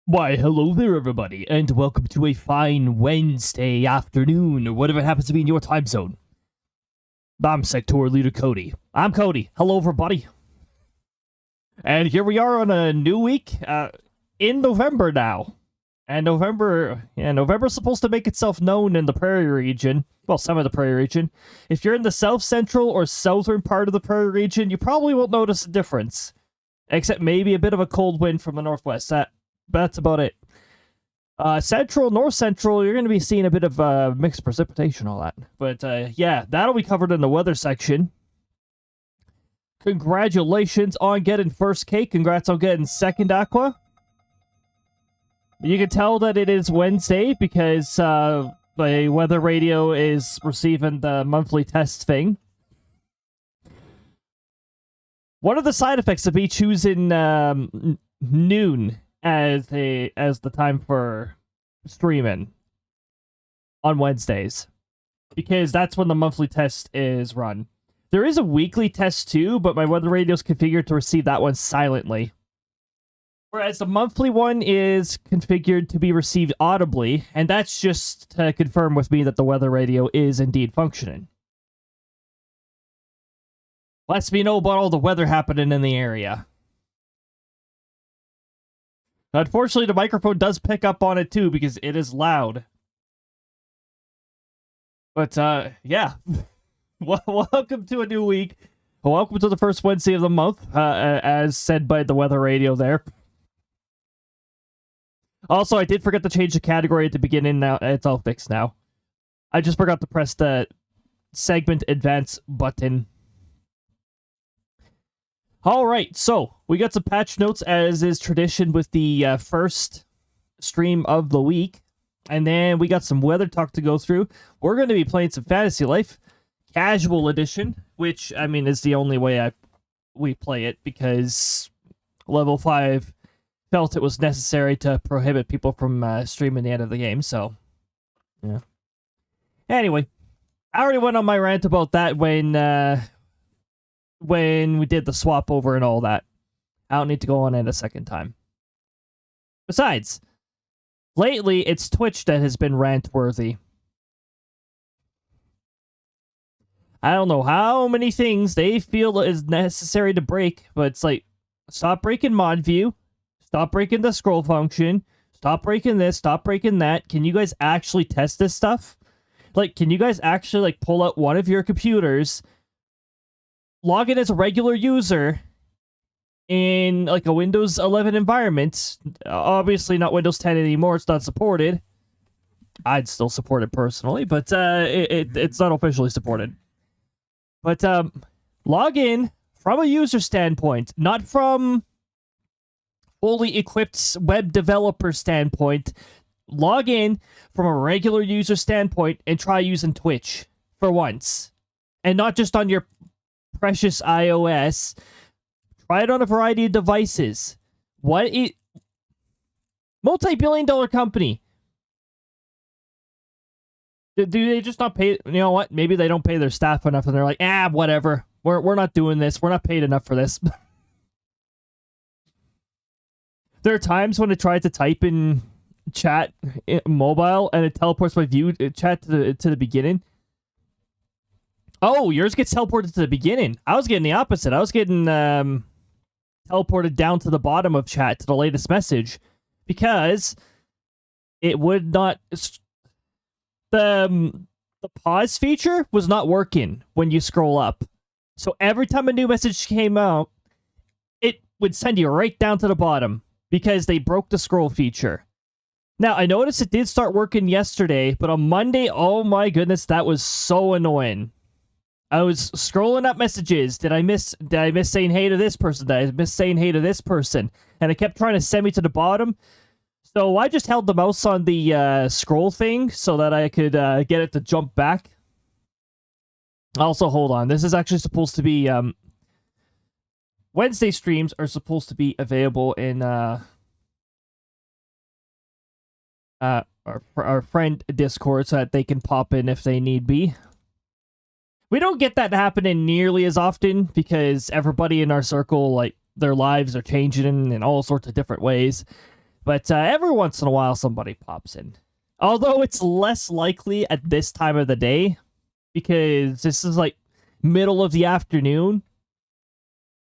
Why, hello there, everybody, and welcome to a fine Wednesday afternoon, or whatever it happens to be in your time zone. I'm sectoral leader Cody. I'm Cody. Hello, everybody. And here we are on a new week, in November now. And November's supposed to make itself known in the prairie region. Well, some of the prairie region. If you're in the south central or southern part of the prairie region, you probably won't notice a difference. Except maybe a bit of a cold wind from the northwest. That's about it. Central, north central, you're going to be seeing a bit of mixed precipitation, all that. But yeah, that'll be covered in the weather section. Congratulations on getting first cake. Congrats on getting second aqua. You can tell that it is Wednesday because the weather radio is receiving the monthly test thing. One of the side effects of me choosing noon as the time for streaming on Wednesdays, because that's when the monthly test is run. There is a weekly test too, but my weather radio is configured to receive that one silently. Whereas the monthly one is configured to be received audibly, and that's just to confirm with me that the weather radio is indeed functioning. Lets me know about all the weather happening in the area. Unfortunately, the microphone does pick up on it too, because it is loud. But, yeah. Welcome to a new week. Welcome to the first Wednesday of the month, as said by the weather radio there. Also, I did forget to change the category at the beginning. Now it's all fixed now. I just forgot to press the segment advance button. Alright, so we got some patch notes, as is tradition with the first stream of the week. And then we got some weather talk to go through. We're going to be playing some Fantasy Life Casual Edition, which, I mean, is the only way we play it, because level 5 felt it was necessary to prohibit people from streaming the end of the game, so yeah. Anyway, I already went on my rant about that when we did the swap over and all that. I don't need to go on it a second time. Besides, lately it's Twitch that has been rant-worthy. I don't know how many things they feel is necessary to break, but it's like, stop breaking mod view, stop breaking the scroll function, stop breaking this, stop breaking that. Can you guys actually test this stuff? Like, can you guys actually, like, pull out one of your computers, log in as a regular user in, like, a Windows 11 environment? Obviously not Windows 10 anymore, it's not supported. I'd still support it personally, but it's not officially supported. But log in from a user standpoint, not from fully equipped web developer standpoint. Log in from a regular user standpoint and try using Twitch for once. And not just on your precious iOS. Try it on a variety of devices. Multi-billion-dollar company. Do they just not pay? You know what? Maybe they don't pay their staff enough, and they're like, whatever. We're not doing this. We're not paid enough for this. There are times when I try to type in chat mobile, and it teleports my view chat to the beginning. Oh, yours gets teleported to the beginning. I was getting the opposite. I was getting teleported down to the bottom of chat to the latest message, because it would not. The pause feature was not working when you scroll up. So every time a new message came out, it would send you right down to the bottom, because they broke the scroll feature. Now, I noticed it did start working yesterday, but on Monday, oh my goodness, that was so annoying. I was scrolling up messages. Did I miss saying hey to this person? Did I miss saying hey to this person? And it kept trying to send me to the bottom. So I just held the mouse on the scroll thing so that I could get it to jump back. Also, hold on. This is actually supposed to be... Wednesday streams are supposed to be available in our friend Discord, so that they can pop in if they need be. We don't get that happening nearly as often, because everybody in our circle, like, their lives are changing in all sorts of different ways. But every once in a while, somebody pops in. Although it's less likely at this time of the day, because this is like middle of the afternoon,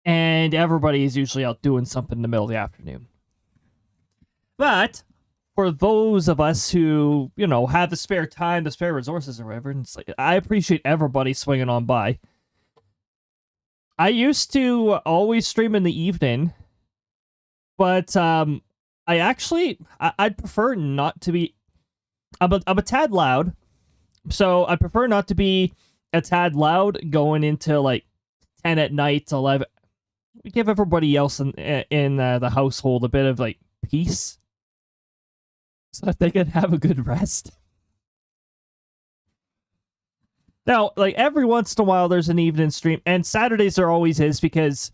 and everybody is usually out doing something in the middle of the afternoon. But for those of us who, you know, have the spare time, the spare resources, or whatever, and it's like, I appreciate everybody swinging on by. I used to always stream in the evening, but I'd prefer not to be. I'm a tad loud, so I prefer not to be a tad loud going into like 10 at night, 11. We give everybody else in the household a bit of like peace, so that they can have a good rest. Now, like every once in a while, there's an evening stream, and Saturdays there always is because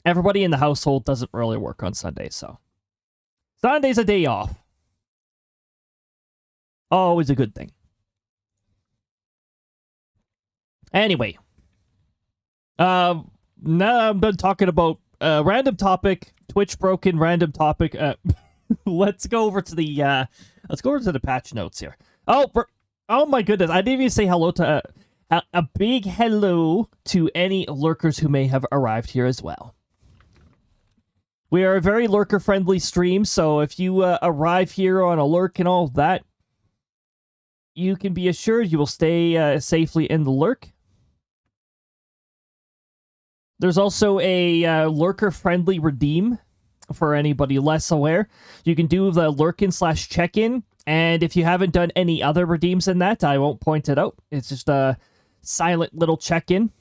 everybody in the household doesn't really work on Sundays, so Sunday's a day off. Always a good thing. Anyway, now I'm done talking about random topic, Twitch broken random topic. Let's go over to the patch notes here. Oh my goodness! I didn't even say hello to a big hello to any lurkers who may have arrived here as well. We are a very lurker-friendly stream, so if you arrive here on a lurk and all that, you can be assured you will stay safely in the lurk. There's also a lurker-friendly redeem for anybody less aware. You can do the lurkin/check-in, and if you haven't done any other redeems than that, I won't point it out. It's just a silent little check-in.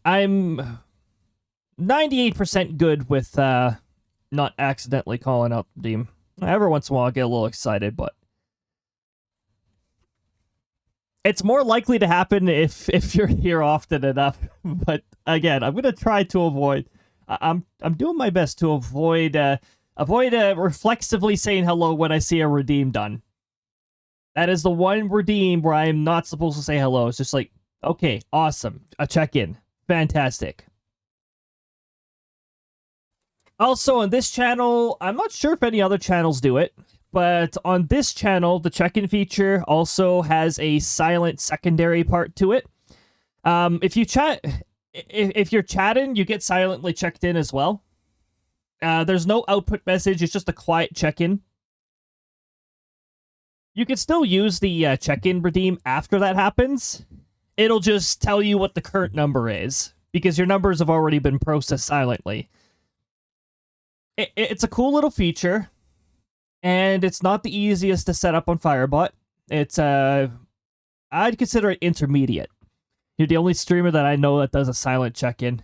I'm 98% good with not accidentally calling out the redeem. Every once in a while I get a little excited, but it's more likely to happen if you're here often enough. But again, I'm gonna try to avoid. I'm doing my best to avoid reflexively saying hello when I see a redeem done. That is the one redeem where I am not supposed to say hello. It's just like, okay, awesome, a check-in, fantastic. Also, on this channel, I'm not sure if any other channels do it, but on this channel, the check-in feature also has a silent secondary part to it. If you're chatting, you get silently checked in as well. There's no output message, it's just a quiet check-in. You can still use the check-in redeem after that happens. It'll just tell you what the current number is, because your numbers have already been processed silently. It's a cool little feature, and it's not the easiest to set up on Firebot. It's, I'd consider it intermediate. You're the only streamer that I know that does a silent check-in.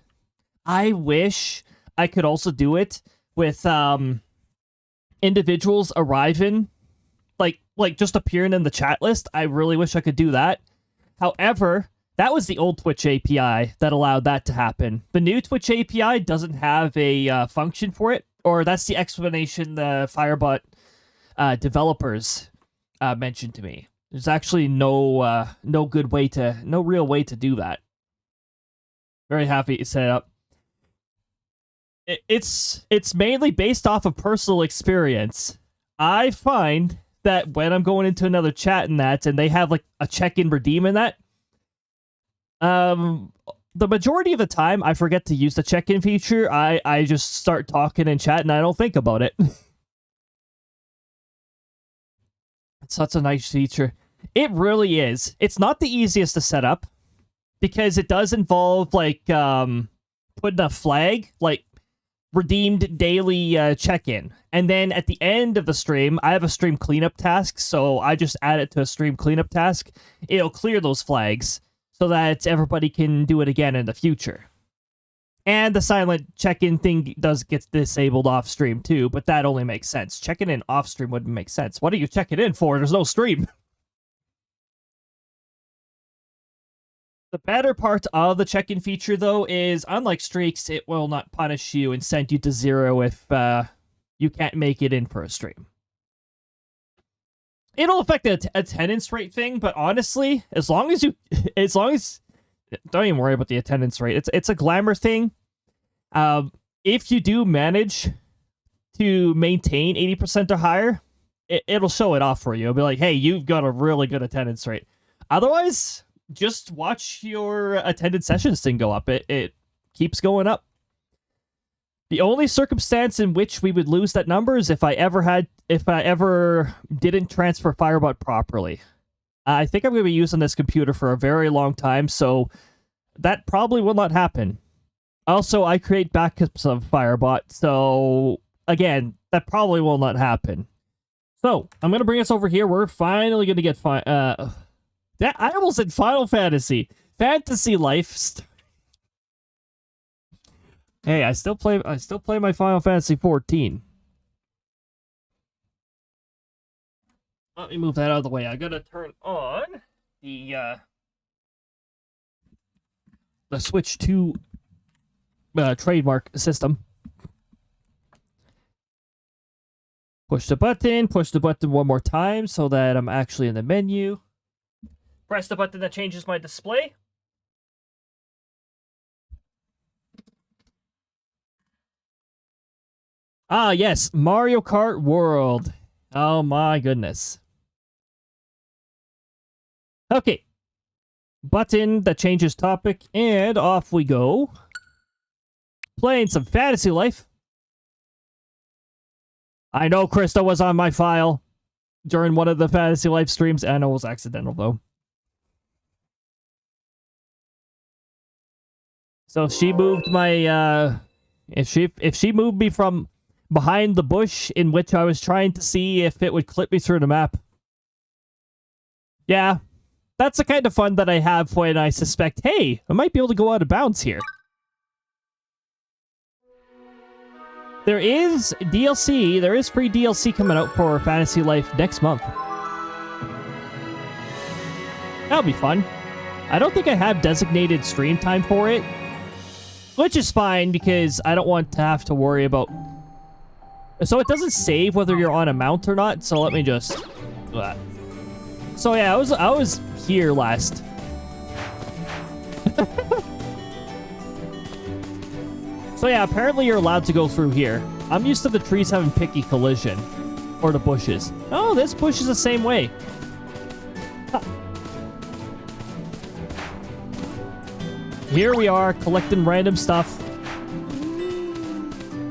I wish I could also do it with, individuals arriving, like just appearing in the chat list. I really wish I could do that. However, that was the old Twitch API that allowed that to happen. The new Twitch API doesn't have a function for it, or that's the explanation the Firebot developers mentioned to me. There's actually no real way to do that. Very happy to set it up. It's mainly based off of personal experience. I find that when I'm going into another chat and they have like a check-in redeem in that, the majority of the time I forget to use the check-in feature. I just start talking in chat and I don't think about it. It's such a nice feature. It really is. It's not the easiest to set up because it does involve like putting a flag, like redeemed daily check-in. And then at the end of the stream, I have a stream cleanup task, so I just add it to a stream cleanup task. It'll clear those flags so that everybody can do it again in the future. And the silent check-in thing does get disabled off-stream too, but that only makes sense. Checking in off-stream wouldn't make sense. What are you checking in for? There's no stream. The better part of the check-in feature, though, is unlike streaks, it will not punish you and send you to 0 if you can't make it in for a stream. It'll affect the attendance rate thing, but honestly, as long as don't even worry about the attendance rate. It's a glamour thing. if you do manage to maintain 80% or higher, it'll show it off for you. It'll be like, hey, you've got a really good attendance rate. Otherwise, just watch your attended sessions thing go up. It keeps going up. The only circumstance in which we would lose that number is if I ever didn't transfer Firebot properly. I think I'm going to be using this computer for a very long time, so that probably will not happen. Also, I create backups of Firebot, so again, that probably will not happen. So, I'm going to bring us over here. We're finally going to get... I almost said Final Fantasy. Fantasy Life. Hey, I still play my Final Fantasy 14. Let me move that out of the way. I gotta turn on the Switch 2 trademark system. Push the button one more time so that I'm actually in the menu. Press the button that changes my display. Ah, yes, Mario Kart World. Oh my goodness. Okay. Button that changes topic, and off we go. Playing some Fantasy Life. I know Krista was on my file during one of the Fantasy Life streams. I know it was accidental, though. So she moved my, if she moved me from behind the bush in which I was trying to see if it would clip me through the map. Yeah, that's the kind of fun that I have when I suspect, hey, I might be able to go out of bounds here. There is DLC, there is free DLC coming out for Fantasy Life next month. That'll be fun. I don't think I have designated stream time for it, which is fine because I don't want to have to worry about... So it doesn't save whether you're on a mount or not, so let me just do that. So yeah, I was here last. So yeah, apparently you're allowed to go through here. I'm used to the trees having picky collision. Or the bushes. Oh, this bush is the same way. Huh. Here we are, collecting random stuff.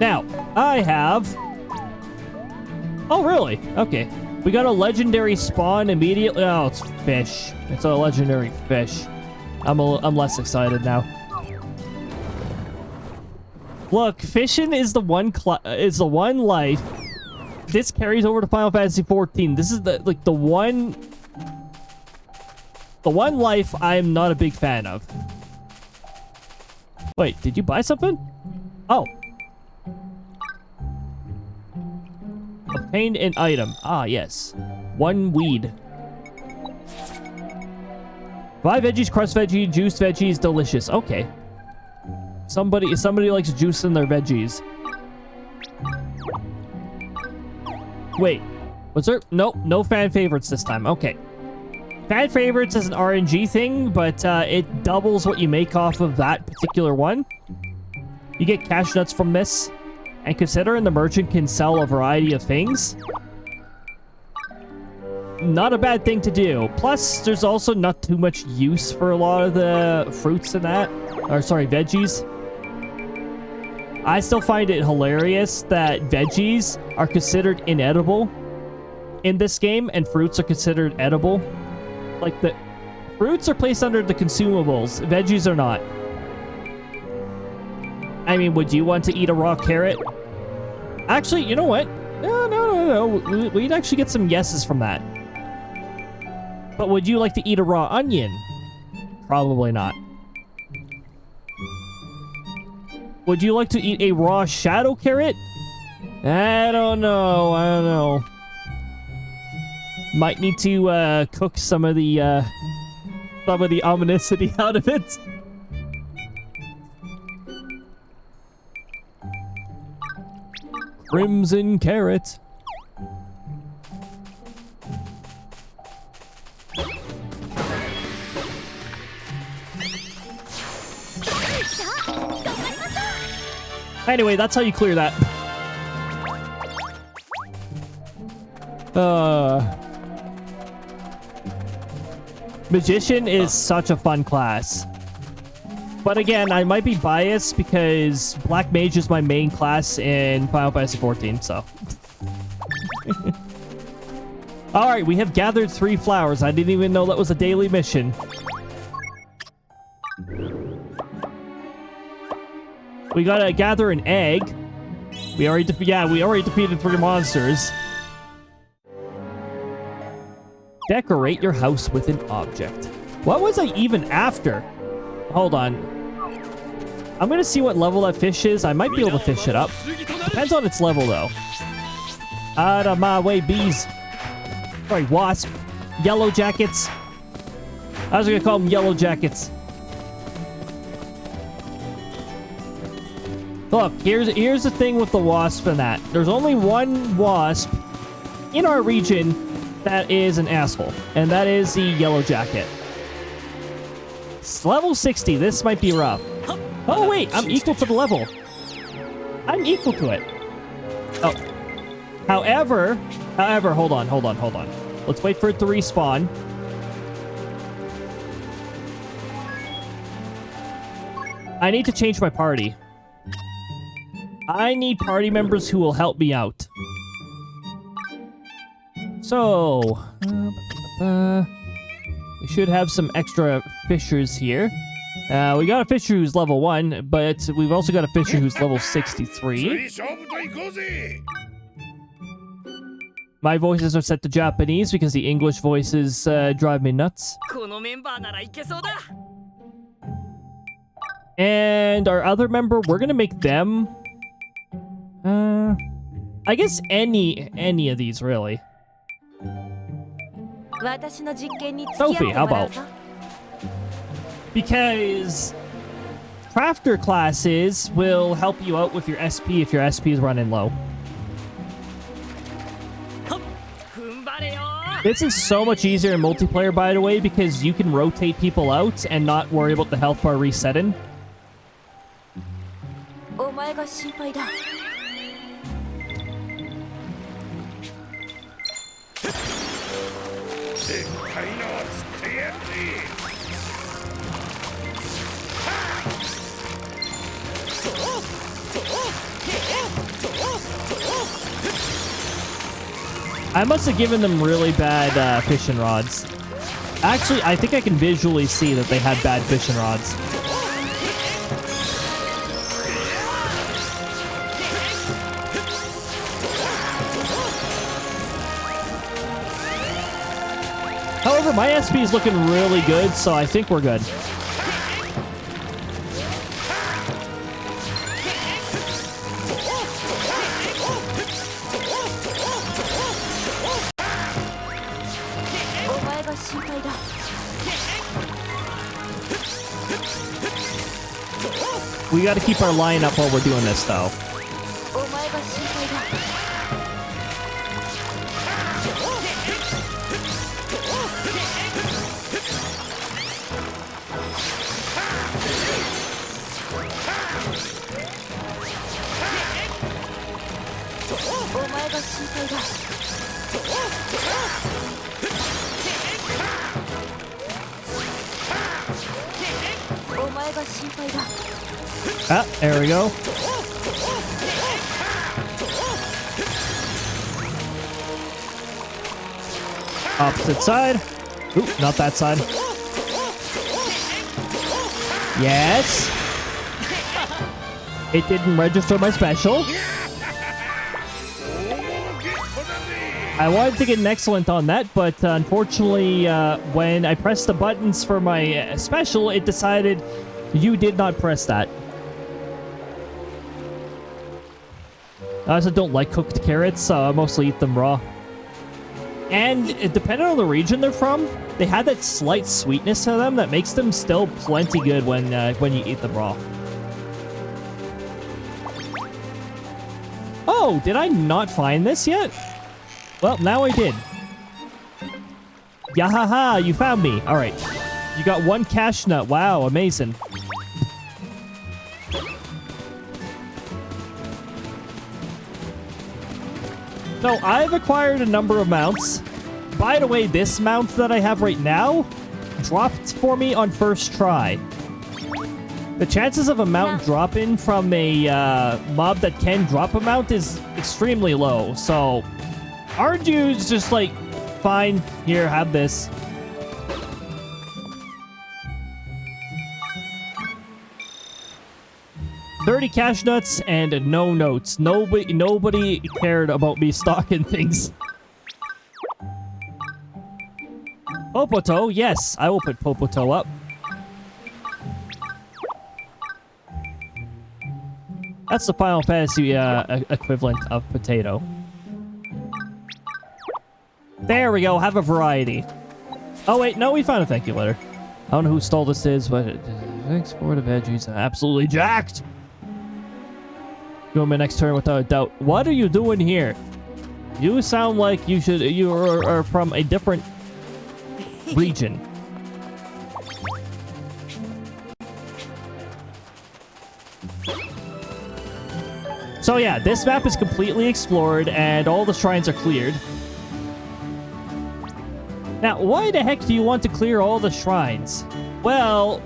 Now, I have... Oh, really? Okay. We got a legendary spawn immediately. Oh, it's fish. It's a legendary fish. I'm less excited now. Look, fishing is the one life. This carries over to Final Fantasy 14. This is the one life I'm not a big fan of. Wait, did you buy something? Oh. Obtained an item. Ah, yes. 1 weed. 5 veggies, crushed veggie, juiced veggies, delicious. Okay. Somebody likes juice in their veggies. Wait. Was there... Nope, no fan favorites this time. Okay. Fan favorites is an RNG thing, but it doubles what you make off of that particular one. You get cash nuts from this. And considering the merchant can sell a variety of things, not a bad thing to do. Plus, there's also not too much use for a lot of the fruits in that. Or, sorry, veggies. I still find it hilarious that veggies are considered inedible in this game, and fruits are considered edible. Like, the fruits are placed under the consumables. Veggies are not. I mean, would you want to eat a raw carrot? Actually, you know what? No. We'd actually get some yeses from that. But would you like to eat a raw onion? Probably not. Would you like to eat a raw shadow carrot? I don't know. Might need to cook some of the ominousity out of it. Crimson carrot. Anyway, that's how you clear that. Magician is such a fun class. But again, I might be biased because Black Mage is my main class in Final Fantasy XIV, so. Alright, we have gathered 3 flowers. I didn't even know that was a daily mission. We gotta gather an egg. We already defeated 3 monsters. Decorate your house with an object. What was I even after? Hold on. I'm gonna see what level that fish is. I might be able to fish it up. Depends on its level, though. Out of my way, bees. Sorry, wasp. Yellow jackets. I was gonna call them yellow jackets. Look, here's the thing with the wasp and that. There's only one wasp in our region that is an asshole, and that is the yellow jacket. It's level 60. This might be rough. Oh, wait. I'm equal to the level. I'm equal to it. Oh. However, hold on. Let's wait for it to respawn. I need to change my party. I need party members who will help me out. So, we should have some extra fishers here. We got a fisher who's level 1, but we've also got a fisher who's level 63. My voices are set to Japanese because the English voices drive me nuts. And our other member, we're gonna make them... I guess any of these, really. Sophie, how about? Because crafter classes will help you out with your SP if your SP is running low. This is so much easier in multiplayer, by the way, because you can rotate people out and not worry about the health bar resetting. I must have given them really bad fishing rods. Actually, I think I can visually see that they had bad fishing rods. However, my SP is looking really good, so I think we're good. We gotta keep our line up while we're doing this, though. Ah, there we go. Opposite side. Ooh, not that side. Yes. It didn't register my special. I wanted to get an excellent on that, but unfortunately, when I pressed the buttons for my special, it decided you did not press that. I also don't like cooked carrots, so I mostly eat them raw. And depending on the region they're from, they have that slight sweetness to them that makes them still plenty good when you eat them raw. Oh, did I not find this yet? Well, now I did. Yahaha, you found me. All right. You got 1 cash nut. Wow, amazing. So I've acquired a number of mounts. By the way, this mount that I have right now dropped for me on first try. The chances of a mount dropping from a mob that can drop a mount is extremely low. So aren't you just like, fine, here, have this. $30 cash nuts and no notes. Nobody cared about me stocking things. Popoto, yes, I will put Popoto up. That's the Final Fantasy equivalent of potato. There we go, have a variety. Oh wait, no, we found a thank you letter. I don't know who stole this is, but thanks for the veggies. Absolutely jacked. Go my next turn without a doubt. What are you doing here? You sound like you are from a different region. So yeah, this map is completely explored and all the shrines are cleared. Now, why the heck do you want to clear all the shrines? Well,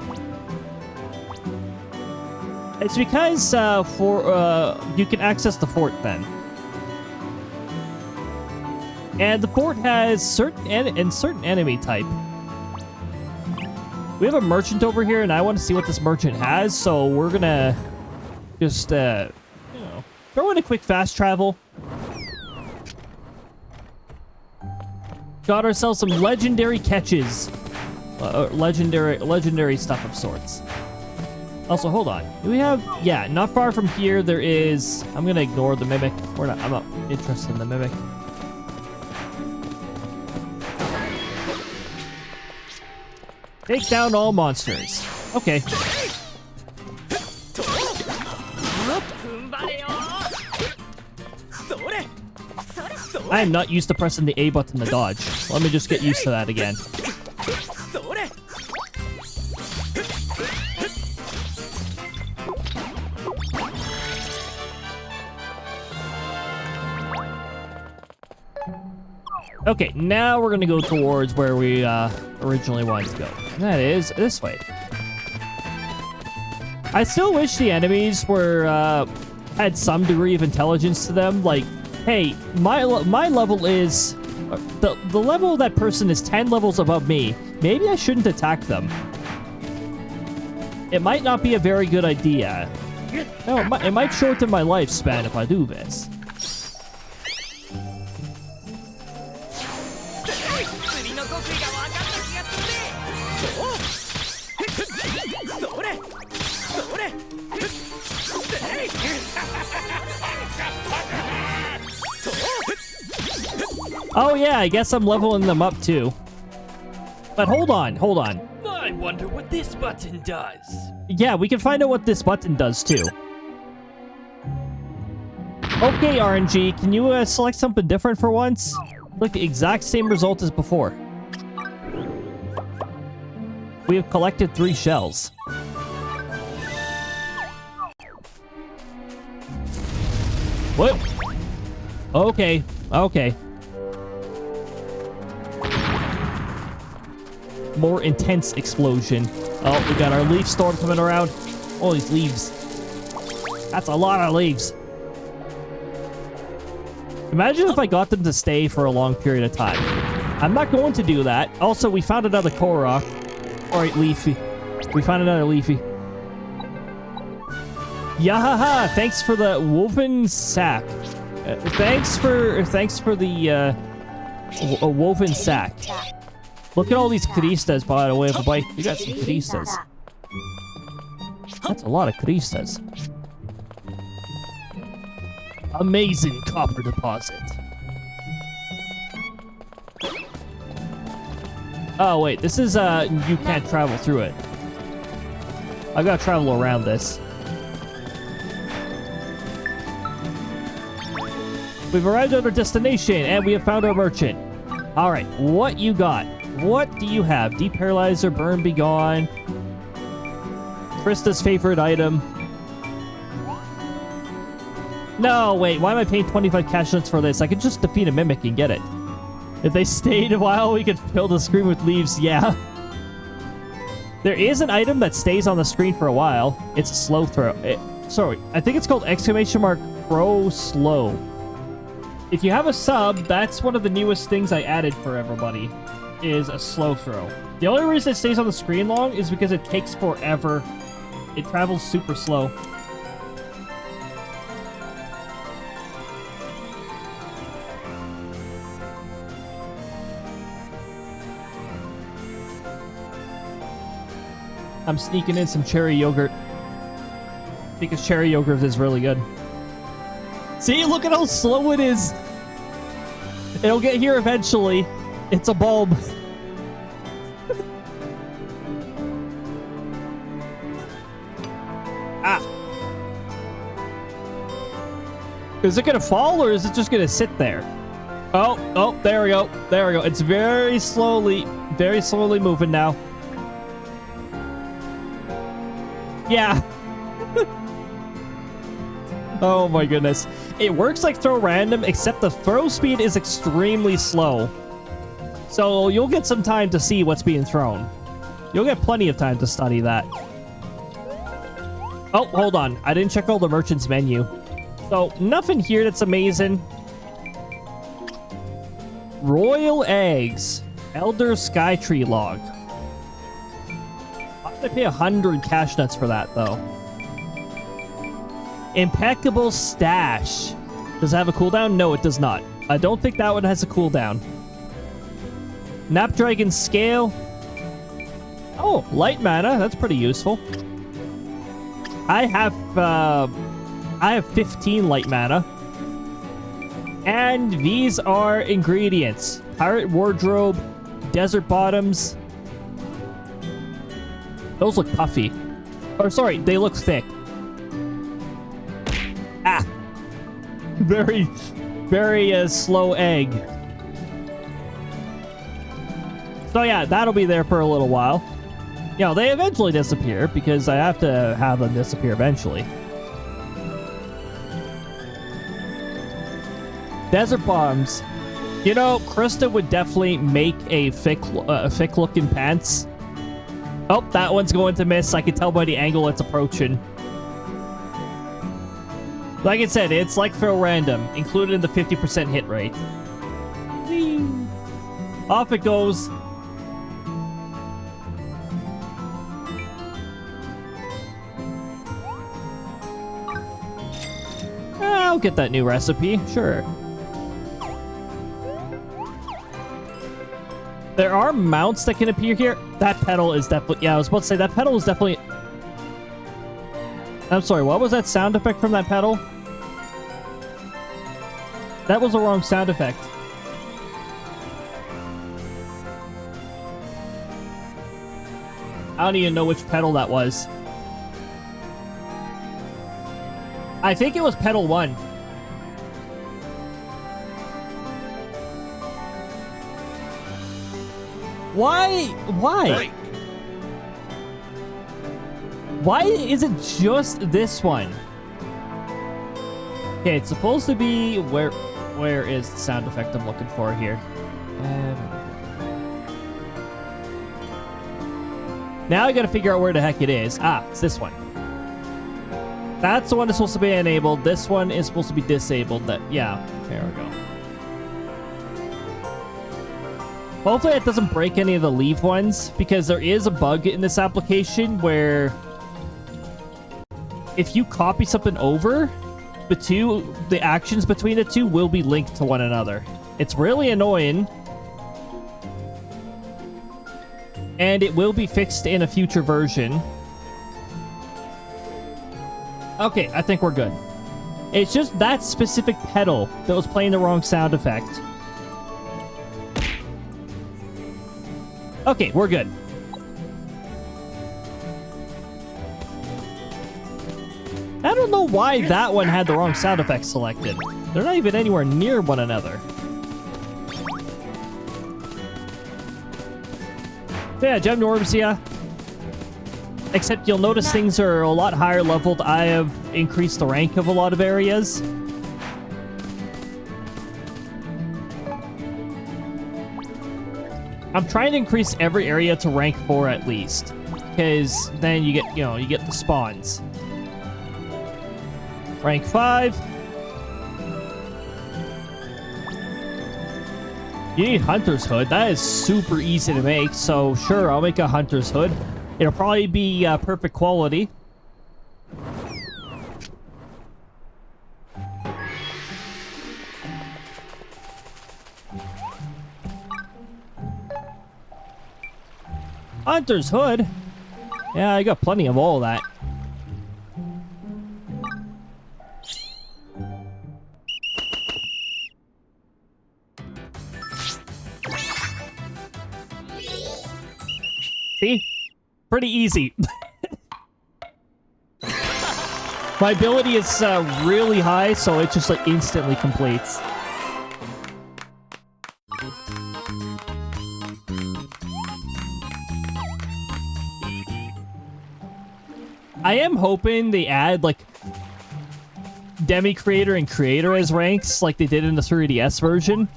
it's because you can access the fort then. And the fort has certain enemy type. We have a merchant over here, and I want to see what this merchant has, so we're gonna just, you know, throw in a quick fast travel. Got ourselves some legendary catches. Legendary stuff of sorts. Also, hold on. Do we have... Yeah, not far from here, there is... I'm gonna ignore the mimic. I'm not interested in the mimic. Take down all monsters. Okay. I am not used to pressing the A button to dodge. Let me just get used to that again. Okay, now we're gonna go towards where we originally wanted to go. And that is this way. I still wish the enemies were had some degree of intelligence to them. Like, hey, my level is the level of that person is 10 levels above me. Maybe I shouldn't attack them. It might not be a very good idea. No, it might shorten my lifespan if I do this. Oh yeah, I guess I'm leveling them up too. But hold on. I wonder what this button does. Yeah, we can find out what this button does too. Okay, RNG, can you select something different for once? Look, the exact same result as before. We have collected 3 shells. What? Okay. More intense explosion. Oh, we got our leaf storm coming around. All these leaves. That's a lot of leaves. Imagine if I got them to stay for a long period of time. I'm not going to do that. Also, we found another Korok. Alright, Leafy. We found another Leafy. Yahaha! Thanks for the woven sack. Thanks for the woven sack. Look at all these Caristas, by the way, of a bike. We got some Caristas. That's a lot of Caristas. Amazing copper deposit. Oh, wait. This is, you can't travel through it. I gotta travel around this. We've arrived at our destination, and we have found our merchant. Alright, what you got? What do you have? Deparalyzer, Burn Be Gone. Krista's favorite item. No, wait, why am I paying 25 cash nuts for this? I could just defeat a mimic and get it. If they stayed a while, we could fill the screen with leaves, yeah. There is an item that stays on the screen for a while. It's a slow throw. Sorry, I think it's called !pro slow. If you have a sub, that's one of the newest things I added for everybody, is a slow throw. The only reason it stays on the screen long is because it takes forever. It travels super slow. I'm sneaking in some cherry yogurt because cherry yogurt is really good. See, look at how slow it is. It'll get here eventually. It's a bulb. Ah. Is it gonna fall or is it just gonna sit there? Oh, there we go. There we go. It's very slowly moving now. Yeah. Oh my goodness. It works like throw random, except the throw speed is extremely slow. So you'll get some time to see what's being thrown. You'll get plenty of time to study that. Oh, hold on. I didn't check all the merchant's menu. So nothing here that's amazing. Royal eggs. Elder Skytree log. I pay 100 cash nuts for that, though. Impeccable stash. Does it have a cooldown? No, it does not. I don't think that one has a cooldown. Snapdragon scale. Oh, light mana. That's pretty useful. I have 15 light mana. And these are ingredients. Pirate wardrobe, desert bottoms. Those look puffy. Or sorry, they look thick. Ah. Very slow egg. So yeah, that'll be there for a little while. You know, they eventually disappear because I have to have them disappear eventually. Desert bombs. You know, Krista would definitely make a thick looking pants. Oh, that one's going to miss. I can tell by the angle it's approaching. Like I said, it's like throw random, included in the 50% hit rate. Whee! Off it goes. I'll get that new recipe, sure. There are mounts that can appear here. That pedal is definitely... Yeah, I was about to say, that pedal is definitely... I'm sorry, what was that sound effect from that pedal? That was the wrong sound effect. I don't even know which pedal that was. I think it was pedal 1. Why? Why is it just this one? Okay, it's supposed to be... Where is the sound effect I'm looking for here? Now I gotta figure out where the heck it is. Ah, it's this one. That's the one that's supposed to be enabled. This one is supposed to be disabled. Yeah, there we go. Hopefully it doesn't break any of the leave ones, because there is a bug in this application where if you copy something over, the actions between the two will be linked to one another. It's really annoying. And it will be fixed in a future version. Okay, I think we're good. It's just that specific pedal that was playing the wrong sound effect. Okay, we're good. I don't know why that one had the wrong sound effect selected. They're not even anywhere near one another. So yeah, gem orbs, yeah. Except you'll notice things are a lot higher leveled. I have increased the rank of a lot of areas. I'm trying to increase every area to rank 4 at least, because then you get, you get the spawns. Rank 5. You need Hunter's Hood. That is super easy to make, so sure, I'll make a Hunter's Hood. It'll probably be perfect quality. Hunter's Hood? Yeah, I got plenty of all that. See? Pretty easy. My ability is really high, so it just like instantly completes. I am hoping they add like Demi Creator and Creator as ranks like they did in the 3DS version.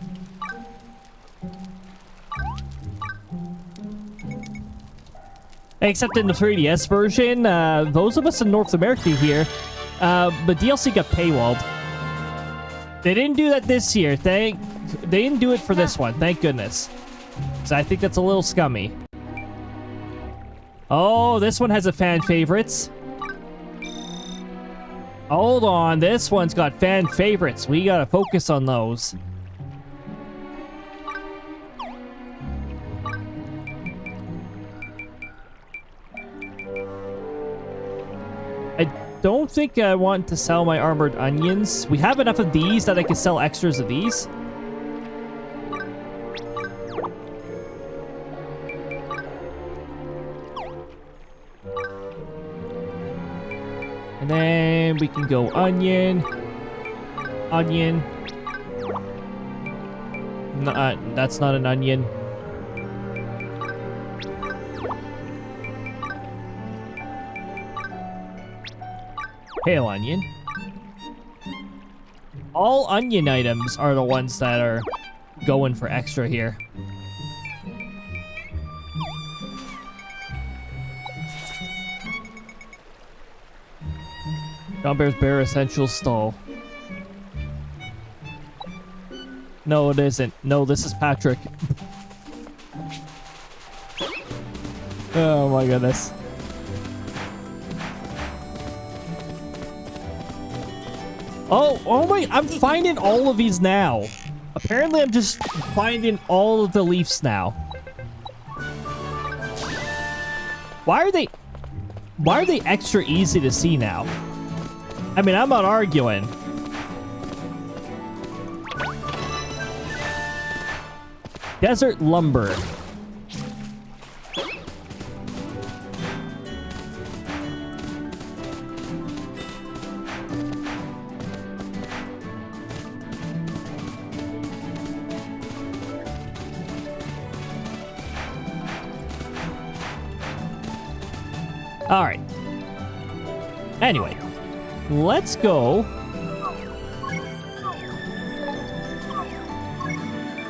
Except in the 3DS version, those of us in North America here, the DLC got paywalled. They didn't do that this year. They didn't do it for this one. Thank goodness. So I think that's a little scummy. Oh, this one has a fan favorites. Hold on, this one's got fan favorites. We gotta focus on those. I don't think I want to sell my armored onions. We have enough of these that I can sell extras of these. And then we can go onion. Onion. No, that's not an onion. Pale onion. All onion items are the ones that are going for extra here. John Bear's Bear Essential Stall. No, it isn't. No, this is Patrick. Oh my goodness. Oh my, I'm finding all of these now. Apparently I'm just finding all of the leaves now. Why are they extra easy to see now? I mean, I'm not arguing. Desert lumber. All right. Anyway, let's go.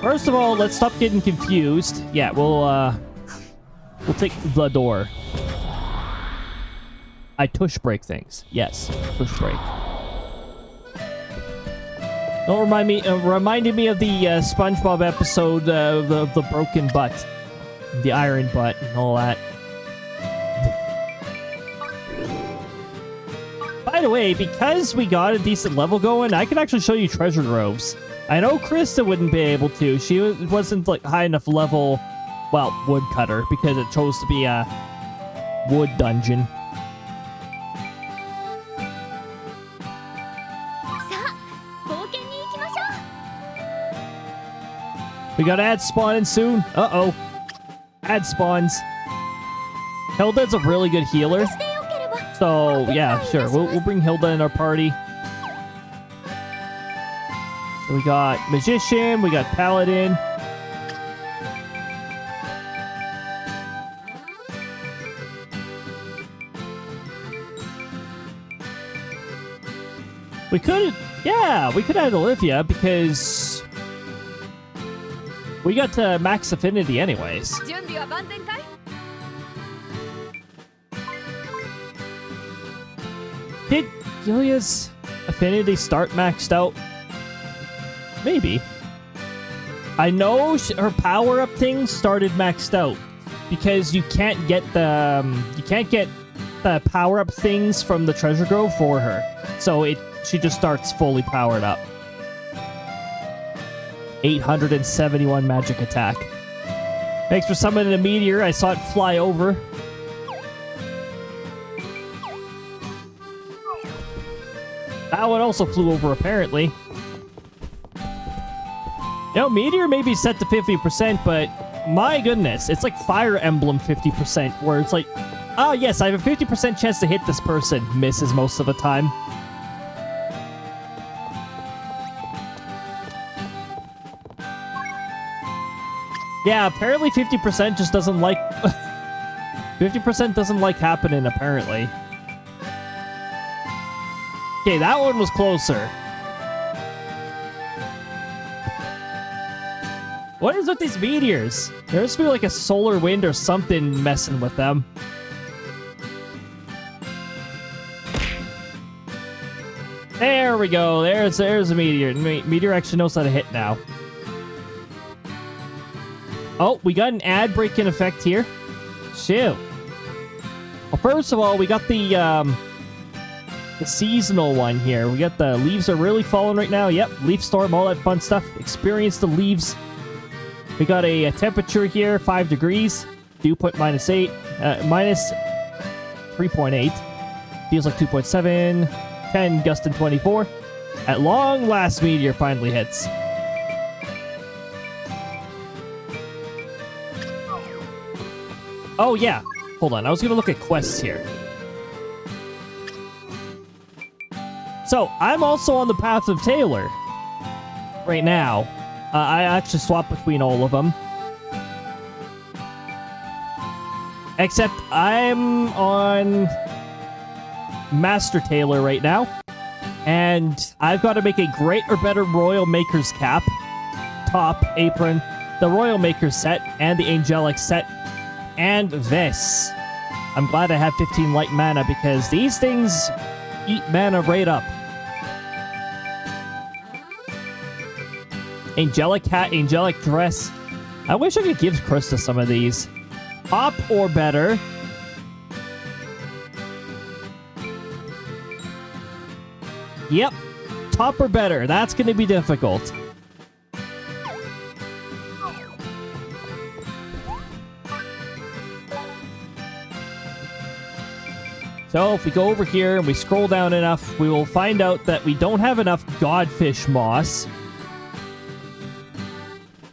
First of all, let's stop getting confused. Yeah, we'll take the door. I tush break things. Yes, tush break. Don't reminded me of the SpongeBob episode of the broken butt, the iron butt, and all that. By the way, because we got a decent level going, I can actually show you treasure troves. I know Krista wouldn't be able to. She wasn't like high enough level, well, woodcutter, because it chose to be a wood dungeon. We got ads spawning soon. Uh-oh. Ad spawns. Hilda's a really good healer. So, yeah, sure. We'll bring Hilda in our party. So we got Magician, we got Paladin. We could add Olivia because We got max affinity anyways. 準備は万全かい？ Did Gilia's affinity start maxed out? Maybe. I know her power-up thing started maxed out because you can't get the power-up things from the treasure grove for her. So she just starts fully powered up. 871 magic attack. Thanks for summoning a meteor. I saw it fly over. That one also flew over, apparently. You know, meteor may be set to 50%, but my goodness, it's like Fire Emblem 50%, where it's like, oh yes, I have a 50% chance to hit this person. Misses most of the time. Yeah, apparently 50% just doesn't like... 50% doesn't like happening, apparently. Okay, that one was closer. What is with these meteors? There must be like a solar wind or something messing with them. There we go. There's a meteor. Meteor actually knows how to hit now. Oh, we got an ad break in effect here. Shoot. Well, first of all, we got the seasonal one here. We got the leaves are really falling right now. Yep, leaf storm, all that fun stuff. Experience the leaves. We got a temperature here, 5 degrees. Dew point -8, minus 3.8. Feels like 2.7. 10, gust in 24. At long last, meteor finally hits. Oh, yeah. Hold on. I was going to look at quests here. So, I'm also on the path of Taylor right now. I actually swapped between all of them. Except I'm on Master Taylor right now. And I've got to make a great or better Royal Maker's cap, top, apron, the Royal Maker's set, and the Angelic set. And this. I'm glad I have 15 light mana because these things eat mana right up. Angelic hat, angelic dress. I wish I could give Krista some of these. Top or better. Yep. Top or better. That's going to be difficult. So if we go over here and we scroll down enough, we will find out that we don't have enough Godfish Moss.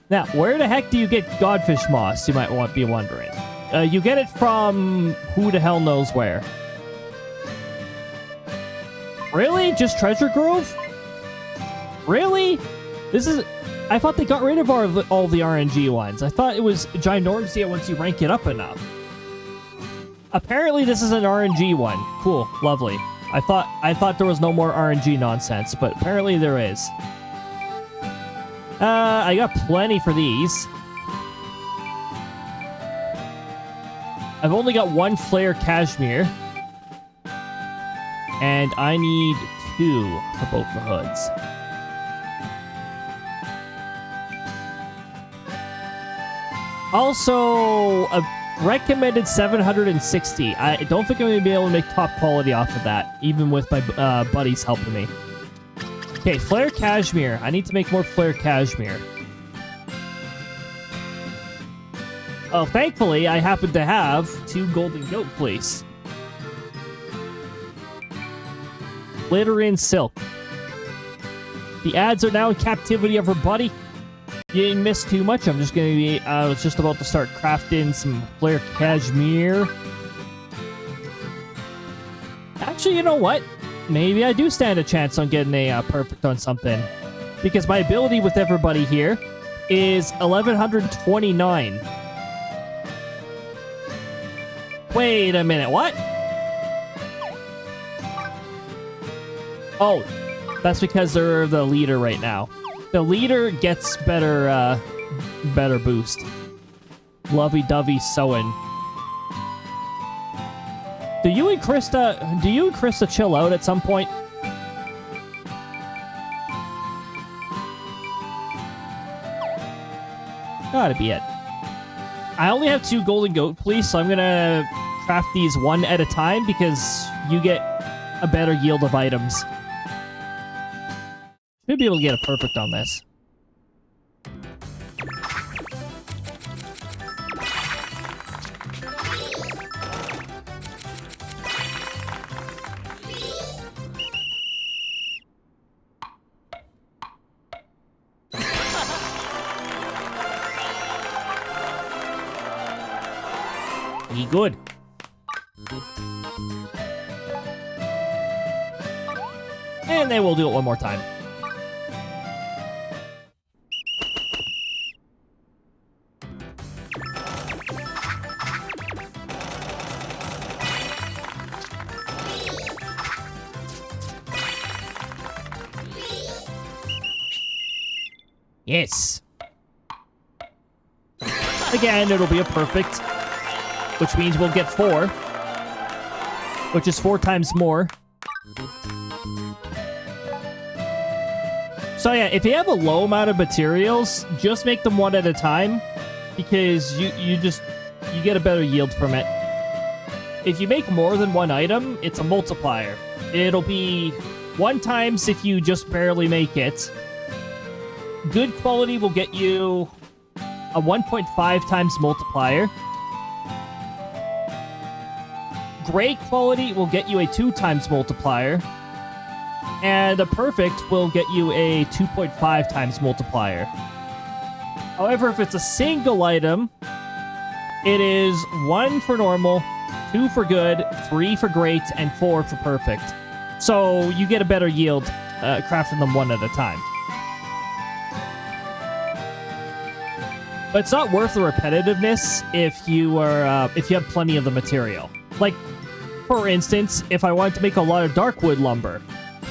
Now, where the heck do you get Godfish Moss, you might be wondering. You get it from who the hell knows where. Really? Just Treasure Grove? Really? This is... I thought they got rid of all the RNG ones. I thought it was Ginormsia once you rank it up enough. Apparently this is an RNG one. Cool. Lovely. I thought there was no more RNG nonsense, but apparently there is. I got plenty for these. I've only got one Flare Cashmere. And I need 2 for both the hoods. Also, a recommended 760. I don't think I'm going to be able to make top quality off of that, even with my buddies helping me. Okay, Flare Cashmere. I need to make more Flare Cashmere. Oh, thankfully, I happen to have 2 Golden Goat Fleece. Glittering Silk. The ads are now in captivity, everybody. You didn't miss too much. I'm just going to be... I was just about to start crafting some Flare Cashmere. Actually, you know what? Maybe I do stand a chance on getting a perfect on something. Because my ability with everybody here is 1129. Wait a minute, what? Oh, that's because they're the leader right now. The leader gets better better boost. Lovey-dovey sewing. Do you and Krista chill out at some point? Gotta be it. I only have 2 golden goat fleece, so I'm gonna craft these one at a time because you get a better yield of items. Should be able to get a perfect on this. Be good. And then we'll do it one more time. Yes. Again, it'll be a perfect, which means we'll get 4, which is 4 times more. So yeah, if you have a low amount of materials, just make them one at a time, because you get a better yield from it. If you make more than 1 item, it's a multiplier. It'll be 1 times if you just barely make it. Good quality will get you a 1.5 times multiplier. Great quality will get you a 2 times multiplier. And a perfect will get you a 2.5 times multiplier. However, if it's a single item, it is 1 for normal, 2 for good, 3 for great, and 4 for perfect. So you get a better yield crafting them one at a time. But it's not worth the repetitiveness if you have plenty of the material. Like, for instance, if I wanted to make a lot of darkwood lumber,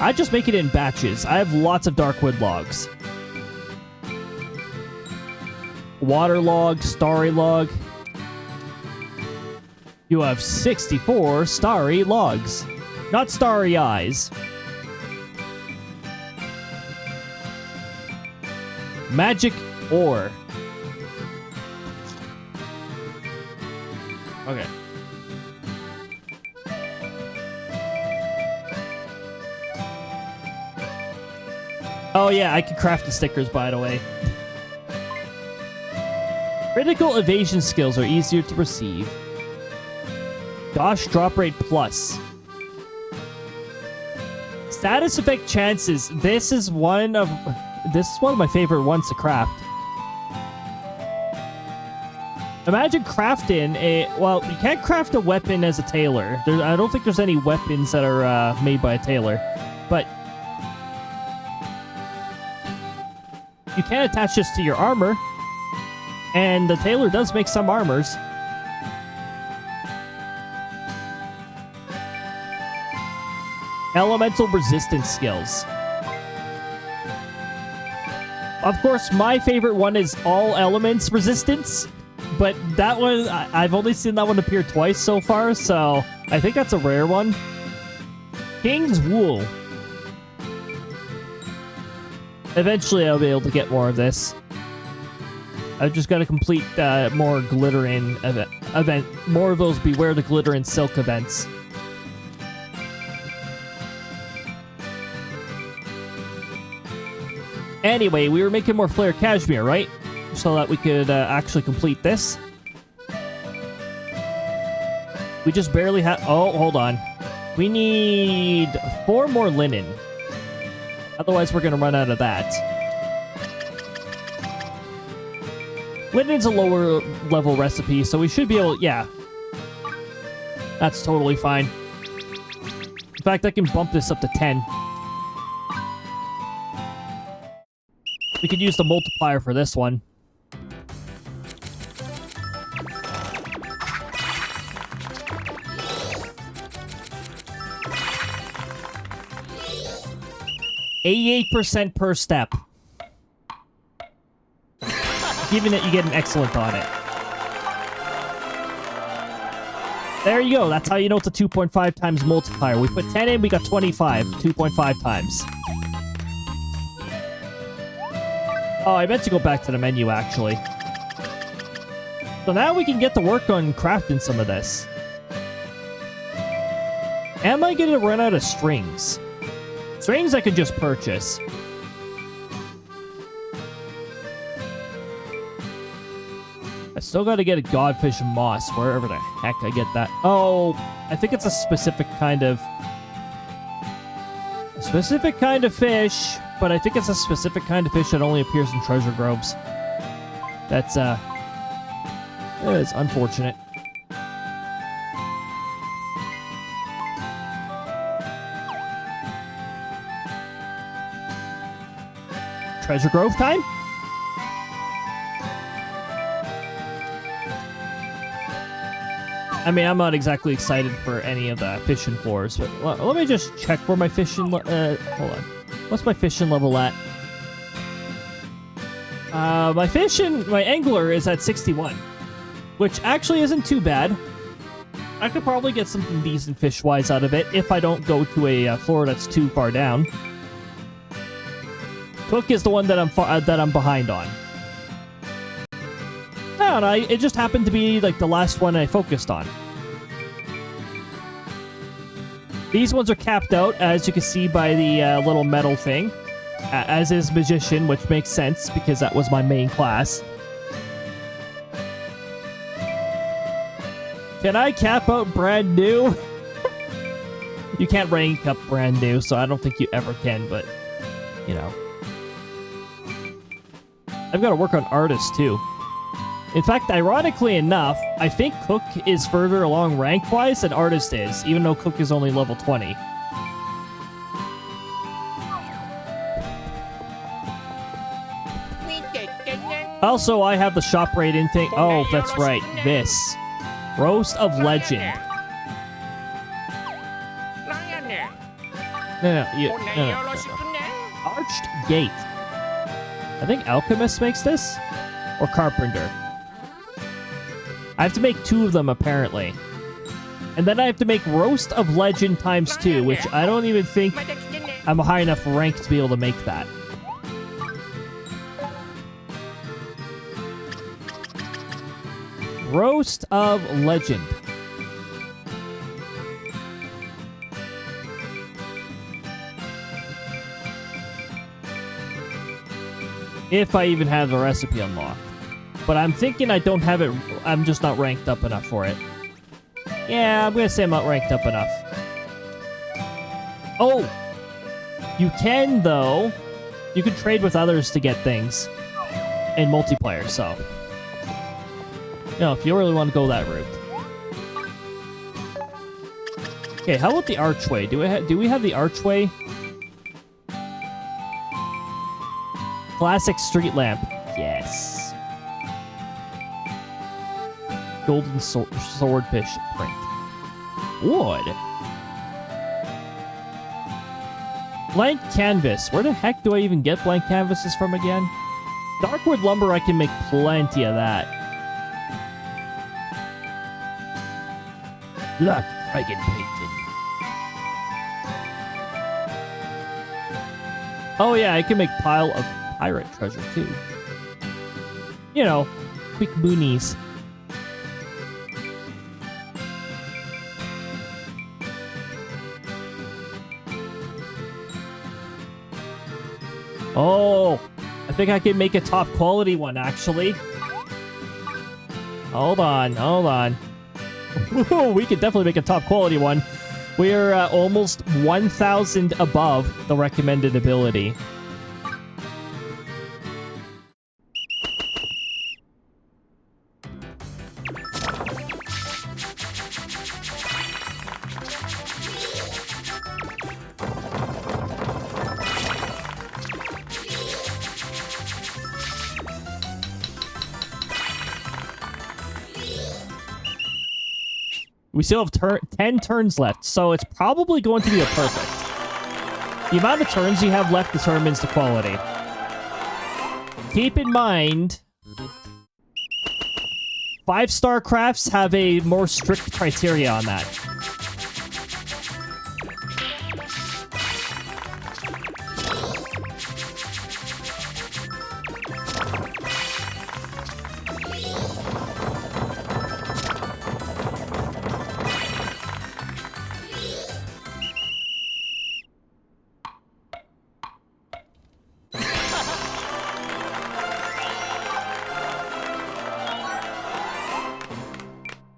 I'd just make it in batches. I have lots of darkwood logs. Water log, starry log. You have 64 starry logs. Not starry eyes. Magic ore. Okay. Oh yeah, I can craft the stickers, by the way. Critical evasion skills are easier to receive. Gosh, drop rate plus. Status effect chances. This is one of my favorite ones to craft. Imagine crafting well, you can't craft a weapon as a tailor. I don't think there's any weapons that are made by a tailor, but you can attach this to your armor, and the tailor does make some armors. Elemental resistance skills. Of course, my favorite one is all elements resistance, but that one, I've only seen that one appear twice so far, so I think that's a rare one. King's Wool. Eventually, I'll be able to get more of this. I've just got to complete more glittering event. More of those Beware the Glitter and Silk events. Anyway, we were making more flare cashmere, right? So that we could actually complete this. We just barely have... Oh, hold on. We need 4 more linen. Otherwise, we're going to run out of that. Linen's a lower level recipe, so we should be able... Yeah. That's totally fine. In fact, I can bump this up to 10. We could use the multiplier for this one. $88% per step. If giving it, you get an excellent on it. There you go. That's how you know it's a 2.5 times multiplier. We put 10 in, we got 25. 2.5 times. Oh, I meant to go back to the menu, actually. So now we can get to work on crafting some of this. Am I going to run out of strings? Strings I could just purchase. I still got to get a godfish moss, wherever the heck I get that. Oh, I think it's a specific kind of... fish, but I think it's a specific kind of fish that only appears in treasure groves. That's, it's unfortunate. Treasure grove time? I mean, I'm not exactly excited for any of the fishing floors, but let me just check where my fishing... hold on. What's my fishing level at? My angler is at 61, which actually isn't too bad. I could probably get something decent fish-wise out of it if I don't go to a floor that's too far down. Cook is the one that I'm behind on. I don't know, it just happened to be like the last one I focused on. These ones are capped out, as you can see by the little metal thing, as is Magician, which makes sense because that was my main class. Can I cap out brand new? You can't rank up brand new, so I don't think you ever can, but, you know. I've got to work on artists, too. In fact, ironically enough, I think Cook is further along rank-wise than Artist is, even though Cook is only level 20. Also, I have the shop rating thing. Oh, that's right. This. Roast of Legend. No. Arched Gate. I think Alchemist makes this? Or Carpenter. I have to make 2 of them, apparently. And then I have to make Roast of Legend times 2, which I don't even think I'm a high enough rank to be able to make that. Roast of Legend. If I even have the recipe unlocked. But I'm thinking I don't have it. I'm just not ranked up enough for it. Yeah, I'm going to say I'm not ranked up enough. Oh! You can, though. You can trade with others to get things. In multiplayer, so. You know, if you really want to go that route. Okay, how about the archway? Do we have the archway? Classic street lamp. Yes. Golden swordfish print. Wood. Blank canvas. Where the heck do I even get blank canvases from again? Darkwood lumber, I can make plenty of that. Look, friggin' painted. Oh yeah, I can make pile of pirate treasure too. You know, quick boonies. Oh, I think I can make a top quality one, actually. Hold on. We could definitely make a top quality one. We're almost 1,000 above the recommended ability. We still have 10 turns left, so it's probably going to be a perfect. The amount of turns you have left determines the quality. Keep in mind, 5-star crafts have a more strict criteria on that.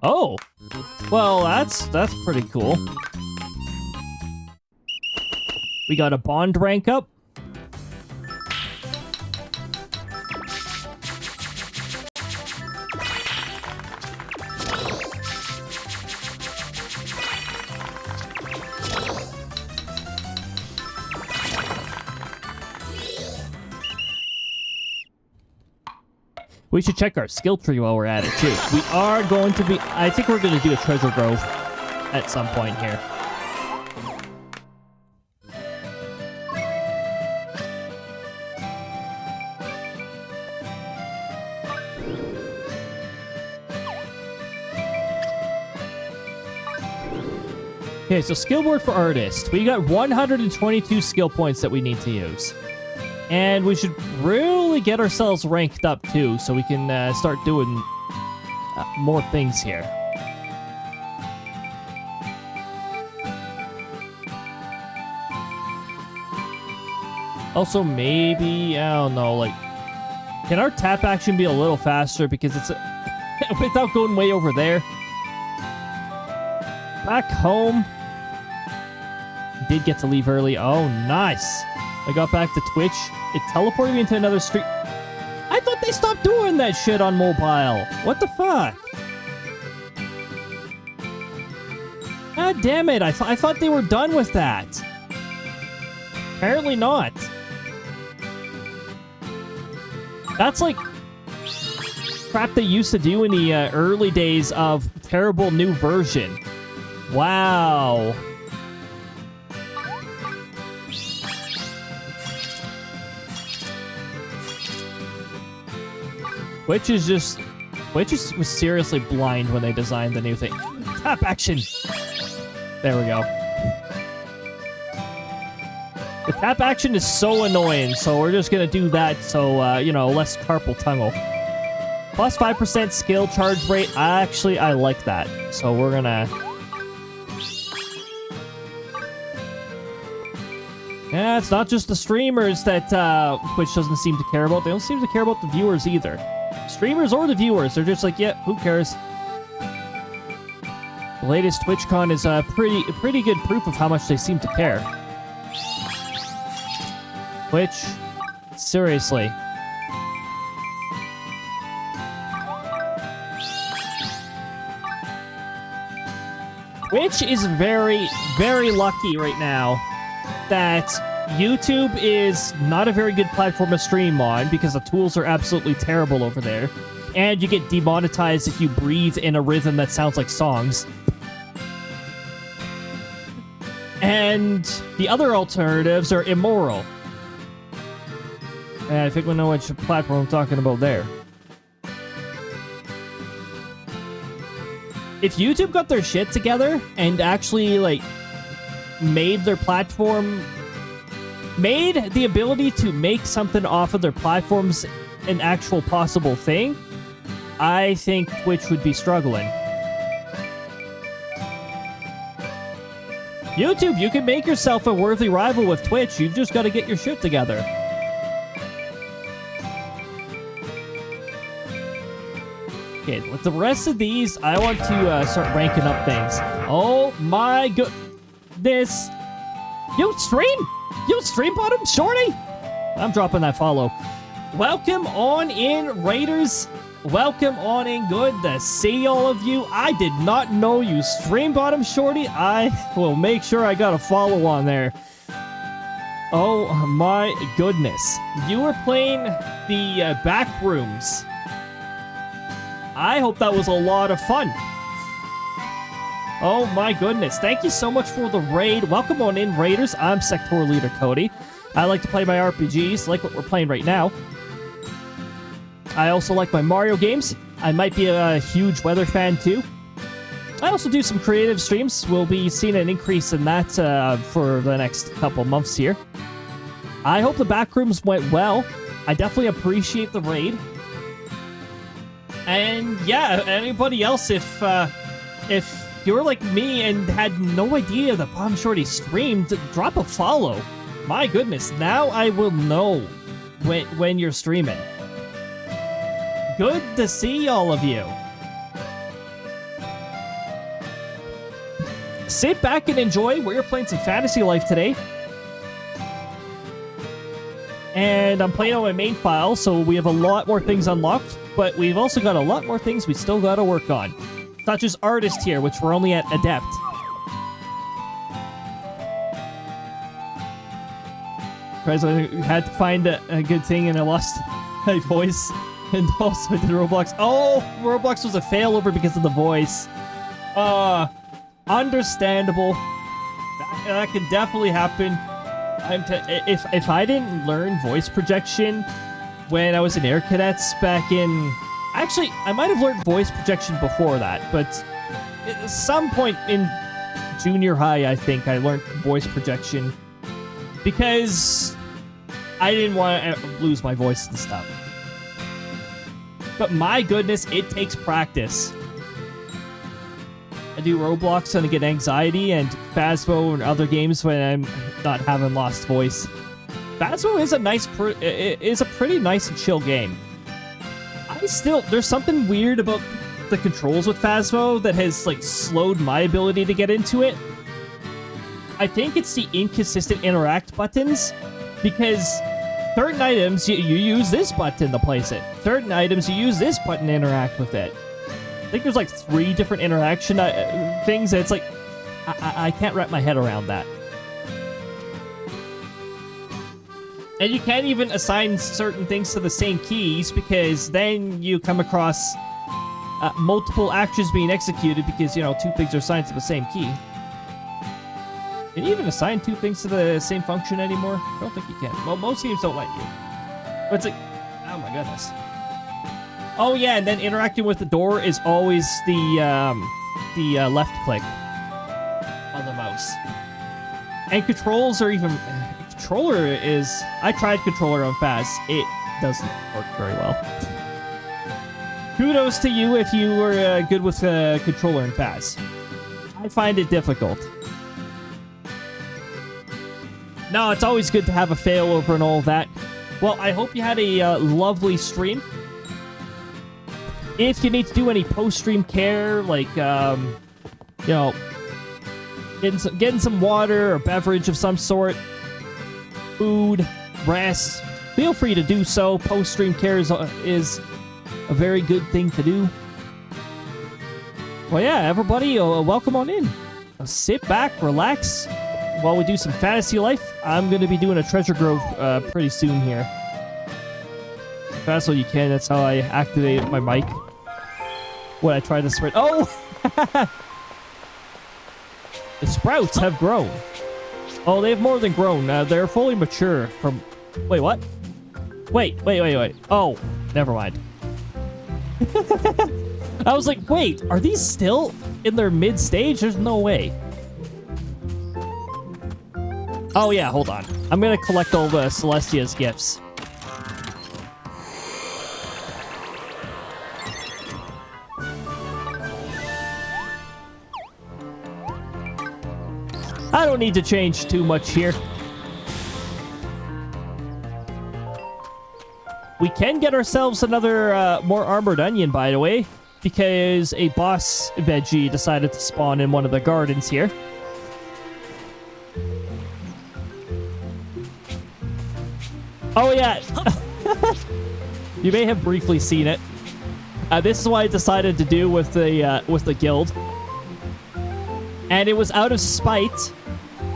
Oh, well, that's pretty cool. We got a bond rank up. We should check our skill tree while we're at it, too. We are going to be... I think we're going to do a treasure grove at some point here. Okay, so skill board for artist. We got 122 skill points that we need to use. And we should really get ourselves ranked up, too, so we can start doing more things here. Also, maybe, I don't know, like, can our tap action be a little faster? Because it's, without going way over there. Back home. Did get to leave early. Oh, nice. I got back to Twitch. It teleported me into another street. I thought they stopped doing that shit on mobile. What the fuck? God damn it. I thought they were done with that. Apparently not. That's like crap they used to do in the early days of terrible new version. Wow. Twitch was seriously blind when they designed the new thing. Tap action! There we go. The tap action is so annoying, so we're just gonna do that so, you know, less carpal tunnel. Plus 5% skill charge rate. I like that. So we're gonna... Yeah, it's not just the streamers that Twitch doesn't seem to care about. They don't seem to care about the viewers either. Streamers or the viewers, they're just like, yeah, who cares? The latest TwitchCon is pretty good proof of how much they seem to care. Twitch, seriously. Twitch is very, very lucky right now that YouTube is not a very good platform to stream on because the tools are absolutely terrible over there. And you get demonetized if you breathe in a rhythm that sounds like songs. And the other alternatives are immoral. And I think we know which platform I'm talking about there. If YouTube got their shit together and actually, like, made their platform... made the ability to make something off of their platforms an actual possible thing, I think Twitch would be struggling. YouTube, you can make yourself a worthy rival with Twitch. You've just got to get your shit together. Okay, with the rest of these, I want to start ranking up things. Oh my goodness. You stream bottom shorty? I'm dropping that follow. Welcome on in, Raiders. Welcome on in. Good to see all of you. I did not know you stream bottom shorty. I will make sure I got a follow on there. Oh my goodness. You were playing the back rooms. I hope that was a lot of fun. Oh my goodness. Thank you so much for the raid. Welcome on in, Raiders. I'm sectoral leader Cody. I like to play my RPGs, like what we're playing right now. I also like my Mario games. I might be a huge weather fan too. I also do some creative streams. We'll be seeing an increase in that for the next couple months here. I hope the backrooms went well. I definitely appreciate the raid. And yeah, anybody else, if you're like me and had no idea that Bomb Shorty streamed, drop a follow. My goodness, now I will know when you're streaming. Good to see all of you. Sit back and enjoy. We're playing some Fantasy Life today. And I'm playing on my main file, so we have a lot more things unlocked, but we've also got a lot more things we still got to work on. Such as Artist here, which we're only at Adept. Guys, I had to find a good thing and I lost my voice. And also I did Roblox. Oh, Roblox was a failover because of the voice. Understandable. That could definitely happen. If I didn't learn voice projection when I was in Air Cadets back in... Actually, I might have learned voice projection before that, but at some point in junior high, I think I learned voice projection because I didn't want to lose my voice and stuff. But my goodness, it takes practice. I do Roblox and I get anxiety, and Phasmo and other games when I'm not having lost voice. Phasmo is a pretty nice and chill game. There's something weird about the controls with Phasmo that has like slowed my ability to get into it. I think it's the inconsistent interact buttons, because certain items you use this button to place it. Certain items you use this button to interact with it. I think there's like 3 different interaction things, and it's like I can't wrap my head around that. And you can't even assign certain things to the same keys, because then you come across multiple actions being executed because, you know, 2 things are assigned to the same key. Can you even assign 2 things to the same function anymore? I don't think you can. Well, most games don't let you. But it's like, oh my goodness. Oh yeah, and then interacting with the door is always the left click on the mouse. And controls are even... Controller is... I tried controller on Phas. It doesn't work very well. Kudos to you if you were good with controller and Phas. I find it difficult. No, it's always good to have a failover and all that. Well, I hope you had a lovely stream. If you need to do any post-stream care, like, you know, getting some water or beverage of some sort, food, rest, feel free to do so. Post-stream care is a very good thing to do. Well, yeah, everybody, welcome on in. Sit back, relax, while we do some Fantasy Life. I'm going to be doing a Treasure Grove pretty soon here. As fast as you can, that's how I activate my mic. When I try to spread... Oh! The sprouts have grown. Oh, they have more than grown. They're fully mature from... Wait, what? Wait. Oh, never mind. I was like, wait, are these still in their mid-stage? There's no way. Oh, yeah, hold on. I'm gonna collect all the Celestia's gifts. I don't need to change too much here. We can get ourselves another more armored onion, by the way, because a boss veggie decided to spawn in one of the gardens here. Oh yeah, you may have briefly seen it. This is what I decided to do with the guild, and it was out of spite.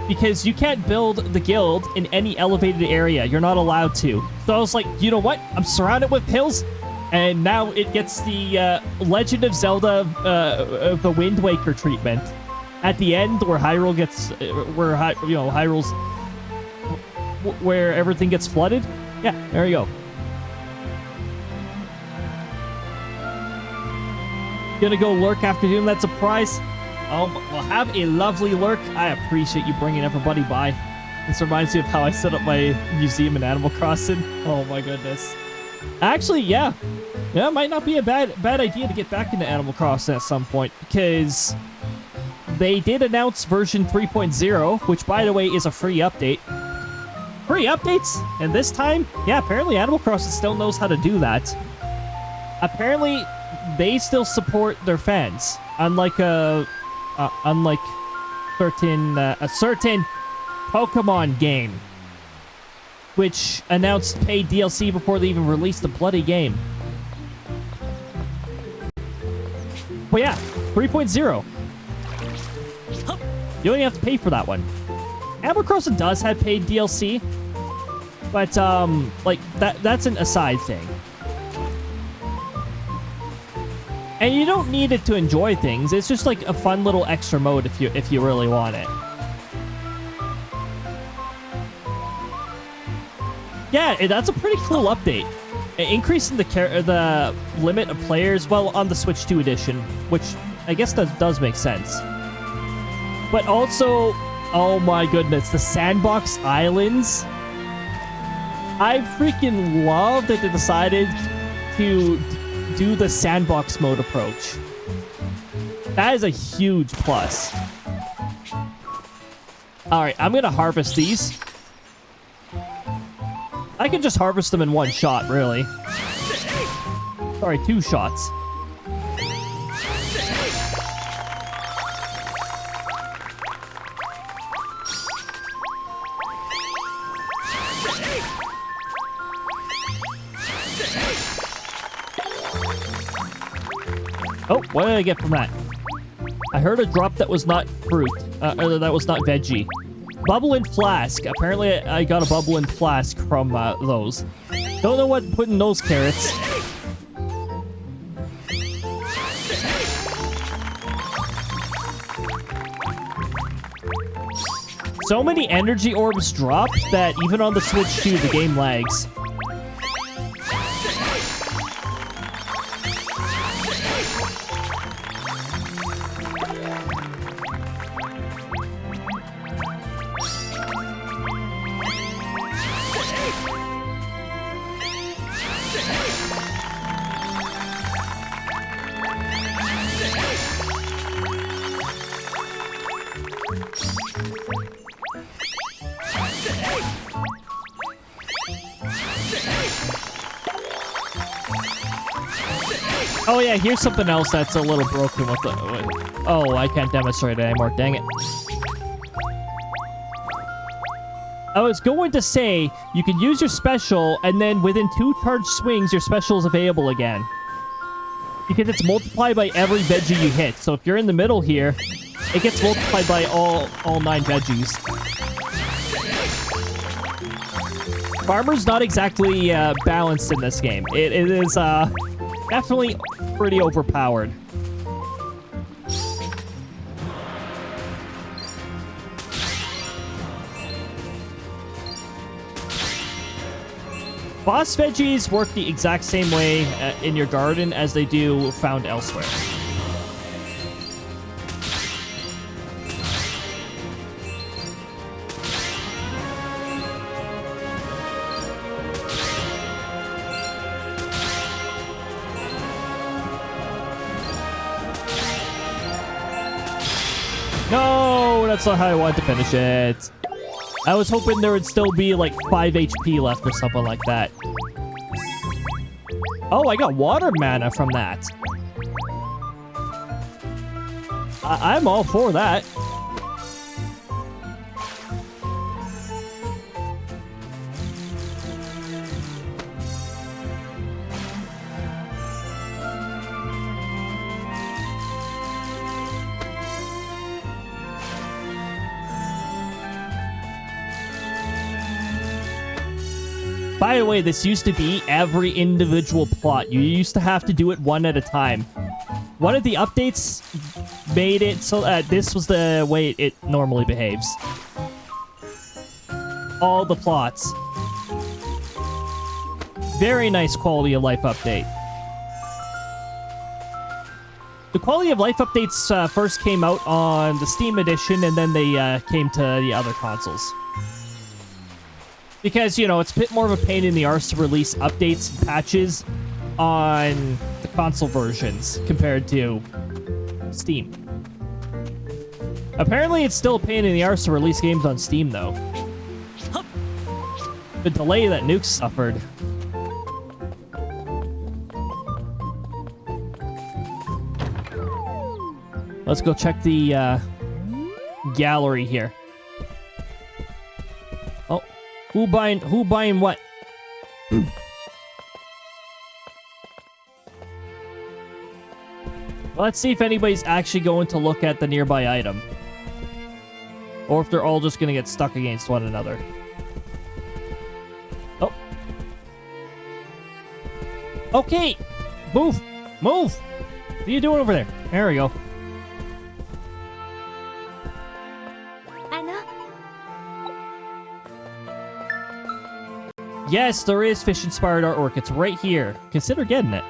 Because you can't build the guild in any elevated area. You're not allowed to. So I was like, you know what? I'm surrounded with hills. And now it gets the Legend of Zelda the Wind Waker treatment. At the end, where Hyrule gets... Hyrule's... Where everything gets flooded. Yeah, there you go. Gonna go lurk after doing that surprise? Well, have a lovely lurk. I appreciate you bringing everybody by. This reminds me of how I set up my museum in Animal Crossing. Oh my goodness. Actually, yeah. Yeah, it might not be a bad idea to get back into Animal Crossing at some point, because they did announce version 3.0, which, by the way, is a free update. Free updates? And this time, yeah, apparently Animal Crossing still knows how to do that. Apparently, they still support their fans, unlike a certain Pokemon game, which announced paid DLC before they even released the bloody game. But yeah, 3.0. You only have to pay for that one. Animal Crossing does have paid DLC, but like that's an aside thing. And you don't need it to enjoy things. It's just like a fun little extra mode if you really want it. Yeah, that's a pretty cool update. Increasing the limit of players, well, on the Switch 2 edition, which I guess does make sense. But also, oh my goodness, the Sandbox Islands. I freaking love that they decided to do the sandbox mode approach. That is a huge plus. Alright, I'm gonna harvest these. I can just harvest them in one shot, really. Sorry, 2 shots. Oh, what did I get from that? I heard a drop that was not fruit. Or that was not veggie. Bubble and flask. Apparently, I got a bubble and flask from those. Don't know what to put in those carrots. So many energy orbs drop that even on the Switch 2, the game lags. Oh yeah, here's something else that's a little broken with the... Oh, I can't demonstrate it anymore, dang it. I was going to say, you can use your special, and then within 2 charged swings, your special is available again. Because it's multiplied by every veggie you hit. So if you're in the middle here, it gets multiplied by all 9 veggies. Farmer's not exactly balanced in this game. It is definitely pretty overpowered. Boss veggies work the exact same way in your garden as they do found elsewhere. No, that's not how I wanted to finish it. I was hoping there would still be like 5 HP left or something like that. Oh, I got water mana from that. I'm all for that. By the way, this used to be every individual plot. You used to have to do it one at a time. One of the updates made it so that this was the way it normally behaves. All the plots. Very nice quality of life update. The quality of life updates first came out on the Steam edition, and then they came to the other consoles. Because, you know, it's a bit more of a pain in the arse to release updates and patches on the console versions compared to Steam. Apparently, it's still a pain in the arse to release games on Steam, though. The delay that Nuke suffered. Let's go check the gallery here. Oh, who buying what? Let's see if anybody's actually going to look at the nearby item. Or if they're all just going to get stuck against one another. Oh. Okay. Move. Move. What are you doing over there? There we go. Yes, there is fish-inspired artwork. It's right here. Consider getting it.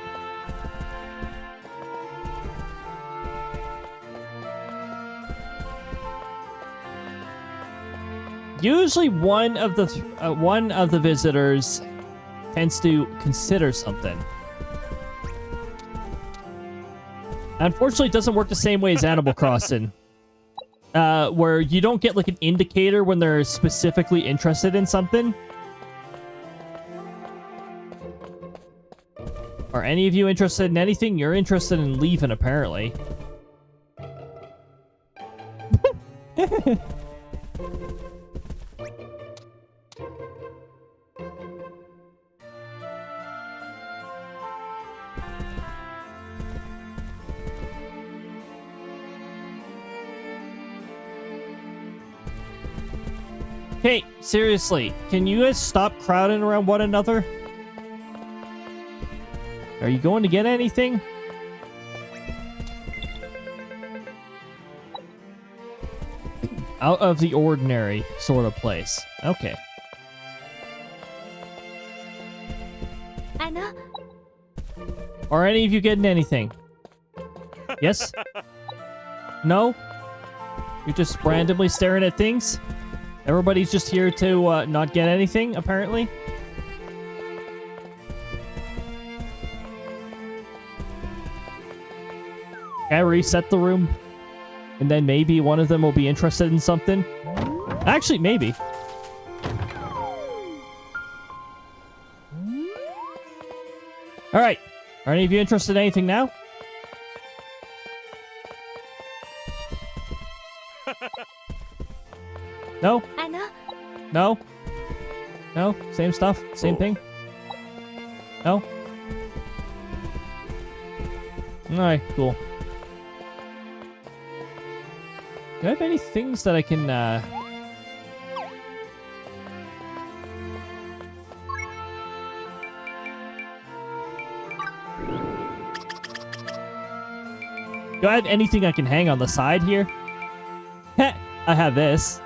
Usually one of the visitors tends to consider something. Unfortunately, it doesn't work the same way as Animal Crossing. Where you don't get like an indicator when they're specifically interested in something. Are any of you interested in anything? You're interested in leaving, apparently. Hey, seriously, can you guys stop crowding around one another? Are you going to get anything? Out of the ordinary sort of place. Okay. Are any of you getting anything? Yes? No? You're just randomly staring at things? Everybody's just here to not get anything, apparently? Can I reset the room? And then maybe one of them will be interested in something? Actually, maybe. Alright. Are any of you interested in anything now? No? No? No? Same stuff? Same thing? No? Alright, cool. Do I have any things that I can, Do I have anything I can hang on the side here? Heh, I have this.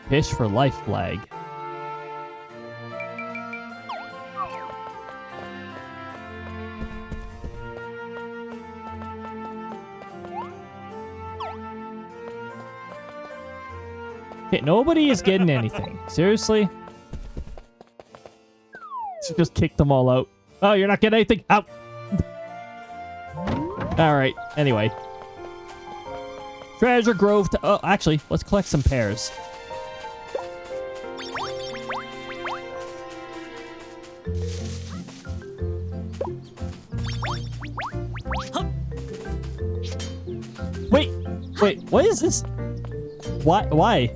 Fish for life flag. Okay, nobody is getting anything. Seriously? Just kick them all out. Oh, you're not getting anything? Out! Alright, anyway. Treasure Grove to... Oh, actually, let's collect some pears. Wait, what is this? Why? Why?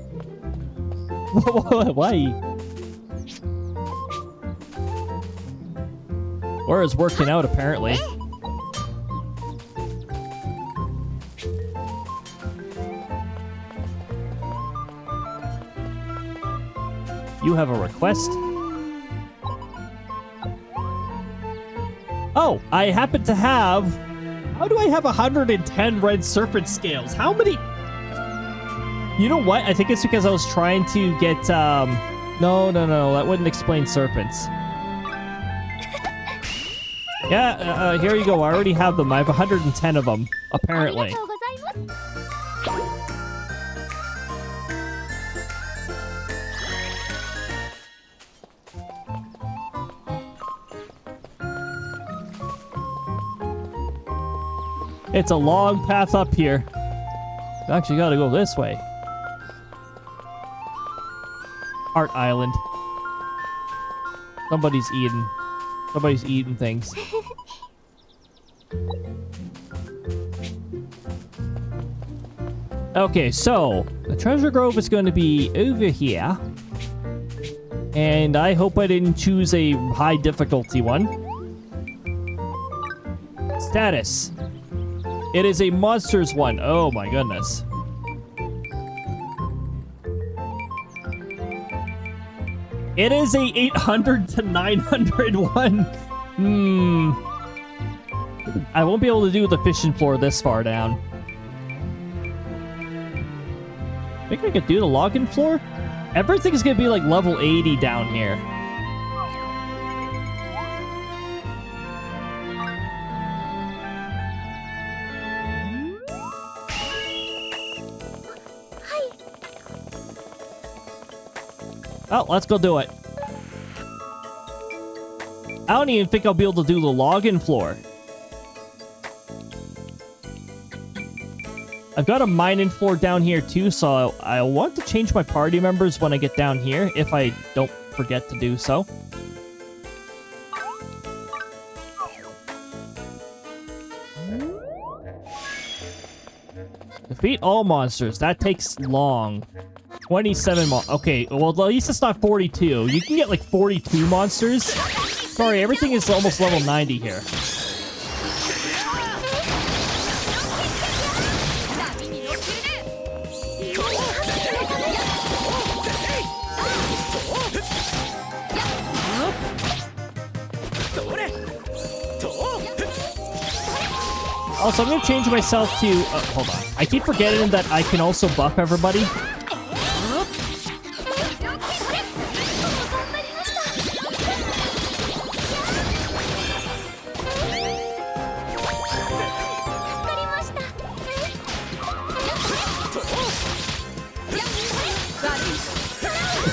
Or is working out, apparently. You have a request? Oh, I happen to have... How do I have 110 red serpent scales? How many... You know what? I think it's because I was trying to get, No, that wouldn't explain serpents. Yeah, here you go. I already have them. I have 110 of them, apparently. It's a long path up here. I actually gotta go this way. Art Island. Somebody's eating. Somebody's eating things. Okay, so the treasure grove is going to be over here. And I hope I didn't choose a high difficulty one. Status. It is a monsters one. Oh my goodness. It is a 800 to 901. I won't be able to do the fishing floor this far down. Think I could do the login floor? Everything is gonna be like level 80 down here. Oh, let's go do it. I don't even think I'll be able to do the login floor. I've got a mining floor down here too, so I want to change my party members when I get down here, if I don't forget to do so. Defeat all monsters. That takes long. 27 okay, well, at least it's not 42. You can get like 42 monsters. Sorry, everything is almost level 90 here. Also, I'm going to change myself to... hold on. I keep forgetting that I can also buff everybody.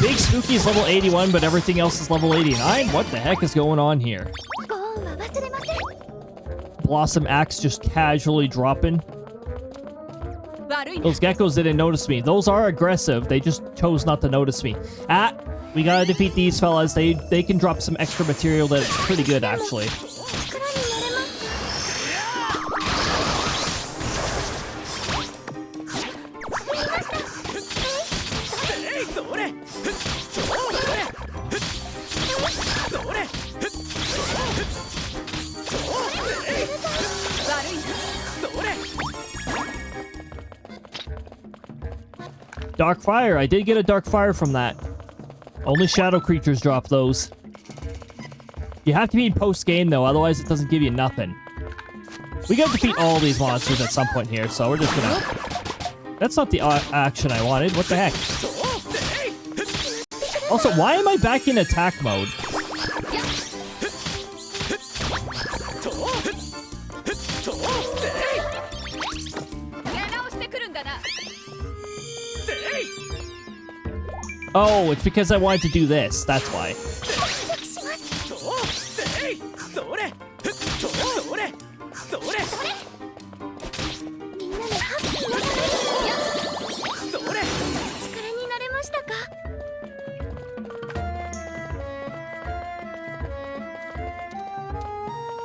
Big Spooky is level 81, but everything else is level 89? What the heck is going on here? Blossom Axe just casually dropping. Those geckos didn't notice me. Those are aggressive. They just chose not to notice me. Ah, we gotta defeat these fellas. They can drop some extra material that's pretty good, actually. Dark Fire. I did get a Dark Fire from that. Only shadow creatures drop those. You have to be in post-game, though. Otherwise, it doesn't give you nothing. We gotta defeat all these monsters at some point here, so we're just gonna... That's not the action I wanted. What the heck? Also, why am I back in attack mode? Oh, it's because I wanted to do this. That's why.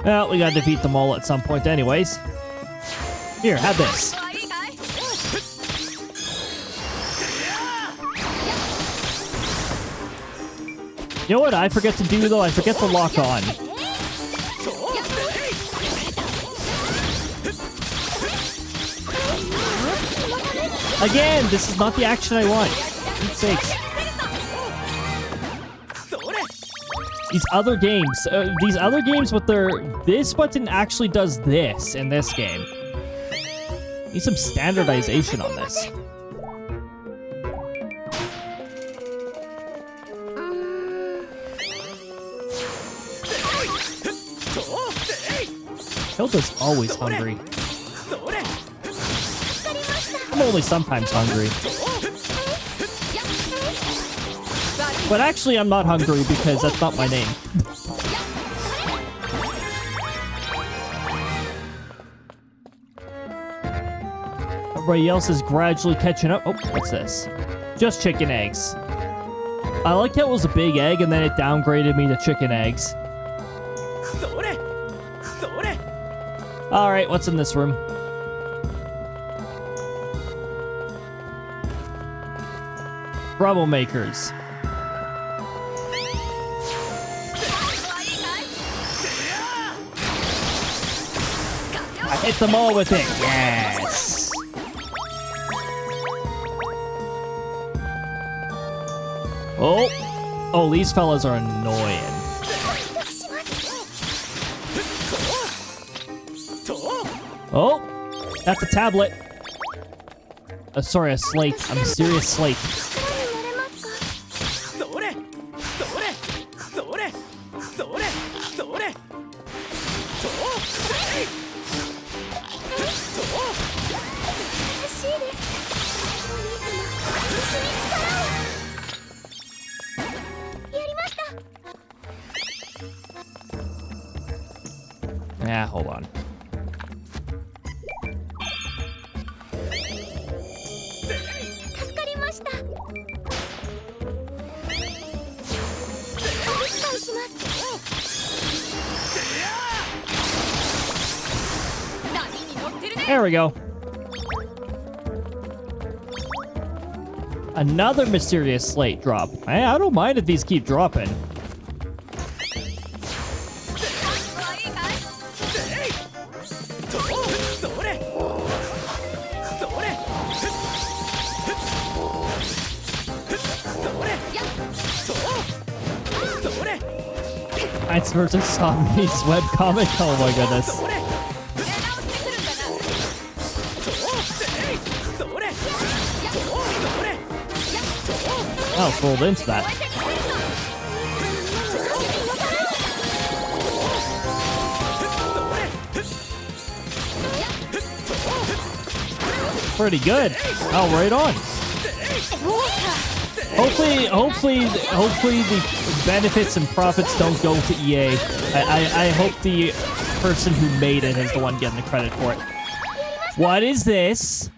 Well, we gotta defeat them all at some point anyways. Here, have this. You know what I forget to do, though? I forget to lock on. Again, this is not the action I want. For Pete's sakes. These other games with their... This button actually does this in this game. Need some standardization on this. Hilda's always hungry. I'm only sometimes hungry. But actually, I'm not hungry because that's not my name. Everybody else is gradually catching up. Oh, what's this? Just chicken eggs. I like how it was a big egg and then it downgraded me to chicken eggs. Alright, what's in this room? Troublemakers. I hit them all with it. Yes. Oh. Oh, these fellas are annoying. Oh, that's a tablet. Sorry, a slate. I'm a serious slate. Yeah, hold on. There we go. Another mysterious slate drop. I don't mind if these keep dropping. Knights vs. Zombies webcomic. Oh my goodness. Oh, rolled into that. Pretty good. Oh, right on. Hopefully the benefits and profits don't go to EA. I hope the person who made it is the one getting the credit for it. What is this?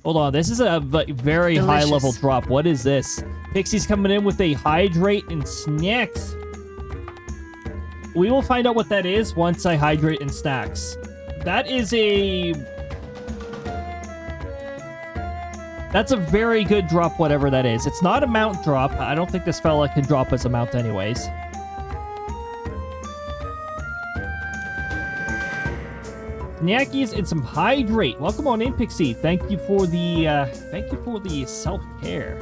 Hold on, this is a very high level drop. What is this? Pixie's coming in with a hydrate and snacks. We will find out what that is once I hydrate and snacks. That is a... That's a very good drop, whatever that is. It's not a mount drop. I don't think this fella can drop as a mount anyways. Nyakis and some hydrate. Welcome on in, Pixie. Thank you for the self-care.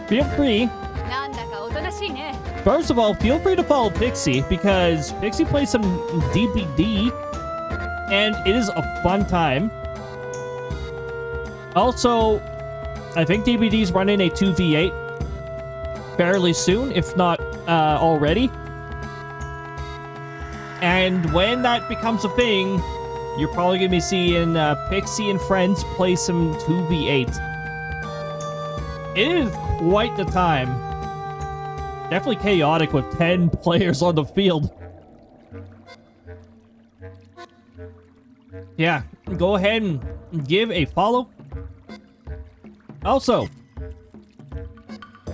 Feel free. First of all, feel free to follow Pixie because Pixie plays some DBD and it is a fun time. Also, I think DBD's running a 2v8 fairly soon, if not already. And when that becomes a thing, you're probably going to be seeing Pixie and friends play some 2v8. It is quite the time. Definitely chaotic with 10 players on the field. Yeah, go ahead and give a follow. Also,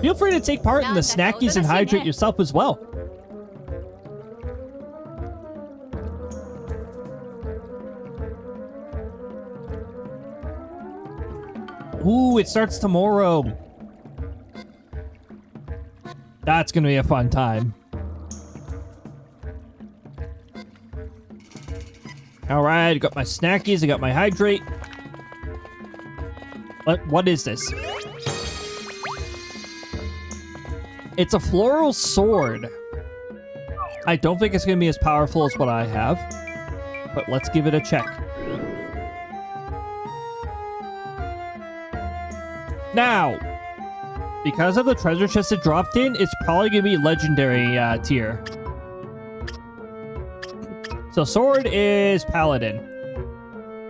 feel free to take part in the snackies and hydrate yourself as well. Ooh, it starts tomorrow. That's gonna be a fun time. Alright, I got my snackies, I got my hydrate. What is this? It's a floral sword. I don't think it's gonna be as powerful as what I have, but let's give it a check. Now, because of the treasure chest it dropped in, it's probably going to be legendary tier. So sword is paladin.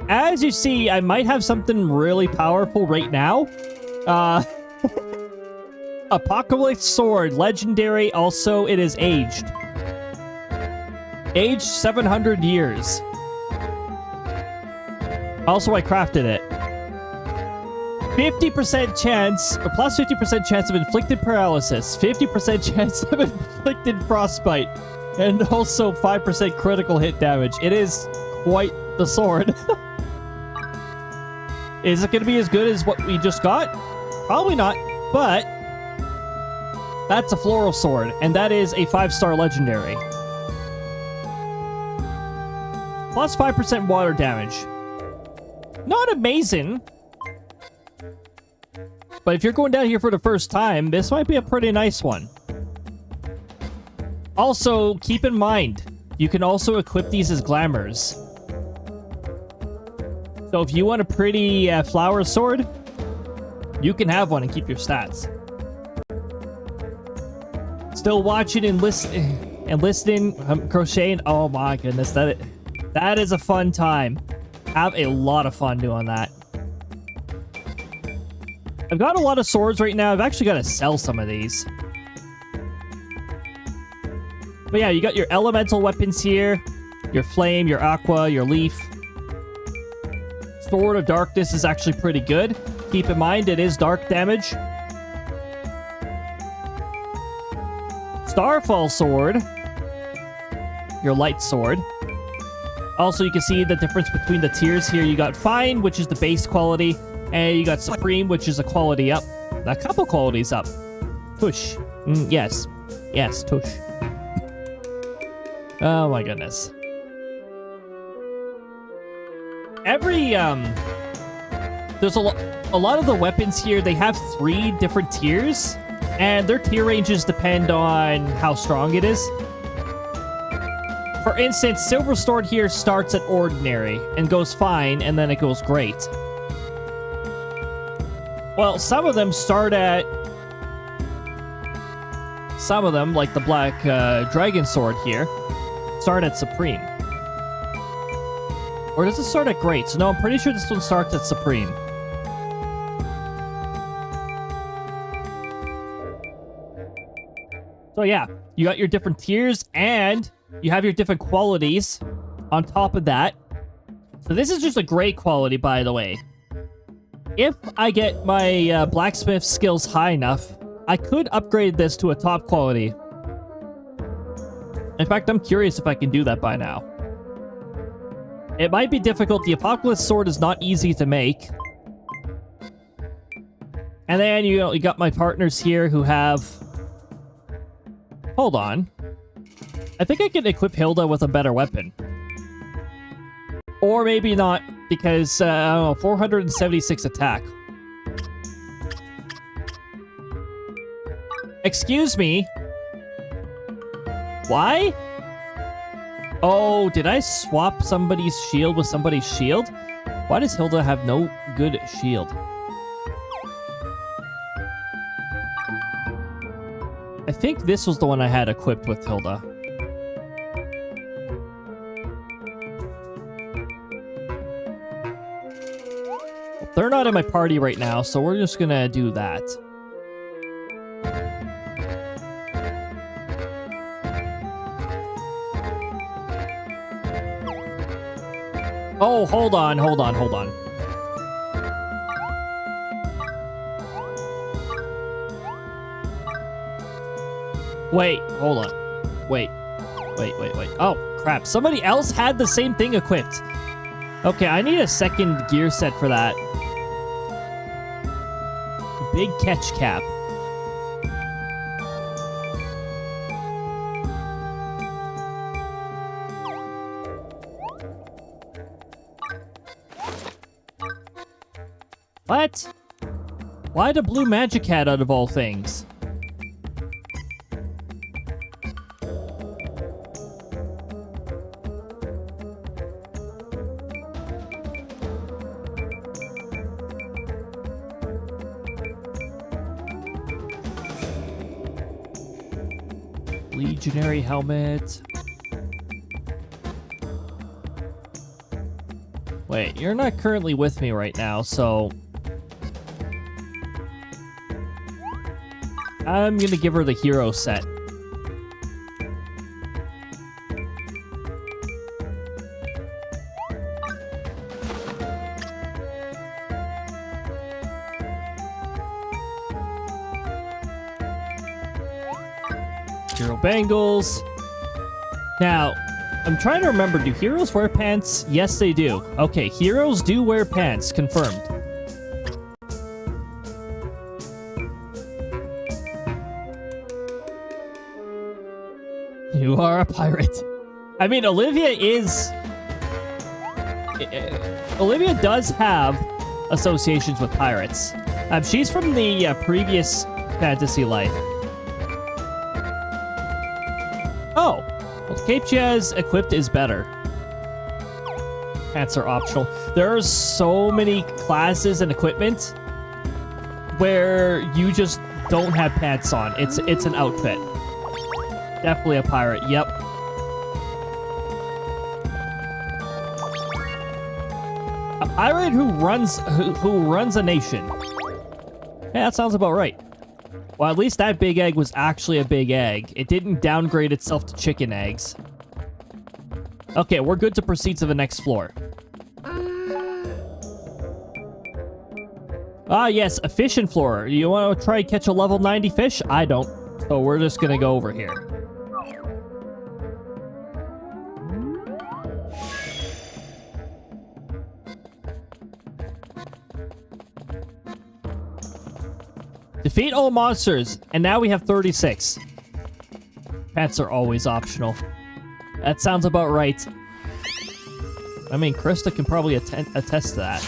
As you see, I might have something really powerful right now. Apocalypse sword, legendary. Also, it is aged. Aged 700 years. Also, I crafted it. 50% chance, or plus 50% chance of inflicted paralysis, 50% chance of inflicted frostbite, and also 5% critical hit damage. It is quite the sword. Is it going to be as good as what we just got? Probably not, but that's a floral sword, and that is a 5-star legendary. Plus 5% water damage. Not amazing. But if you're going down here for the first time, this might be a pretty nice one. Also, keep in mind, you can also equip these as glamours. So if you want a pretty flower sword, you can have one and keep your stats. Still watching and listening, crocheting. Oh my goodness, that is a fun time. Have a lot of fun doing that. I've got a lot of swords right now. I've actually got to sell some of these. But yeah, you got your elemental weapons here. Your flame, your aqua, your leaf. Sword of Darkness is actually pretty good. Keep in mind, it is dark damage. Starfall Sword. Your light sword. Also, you can see the difference between the tiers here. You got Fine, which is the base quality. And you got Supreme, which is a quality up. A couple qualities up. Tush. Yes. Yes, tush. Oh my goodness. There's a lot of the weapons here, they have 3 different tiers. And their tier ranges depend on how strong it is. For instance, Silver Sword here starts at Ordinary and goes Fine, and then it goes Great. Well, some of them start at... Some of them, like the Black Dragon Sword here, start at Supreme. Or does it start at Great? So no, I'm pretty sure this one starts at Supreme. So yeah, you got your different tiers, and you have your different qualities on top of that. So this is just a great quality, by the way. If I get my blacksmith skills high enough, I could upgrade this to a top quality. In fact, I'm curious if I can do that by now. It might be difficult. The Apocalypse Sword is not easy to make. And then, you got my partners here who have... Hold on. I think I can equip Hilda with a better weapon. Or maybe not, because, I don't know, 476 attack. Excuse me? Why? Oh, did I swap somebody's shield with somebody's shield? Why does Hilda have no good shield? I think this was the one I had equipped with Hilda. They're not in my party right now, so we're just gonna do that. Oh, hold on. Wait, hold on. Wait. Oh, crap. Somebody else had the same thing equipped. Okay, I need a second gear set for that. Big catch cap. What? Why the blue magic hat out of all things? Legionary helmet. Wait, you're not currently with me right now, so I'm gonna give her the hero set. Hero bangles. Now, I'm trying to remember, do heroes wear pants? Yes, they do. Okay, heroes do wear pants. Confirmed. You are a pirate. I mean, Olivia is... Olivia does have associations with pirates. She's from the previous fantasy life. Oh, well, the cape she has equipped is better. Pants are optional. There are so many classes and equipment where you just don't have pants on. It's an outfit. Definitely a pirate. Yep. A pirate who runs a nation. Yeah, that sounds about right. Well, at least that big egg was actually a big egg. It didn't downgrade itself to chicken eggs. Okay, we're good to proceed to the next floor. Ah, yes, a fishing floor. You want to try catch a level 90 fish? I don't. So we're just going to go over here. Defeat all monsters, and now we have 36. Pets are always optional. That sounds about right. I mean, Krista can probably attest to that.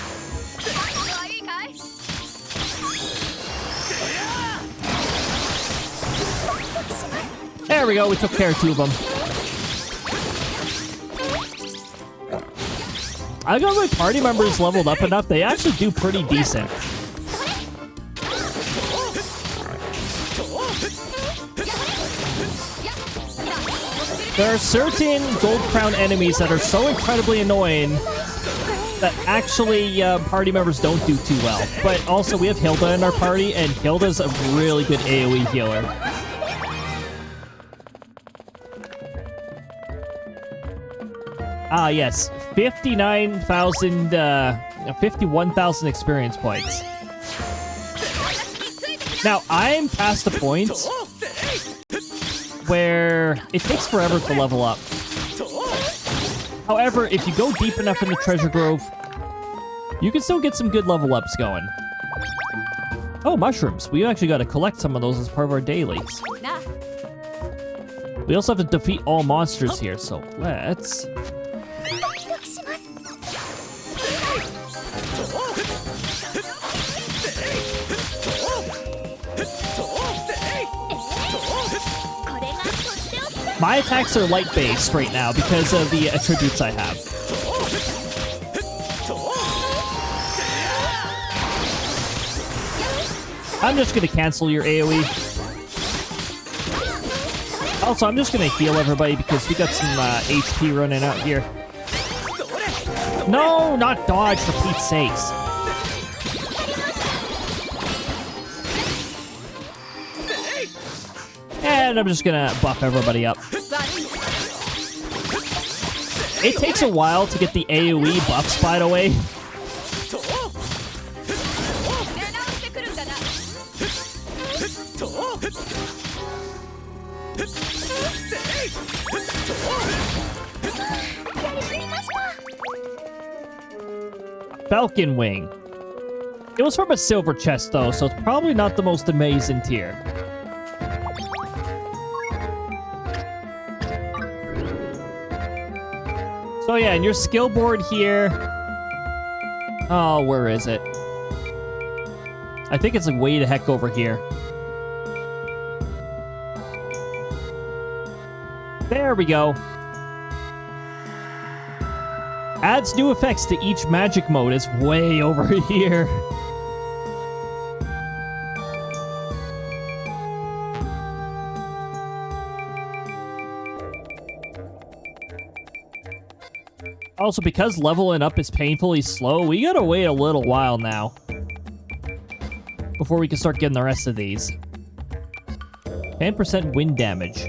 There we go, we took care of 2 of them. I got my party members leveled up enough, they actually do pretty decent. There are certain gold crown enemies that are so incredibly annoying that actually party members don't do too well. But also we have Hilda in our party, and Hilda's a really good AoE healer. Ah, yes. 51,000 experience points. Now, I'm past the point where it takes forever to level up. However, if you go deep enough in the treasure grove, you can still get some good level ups going. Oh, mushrooms. We actually got to collect some of those as part of our dailies. We also have to defeat all monsters here, so let's... My attacks are light-based right now because of the attributes I have. I'm just going to cancel your AoE. Also, I'm just going to heal everybody because we got some HP running out here. No, not dodge, for Pete's sakes. And I'm just gonna buff everybody up. It takes a while to get the AoE buffs, by the way. Falcon Wing. It was from a silver chest, though, so it's probably not the most amazing tier. So yeah, and your skill board here... Oh, where is it? I think it's like way the heck over here. There we go. Adds new effects to each magic mode is way over here. Also, because leveling up is painfully slow, we gotta wait a little while now before we can start getting the rest of these. 10% wind damage.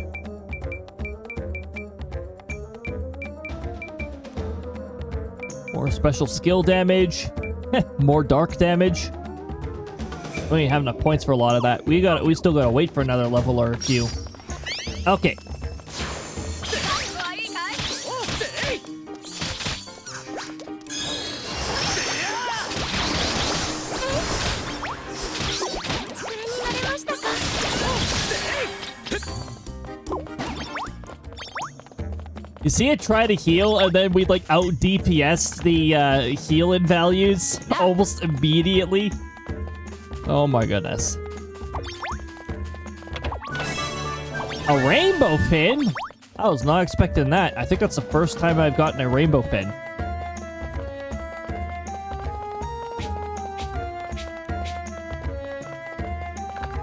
More special skill damage. More dark damage. We don't even have enough points for a lot of that. We still gotta wait for another level or a few. Okay. You see it try to heal, and then we like out DPS the healing values almost immediately. Oh my goodness. A rainbow pin? I was not expecting that. I think that's the first time I've gotten a rainbow pin.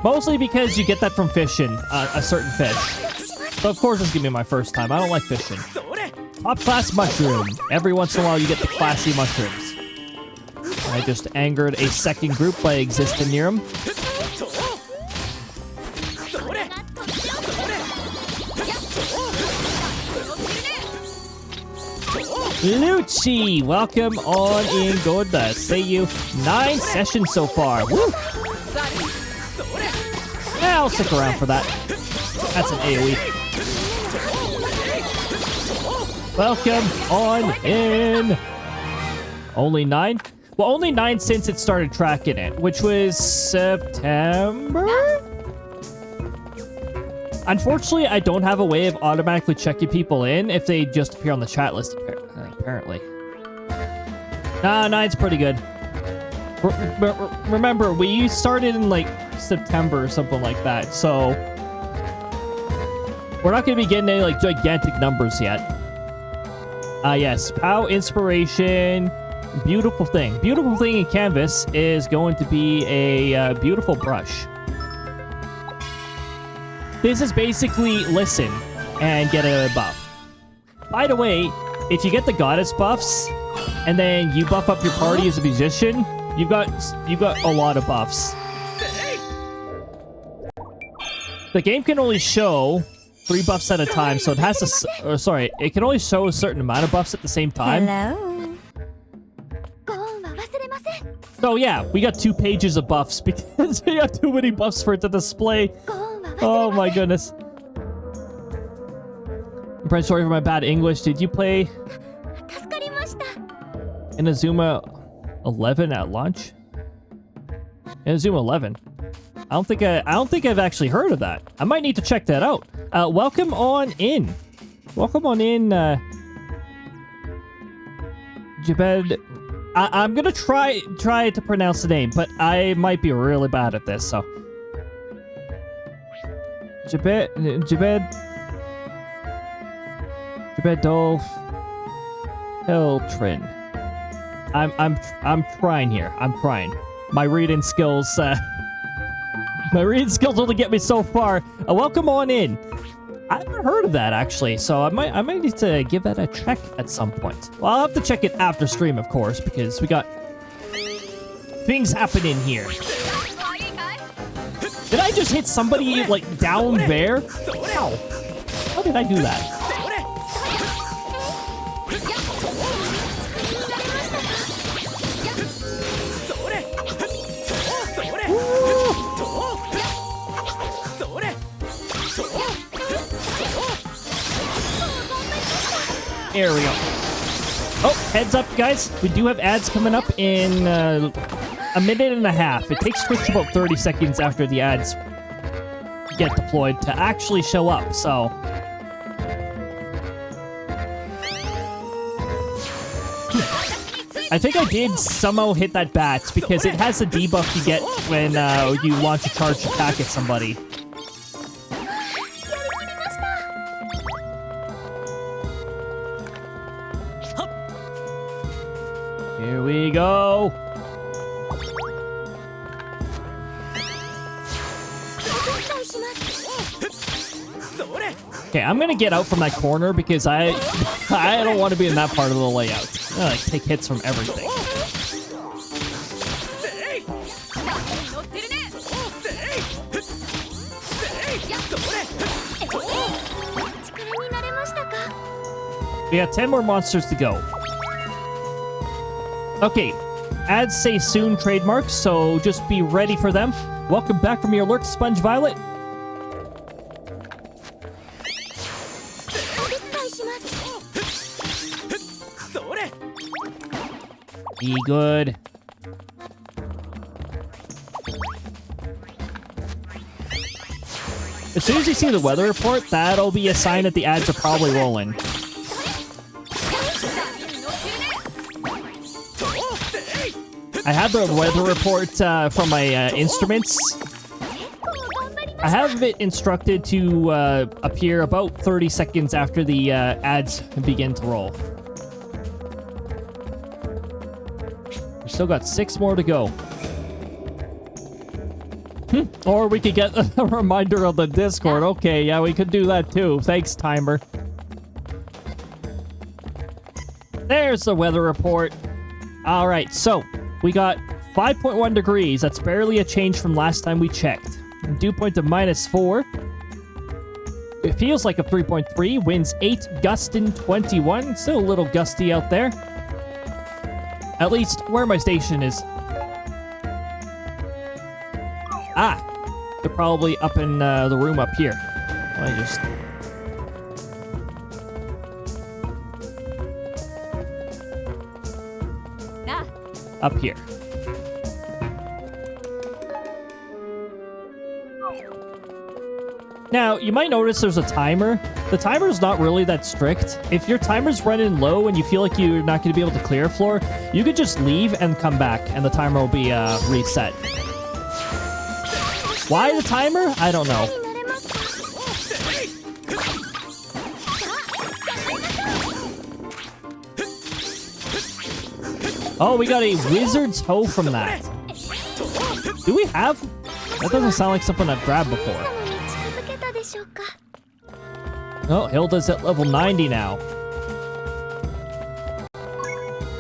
Mostly because you get that from fishing a certain fish. So of course it's gonna be my first time. I don't like fishing. Top class mushroom. Every once in a while you get the classy mushrooms. I just angered a second group by existing near them. Lucci, welcome on in. Good to see you. 9 sessions so far. Woo! Yeah, I'll stick around for that. That's an AoE. Welcome on in. Only 9? Well, only 9 since it started tracking it, which was September? Unfortunately, I don't have a way of automatically checking people in if they just appear on the chat list, apparently. Nah, 9's pretty good. Remember, we started in, like, September or something like that, so we're not going to be getting any, like, gigantic numbers yet. Yes, POW Inspiration, beautiful thing. Beautiful thing in Canvas is going to be a beautiful brush. This is basically listen and get a buff. By the way, if you get the goddess buffs and then you buff up your party as a musician, you've got a lot of buffs. The game can only show 3 buffs at a time, so it has to... sorry, it can only show a certain amount of buffs at the same time. Hello. So yeah, we got 2 pages of buffs because we got too many buffs for it to display. Oh my goodness. I'm pretty sorry for my bad English. Did you play Inazuma 11 at launch? Inazuma 11? I don't think I've actually heard of that. I might need to check that out. Welcome on in. Welcome on in, Jabed. I'm gonna try to pronounce the name, but I might be really bad at this, so. Jabedolf Hiltrin. I'm trying here. I'm trying. My reading skills, my reading skills only get me so far. Welcome on in. I haven't heard of that actually, so I might need to give that a check at some point. Well, I'll have to check it after stream, of course, because we got things happening here. Did I just hit somebody like down there? How? How did I do that? There we go. Oh, heads up, guys. We do have ads coming up in a minute and a half. It takes Twitch about 30 seconds after the ads get deployed to actually show up, so... I think I did somehow hit that bat because it has a debuff you get when you launch a charged attack at somebody. Here we go. Okay, I'm gonna get out from that corner because I don't want to be in that part of the layout. I like take hits from everything. We got 10 more monsters to go. Okay, ads say soon trademarks, so just be ready for them. Welcome back from your lurk, Sponge Violet. Be good. As soon as you see the weather report, that'll be a sign that the ads are probably rolling. I have the weather report from my instruments. I have it instructed to appear about 30 seconds after the ads begin to roll. We still got 6 more to go. Or we could get a reminder on the Discord. Okay, yeah, we could do that too. Thanks, timer. There's the weather report. All right, so we got 5.1 degrees. That's barely a change from last time we checked. Dew point of -4. It feels like a 3.3. Winds 8, gusting 21. Still a little gusty out there. At least where my station is. Ah, they're probably up in the room up here. I just... up here. Now, you might notice there's a timer. The timer's not really that strict. If your timer's running low and you feel like you're not going to be able to clear a floor, you could just leave and come back, and the timer will be reset. Why the timer? I don't know. Oh, we got a wizard's hoe from that. Do we have? That doesn't sound like something I've grabbed before. Oh, Hilda's at level 90 now.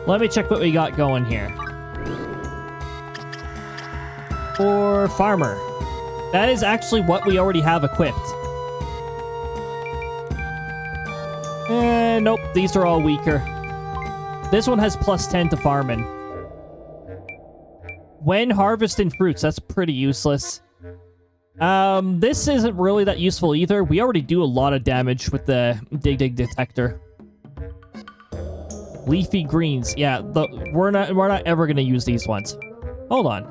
Let me check what we got going here. For Farmer. That is actually what we already have equipped. Nope, these are all weaker. This one has +10 to farming. When harvesting fruits, that's pretty useless. This isn't really that useful either. We already do a lot of damage with the dig detector. Leafy greens, yeah. We're not ever gonna use these ones. Hold on.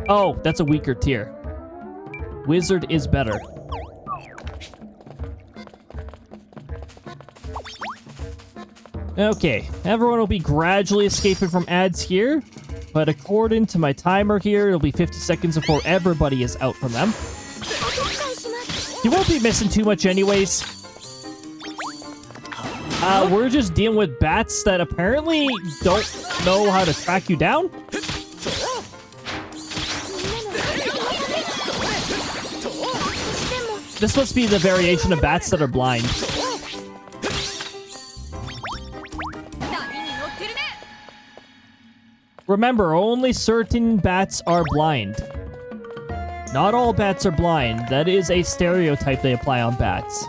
Oh, that's a weaker tier. Wizard is better. Okay, everyone will be gradually escaping from ads here, but according to my timer here, it'll be 50 seconds before everybody is out from them. You won't be missing too much anyways. We're just dealing with bats that apparently don't know how to track you down. This must be the variation of bats that are blind. Remember, only certain bats are blind. Not all bats are blind. That is a stereotype they apply on bats.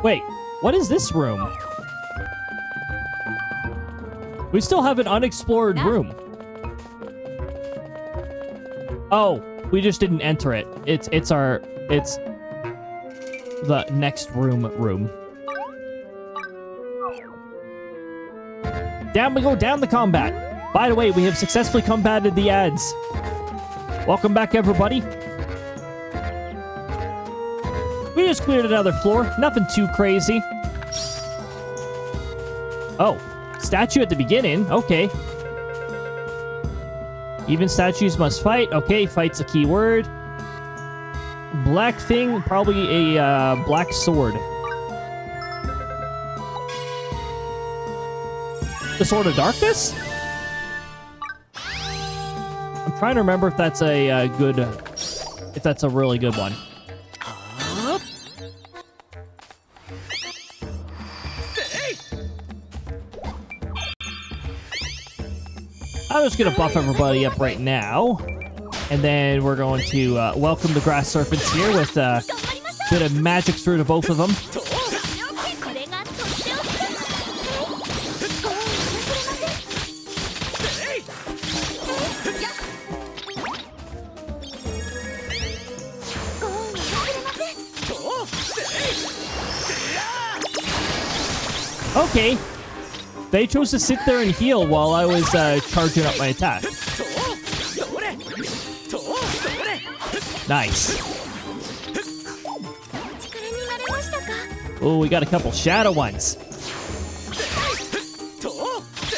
Wait, what is this room? We still have an unexplored room. Oh, we just didn't enter it. It's the next room. Down we go, down the combat. By the way, we have successfully combated the ads. Welcome back, everybody. We just cleared another floor. Nothing too crazy. Oh, statue at the beginning. Okay. Even statues must fight. Okay, fight's a key word. Black thing, probably a black sword. The Sword of Darkness? I'm trying to remember if that's a good, if that's a really good one. I'm just gonna buff everybody up right now, and then we're going to welcome the grass serpents here with a bit of magic through to both of them. Okay. They chose to sit there and heal while I was charging up my attack. Nice. Oh, we got a couple shadow ones.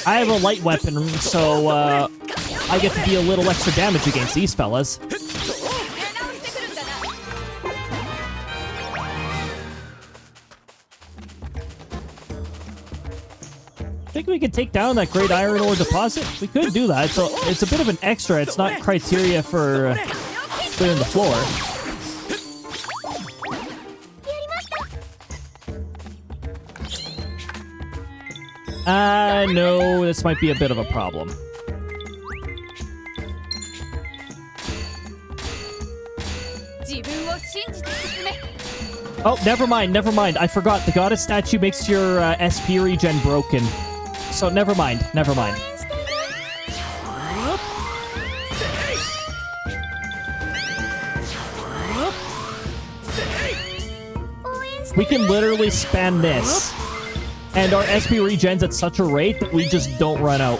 I have a light weapon, so I get to deal a little extra damage against these fellas. Think we could take down that great iron ore deposit? We could do that. So it's a bit of an extra. It's not criteria for clearing the floor. No, this might be a bit of a problem. Oh, never mind. I forgot. The goddess statue makes your SP regen broken. So never mind. We can literally spam this. And our SP regens at such a rate that we just don't run out.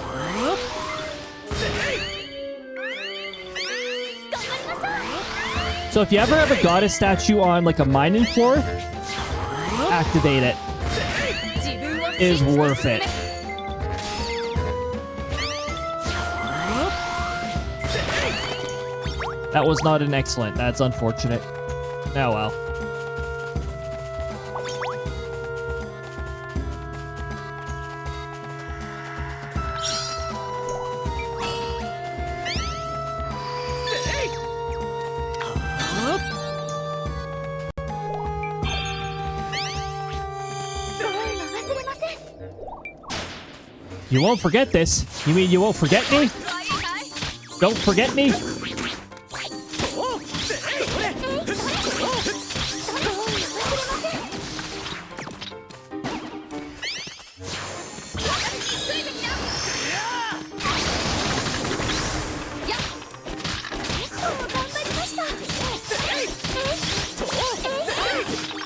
So if you ever have a goddess statue on like a mining floor, activate it. It is worth it. That was not an excellent. That's unfortunate. Oh well. You won't forget this. You mean you won't forget me? Don't forget me?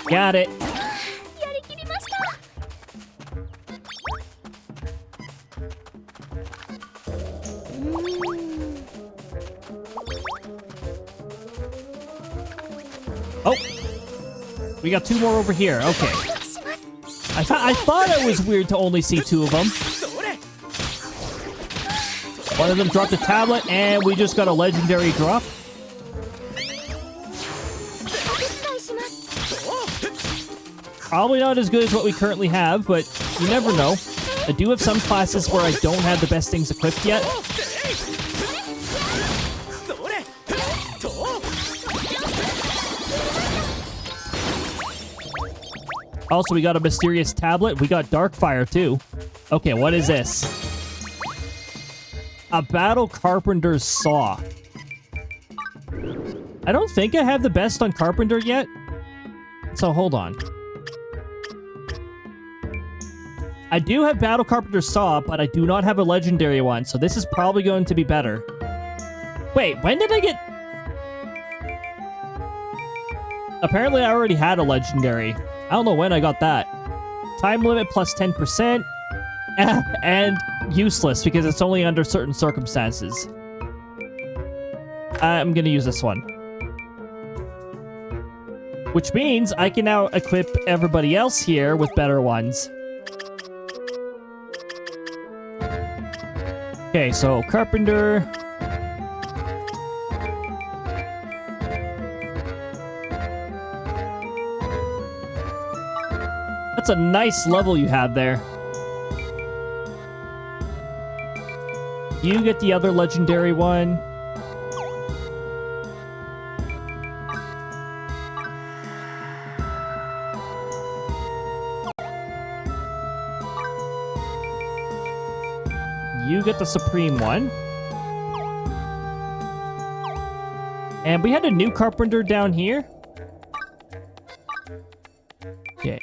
Got it. Oh, we got two more over here. Okay. I thought it was weird to only see two of them. One of them dropped a tablet, and we just got a legendary drop. Probably not as good as what we currently have, but you never know. I do have some classes where I don't have the best things equipped yet. Also, we got a mysterious tablet. We got Darkfire, too. Okay, what is this? A battle carpenter's saw. I don't think I have the best on carpenter yet. So, hold on. I do have battle carpenter's saw, but I do not have a legendary one. So, this is probably going to be better. Wait, when did I get... Apparently, I already had a legendary. I don't know when I got that. Time limit plus 10%. And useless because it's only under certain circumstances. I'm going to use this one. Which means I can now equip everybody else here with better ones. Okay, so Carpenter... That's a nice level you have there. You get the other legendary one. you get the supreme one. And we had a new carpenter down here. Okay.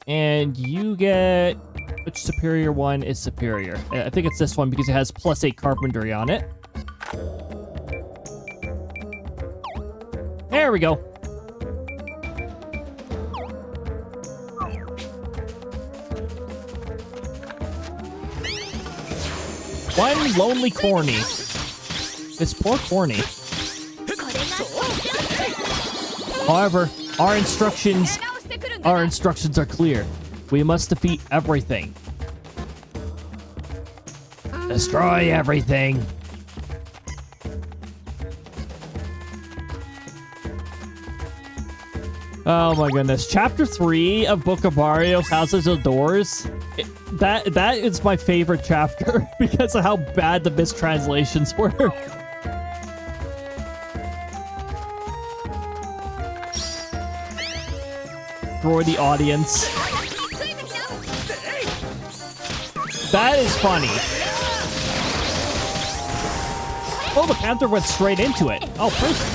And you get... Which superior one is superior? I think it's this one because it has +8 carpentry on it. There we go. One lonely corny. This poor corny. However, our instructions are clear. We must defeat everything. Destroy everything. Oh my goodness. Chapter 3 of Book of Mario's Houses of Doors. That is my favorite chapter because of how bad the mistranslations were. Destroy the audience. That is funny. Oh, the panther went straight into it. Oh, perfect.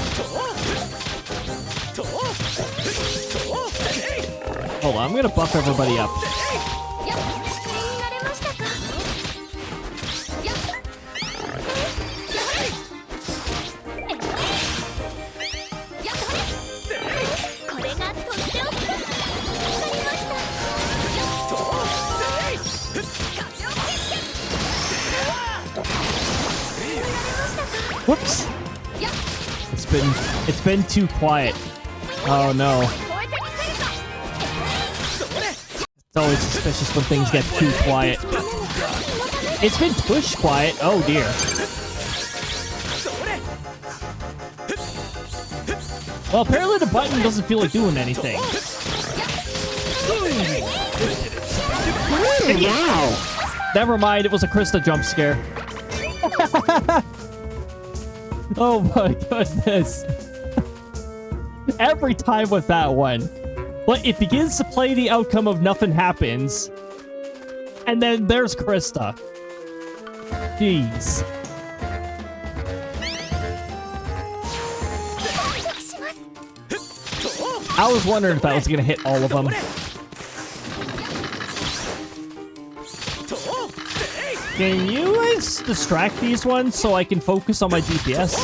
Hold on, I'm gonna buff everybody up. Whoops. It's been too quiet. Oh no. It's always suspicious when things get too quiet. It's been push quiet. Oh dear. Well, apparently the button doesn't feel like doing anything. Wow. Never mind, it was a Krista jump scare. Oh my goodness. Every time with that one. But it begins to play the outcome of nothing happens. And then there's Krista. Jeez. I was wondering if I was gonna hit all of them. Can you guys distract these ones so I can focus on my GPS?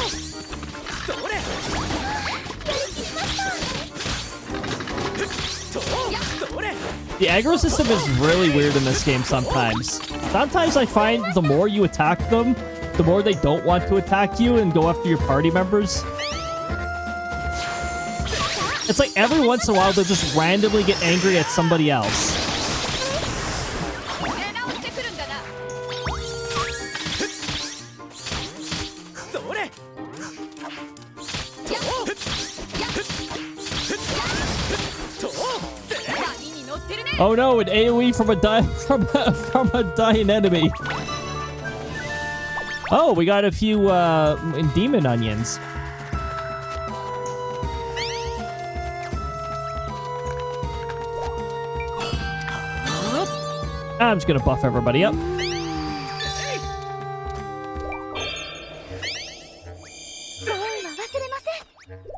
The aggro system is really weird in this game sometimes. Sometimes I find the more you attack them, the more they don't want to attack you and go after your party members. It's like every once in a while they'll just randomly get angry at somebody else. Oh no, an AoE from a dying enemy. Oh, we got a few demon onions. I'm just gonna buff everybody up.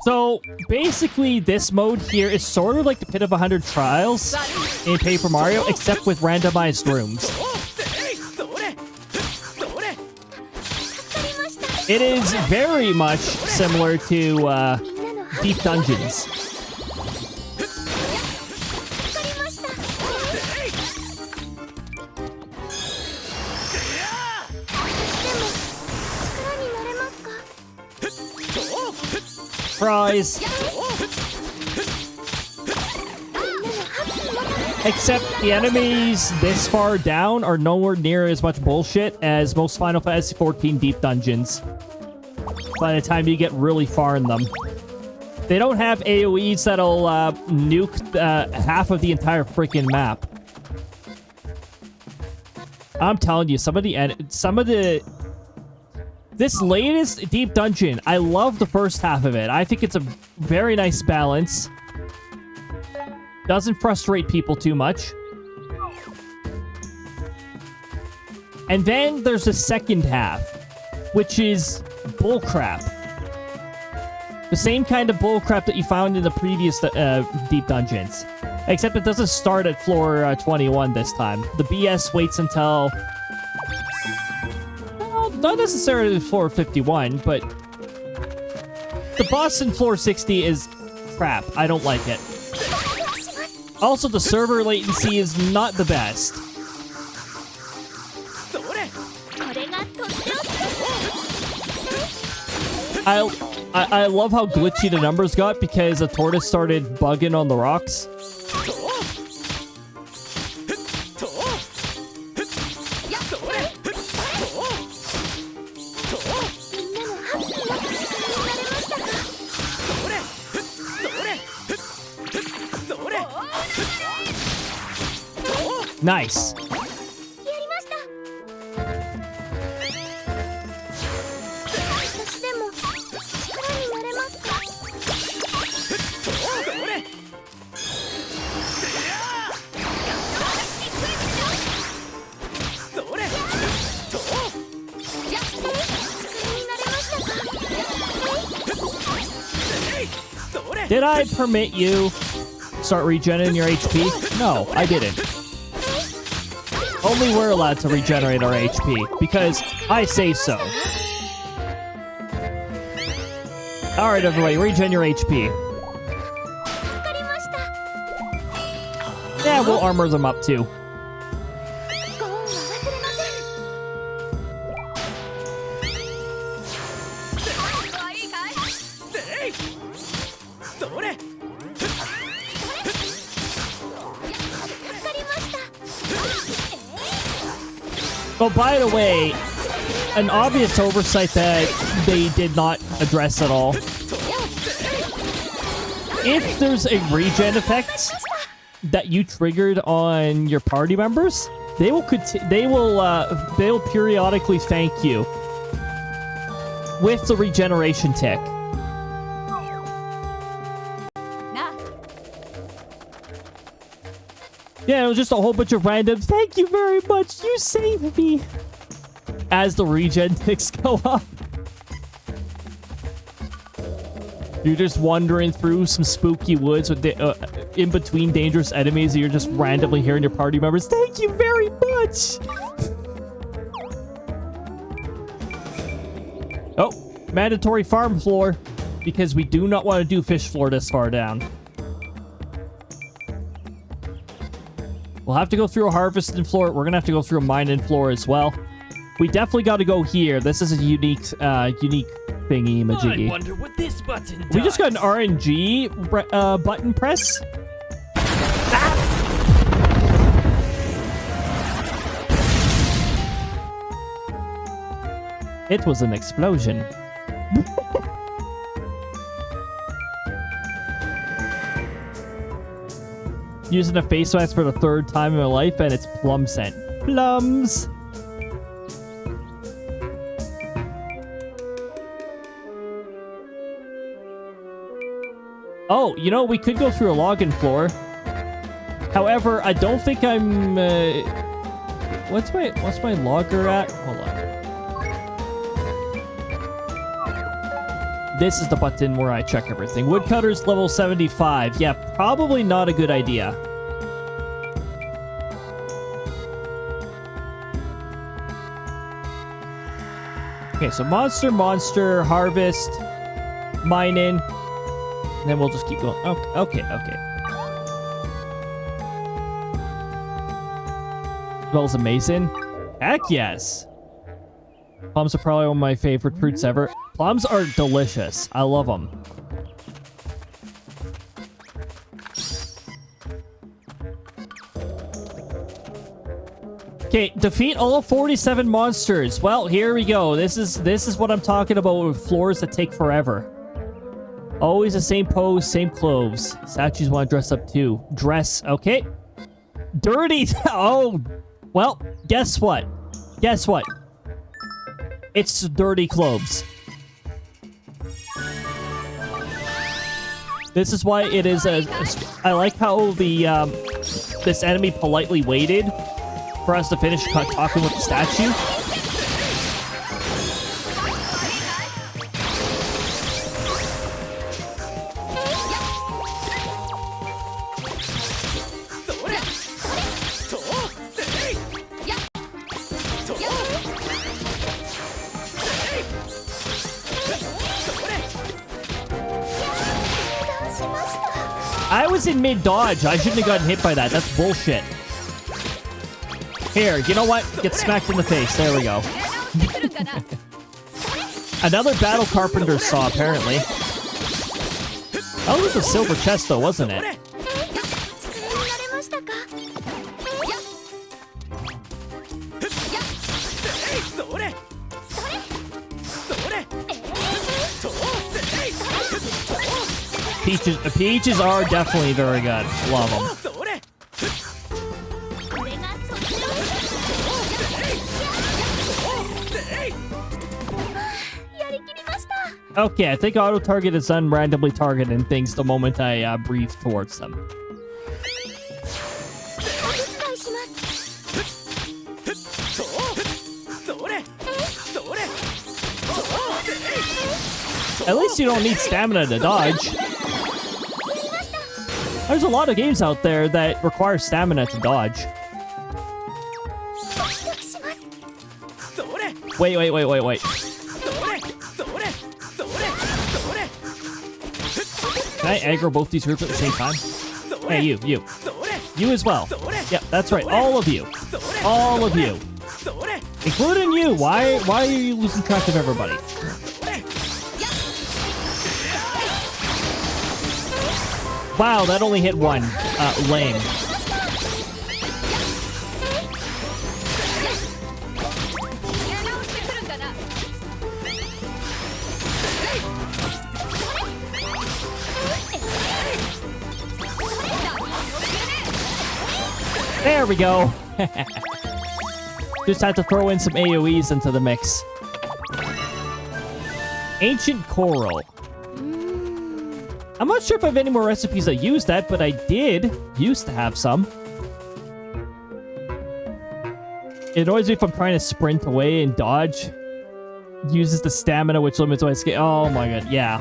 So basically, this mode here is sort of like the Pit of 100 Trials in Paper Mario, except with randomized rooms. It is very much similar to Deep Dungeons. Surprise! Except the enemies this far down are nowhere near as much bullshit as most Final Fantasy XIV Deep Dungeons. By the time you get really far in them. They don't have AoEs that'll nuke half of the entire freaking map. I'm telling you, some of the this latest Deep Dungeon, I love the first half of it. I think it's a very nice balance. Doesn't frustrate people too much. And then there's the second half, which is bullcrap. The same kind of bullcrap that you found in the previous deep dungeons. Except it doesn't start at floor 21 this time. The BS waits until... well, not necessarily floor 51, but... the boss in floor 60 is crap. I don't like it. Also, the server latency is not the best. I love how glitchy the numbers got because the tortoise started bugging on the rocks. Nice. Did I permit you start regenerating your HP? No, I didn't. Only we're allowed to regenerate our HP, because I say so. Alright, everybody, regen your HP. Yeah, we'll armor them up, too. Oh, by the way, an obvious oversight that they did not address at all. If there's a regen effect that you triggered on your party members, they'll periodically thank you with the regeneration tick. Yeah, it was just a whole bunch of random, thank you very much, you saved me, as the regen ticks go up. You're just wandering through some spooky woods with in between dangerous enemies, and you're just randomly hearing your party members, thank you very much! Oh, mandatory farm floor, because we do not want to do fish floor this far down. We'll have to go through a harvesting floor. We're gonna have to go through a mining floor as well. We definitely got to go here. This is a unique thingy majiggy. I wonder what this button does. We just got an RNG button press. Ah! It was an explosion. Using a face mask for the third time in my life, and it's plum scent. Plums! Oh, you know, we could go through a login floor. However, I don't think I'm... What's my logger at? Hold on. This is the button where I check everything. Woodcutter's level 75. Yeah, probably not a good idea. Okay, so monster, harvest, mining, and then we'll just keep going. Okay. Smells amazing. Heck yes. Plums are probably one of my favorite fruits ever. Plums are delicious. I love them. Okay, defeat all 47 monsters. Well, here we go. This is what I'm talking about with floors that take forever. Always the same pose, same clothes. Statues want to dress up too. Dress, okay. Dirty. Oh, well, guess what? It's dirty clothes. This is why it is I like how the this enemy politely waited for us to finish talking with the statue. I was in mid-dodge. I shouldn't have gotten hit by that. That's bullshit. Here, you know what? Get smacked in the face. There we go. Another battle carpenter saw, apparently. That was a silver chest, though, wasn't it? Peaches are definitely very good. Love them. Okay, I think auto-target is done randomly targeting things the moment I breathe towards them. At least you don't need stamina to dodge. There's a lot of games out there that require stamina to dodge. Wait. Can I aggro both these groups at the same time? Hey, you. You as well. Yep, that's right. All of you. All of you. Including you. Why are you losing track of everybody? Wow, that only hit one. Lame. There we go. Just had to throw in some AoEs into the mix. Ancient Coral. I'm not sure if I have any more recipes that use that, but I did used to have some. It annoys me if I'm trying to sprint away and dodge. Uses the stamina, which limits my escape. Oh my god, yeah.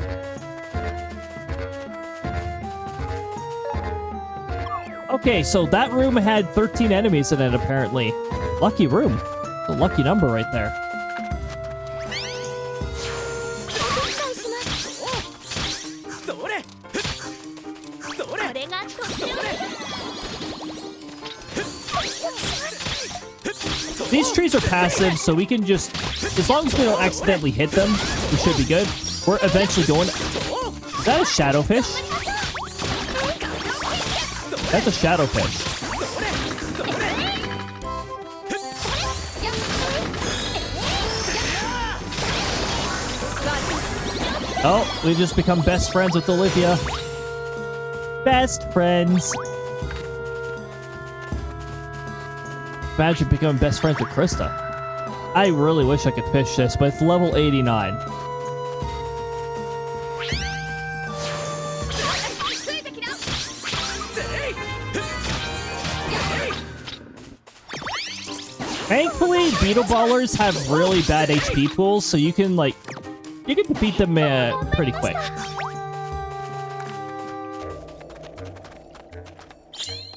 Okay, so that room had 13 enemies in it, apparently. Lucky room. A lucky number right there. These trees are passive, so we can just... As long as we don't accidentally hit them, we should be good. We're eventually going... Is that a shadowfish? That's a shadowfish. Oh, we just become best friends with Olivia. Best friends. Imagine becoming best friends with Krista. I really wish I could fish this, but it's level 89. Thankfully, beetle ballers have really bad HP pools, so you can defeat them pretty quick.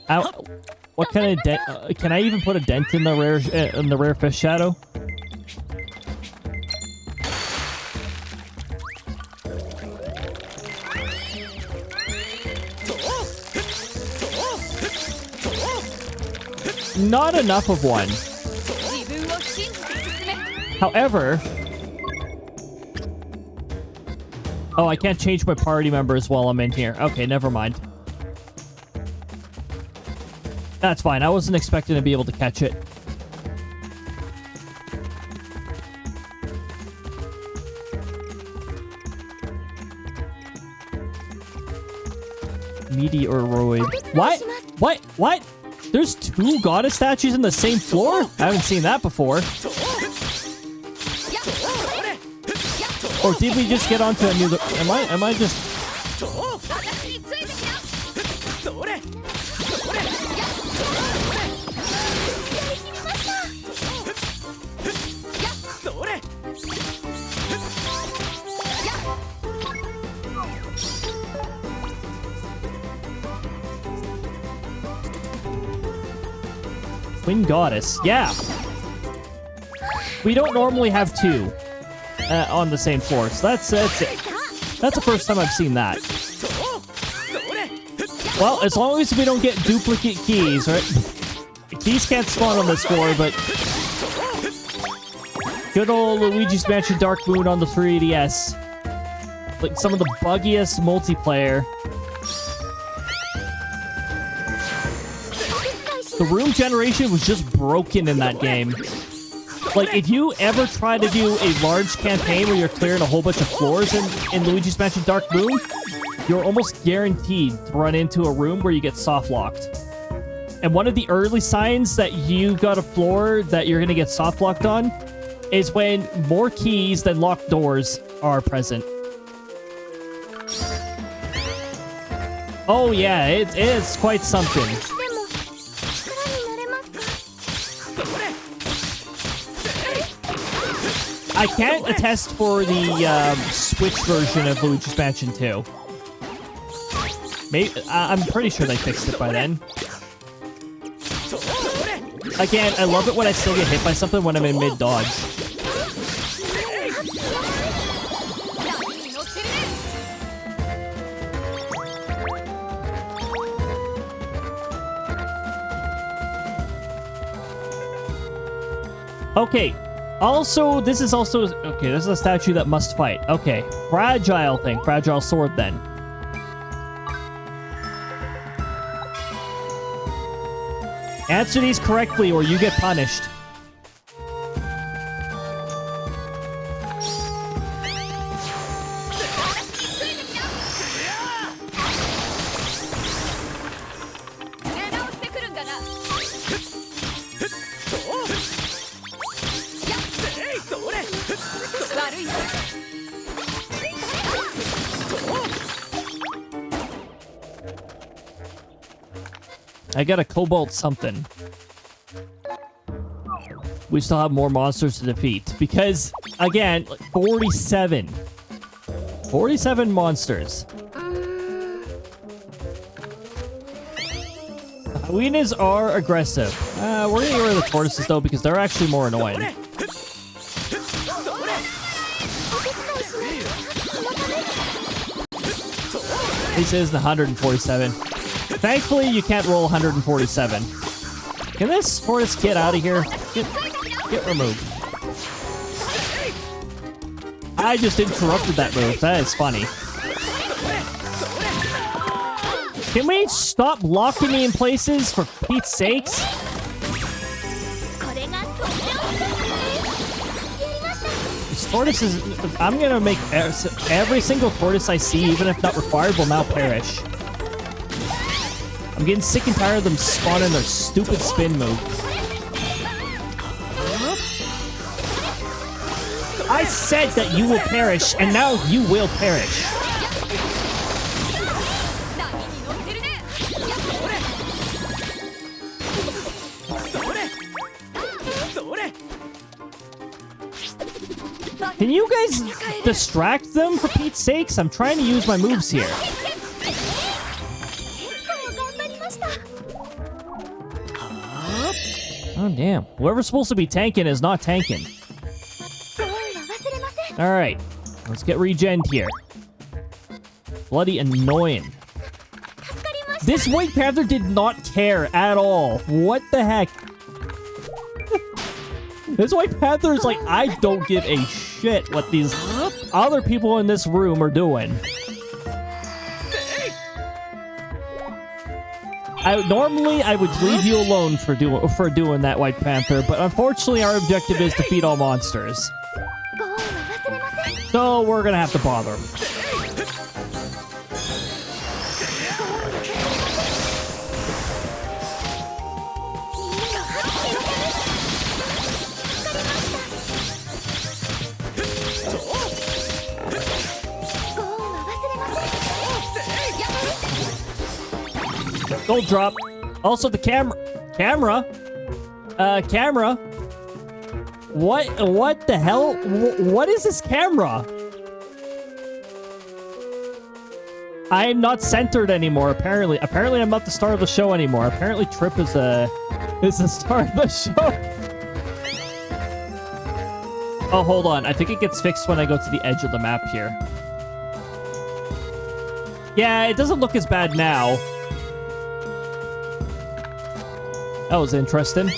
Ow. What kind of dent? Can I even put a dent in the rare fish shadow? Not enough of one. However... Oh, I can't change my party members while I'm in here. Okay, never mind. That's fine. I wasn't expecting to be able to catch it. Meteoroid. What? There's two goddess statues in the same floor? I haven't seen that before. Or did we just get onto a new... Am I just... Twin Goddess. Yeah. We don't normally have two on the same floor, so that's it. That's the first time I've seen that. Well, as long as we don't get duplicate keys, right? Keys can't spawn on this floor, but good old Luigi's Mansion Dark Moon on the 3DS. Like some of the buggiest multiplayer. The room generation was just broken in that game. Like, if you ever try to do a large campaign where you're clearing a whole bunch of floors in Luigi's Mansion Dark Moon, you're almost guaranteed to run into a room where you get soft-locked. And one of the early signs that you got a floor that you're going to get soft-locked on is when more keys than locked doors are present. Oh yeah, it is quite something. I can't attest for the Switch version of Luigi's Mansion 2. Maybe, I'm pretty sure they fixed it by then. Again, I love it when I still get hit by something when I'm in mid-dodge. Okay. Also, this is also... Okay, this is a statue that must fight. Okay. Fragile thing. Fragile sword, then. Answer these correctly or you get punished. I got a cobalt something. We still have more monsters to defeat. Because, again, 47. 47 monsters. Hyenas are aggressive. We're gonna get rid of the tortoises, though, because they're actually more annoying. This is the 147. Thankfully, you can't roll 147. Can this tortoise get out of here? Get removed. I just interrupted that move. That is funny. Can we stop locking me in places for Pete's sakes? This tortoise is... I'm gonna make every single tortoise I see, even if not required, will now perish. I'm getting sick and tired of them spawning their stupid spin move. I said that you will perish, and now you will perish. Can you guys distract them for Pete's sakes? I'm trying to use my moves here. Oh, damn. Whoever's supposed to be tanking is not tanking. Alright. Let's get regened here. Bloody annoying. This White Panther did not care at all. What the heck? This White Panther is like, I don't give a shit what these other people in this room are doing. Normally, I would leave you alone for doing that, White Panther, but unfortunately, our objective is to defeat all monsters. So, we're gonna have to bother them. Gold drop. Also, the camera. Camera. What the hell? What is this camera? I am not centered anymore, apparently. Apparently, I'm not the star of the show anymore. Apparently, Trip is a It's the start of the show. Oh, hold on. I think it gets fixed when I go to the edge of the map here. Yeah, it doesn't look as bad now. That was interesting.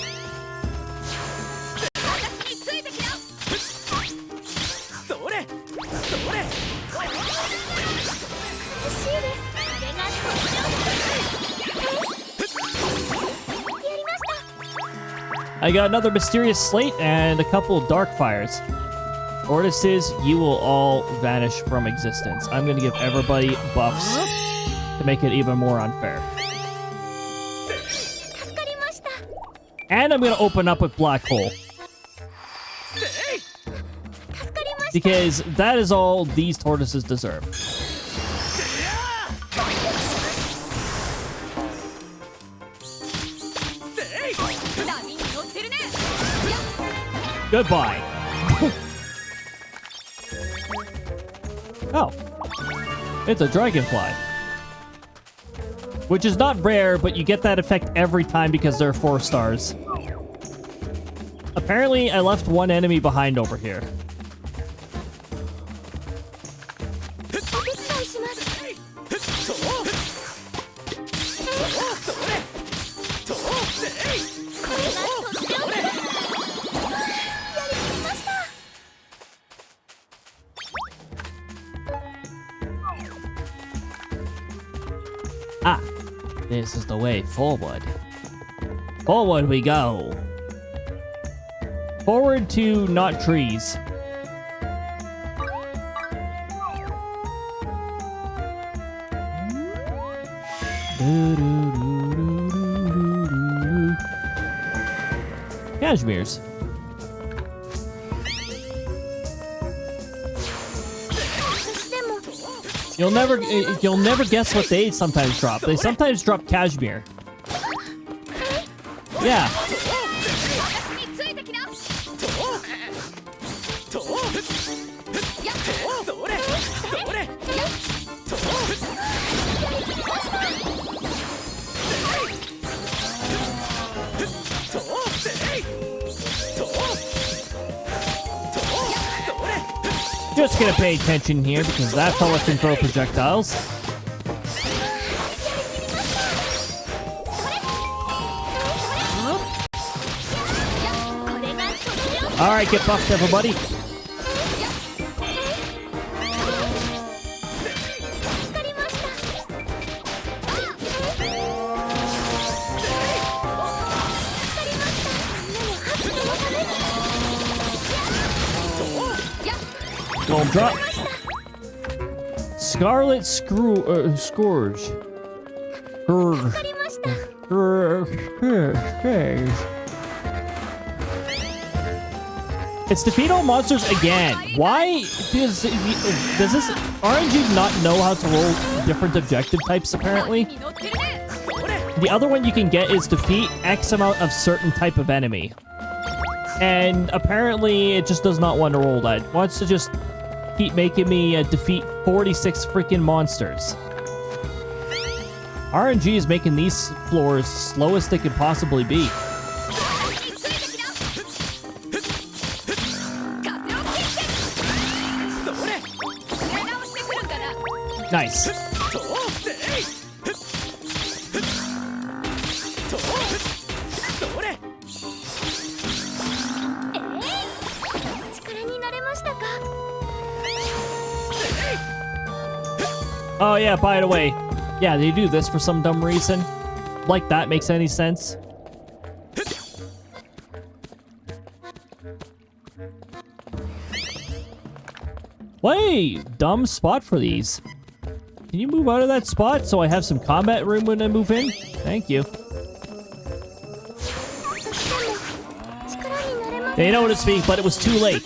I got another mysterious slate and a couple dark fires. Tortoises, you will all vanish from existence. I'm gonna give everybody buffs to make it even more unfair. And I'm gonna open up with black hole. Because that is all these tortoises deserve. Goodbye. Oh. It's a dragonfly. Which is not rare, but you get that effect every time because they're 4 stars. Apparently, I left one enemy behind over here. Ah, this is the way forward. Forward we go. Forward to not trees. Cashmere's. You'll never guess what they sometimes drop. They sometimes drop cashmere. Yeah. Just gonna pay attention here because that fella can throw projectiles. Alright, get buffed, everybody. Don't drop. Scarlet Scourge. It's defeat all monsters again. Why does this RNG not know how to roll different objective types, apparently? The other one you can get is defeat X amount of certain type of enemy. And apparently it just does not want to roll that. It wants to just keep making me defeat 46 freaking monsters. RNG is making these floors slow as they could possibly be. Nice. Oh yeah, by the way, yeah, they do this for some dumb reason. Like that makes any sense. Wait, dumb spot for these. Can you move out of that spot so I have some combat room when I move in? Thank you. They know to speak, but it was too late.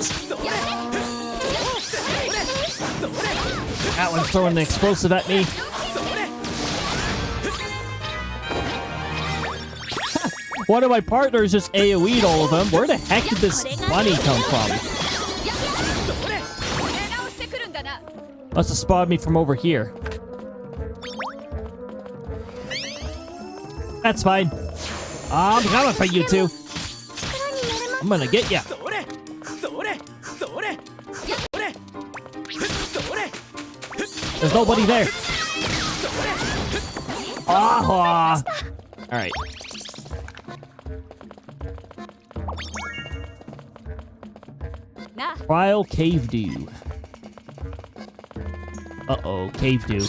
That one's throwing an explosive at me. One of my partners just AoE'd all of them. Where the heck did this bunny come from? Must have spawned me from over here. That's fine. I'm coming for you two. I'm gonna get ya. There's nobody there. Ah! All right. Trial cave dew. Uh-oh, cave dew.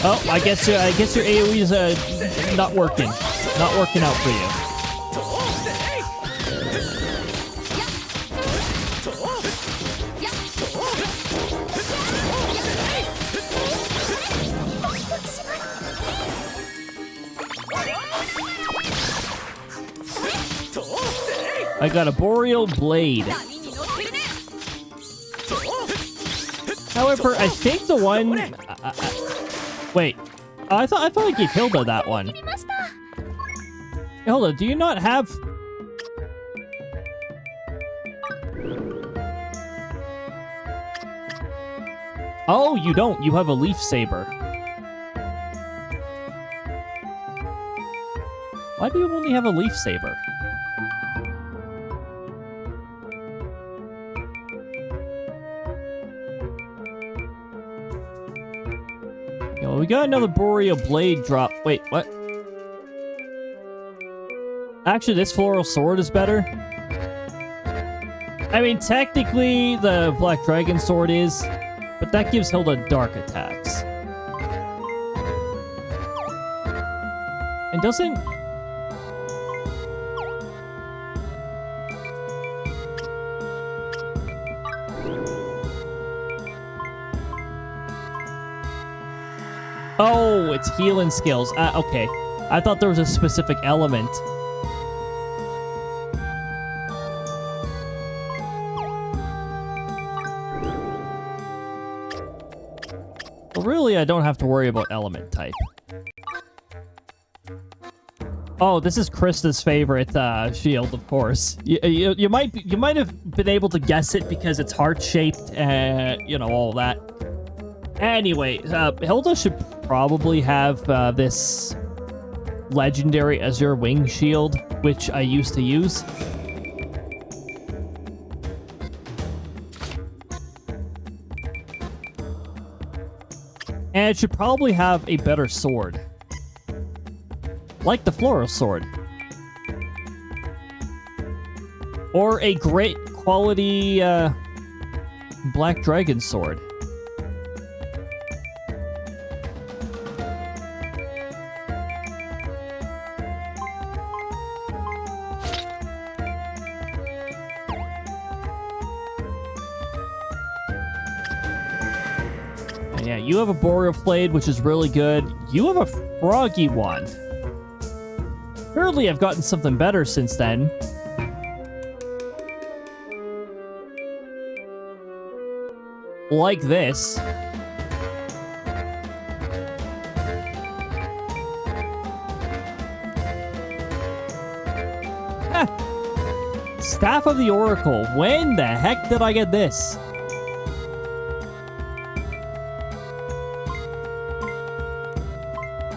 Oh, I guess your AoE is not working out for you. I got a boreal blade. However, I think the one. Wait, I thought I gave Hilda that one. Hilda, do you not have? Oh, you don't. You have a leaf saber. Why do you only have a leaf saber? Yo, we got another boreal blade drop. Wait, what? Actually, this floral sword is better. I mean, technically, the black dragon sword is, but that gives Hilda dark attacks. And doesn't... Oh, it's healing skills. Okay. I thought there was a specific element. Well, really, I don't have to worry about element type. Oh, this is Krista's favorite shield, of course. You might have been able to guess it because it's heart-shaped, you know, all that. Anyway, Hilda should probably have this legendary Azure Wing Shield, which I used to use. And it should probably have a better sword. Like the floral sword. Or a great quality black dragon sword. Yeah, you have a boreal blade, which is really good. You have a froggy wand. Surely I've gotten something better since then. Like this. Staff of the Oracle. When the heck did I get this?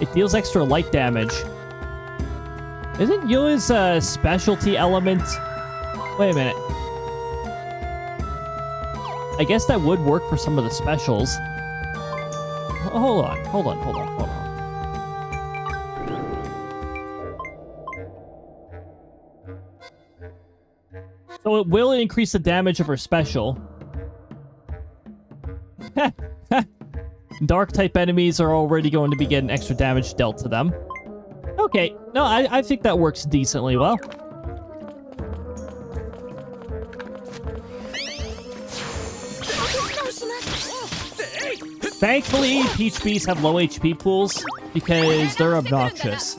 It deals extra light damage. Isn't Yua's specialty element? Wait a minute. I guess that would work for some of the specials. Hold on. So it will increase the damage of her special. Dark type enemies are already going to be getting extra damage dealt to them. Okay, no, I think that works decently well. Thankfully, Peach Bees have low HP pools because they're obnoxious.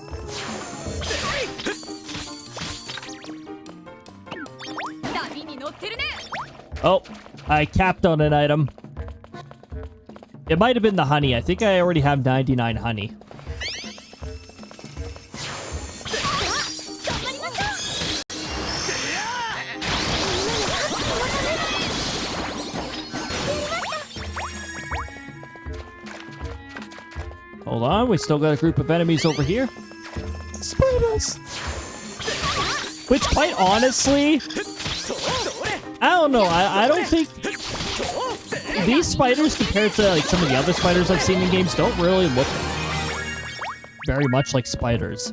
Oh, I capped on an item. It might have been the honey. I think I already have 99 honey. Hold on, we still got a group of enemies over here. Spiders! Which, quite honestly, I don't know. I don't think these spiders, compared to like some of the other spiders I've seen in games, don't really look very much like spiders.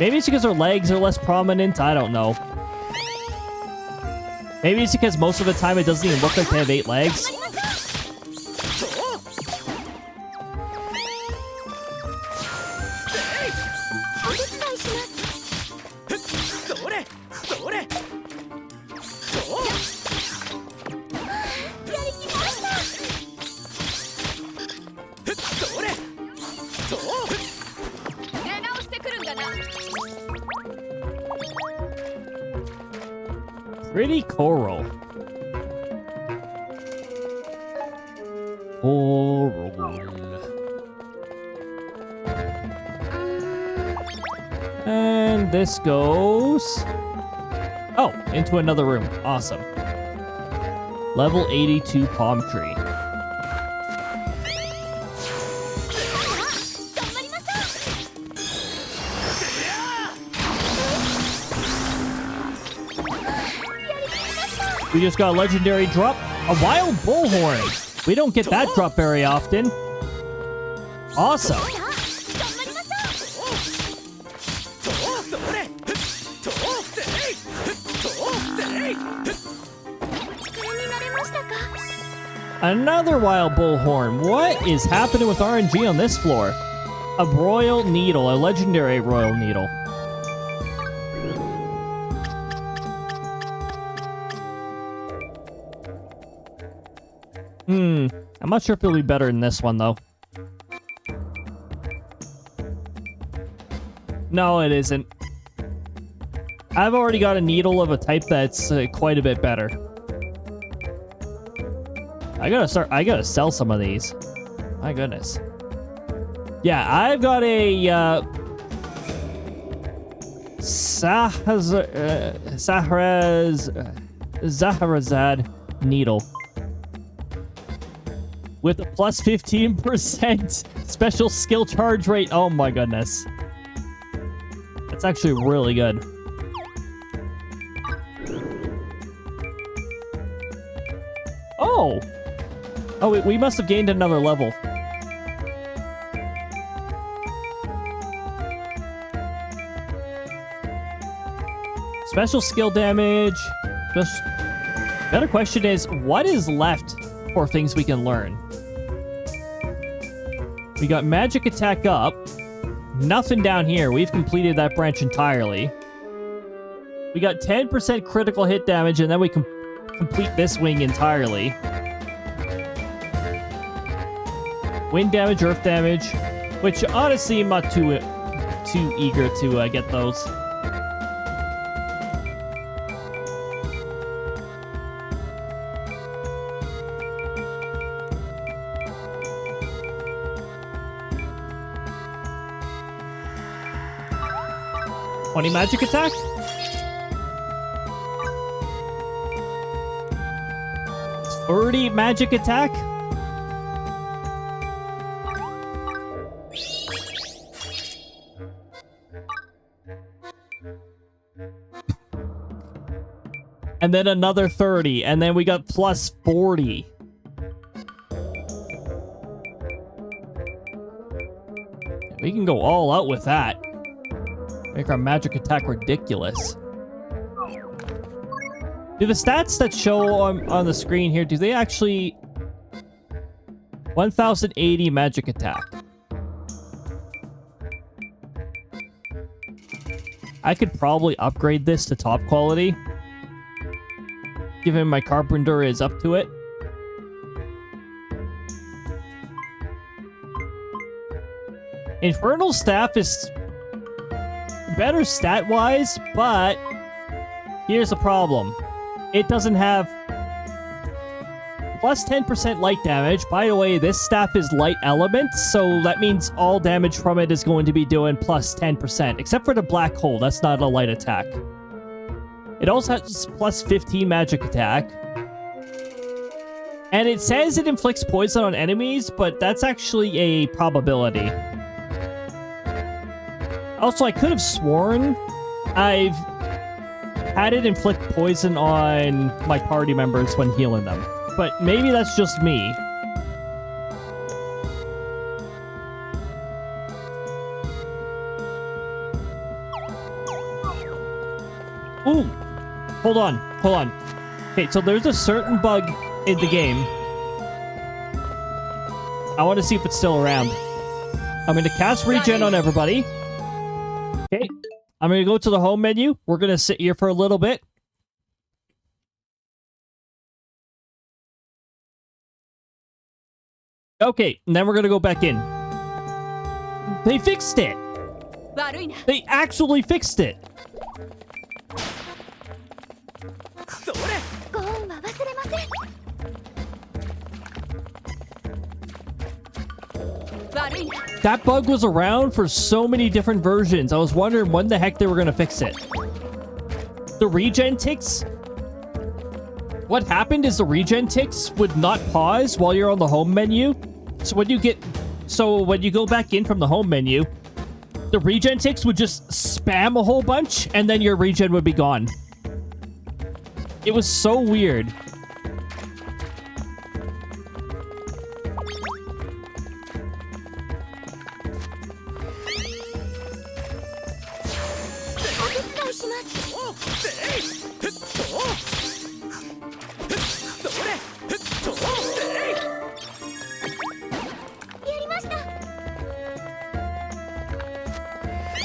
Maybe it's because their legs are less prominent. I don't know. Maybe it's because most of the time it doesn't even look like they have 8 legs. Pretty coral. And this goes... Oh, into another room. Awesome. Level 82 palm tree. We just got a legendary drop. A wild bullhorn. We don't get that drop very often. Awesome. Another wild bullhorn. What is happening with RNG on this floor? A royal needle. A legendary royal needle. I'm not sure if it'll be better than this one, though. No, it isn't. I've already got a needle of a type that's quite a bit better. I gotta sell some of these. My goodness. Yeah, I've got a, Zaharazad needle. With a plus 15% special skill charge rate. Oh my goodness. That's actually really good. Oh! Oh, we must have gained another level. Special skill damage. Just... The other question is, what is left for things we can learn? We got magic attack up. Nothing down here. We've completed that branch entirely. We got 10% critical hit damage, and then we can complete this wing entirely. Wind damage, earth damage, which honestly I'm not too eager to get those. Magic attack? It's 30 magic attack? And then another 30, and then we got plus 40. We can go all out with that. Make our magic attack ridiculous. Do the stats that show on the screen here, do they actually... 1080 magic attack. I could probably upgrade this to top quality, given my carpenter is up to it. Infernal Staff is better stat-wise, but here's the problem. It doesn't have plus 10% light damage. By the way, this staff is light element, so that means all damage from it is going to be doing plus 10%, except for the black hole. That's not a light attack. It also has plus 15 magic attack. And it says it inflicts poison on enemies, but that's actually a probability. Also, I could have sworn I've had it inflict poison on my party members when healing them. But maybe that's just me. Ooh! Hold on. Okay, so there's a certain bug in the game. I want to see if it's still around. I'm going to cast regen on everybody. Okay. I'm going to go to the home menu. We're going to sit here for a little bit. Okay, and then we're going to go back in. They fixed it. They actually fixed it. That bug was around for so many different versions. I was wondering when the heck they were going to fix it. The regen ticks. What happened is the regen ticks would not pause while you're on the home menu. So when you go back in from the home menu, the regen ticks would just spam a whole bunch and then your regen would be gone. It was so weird.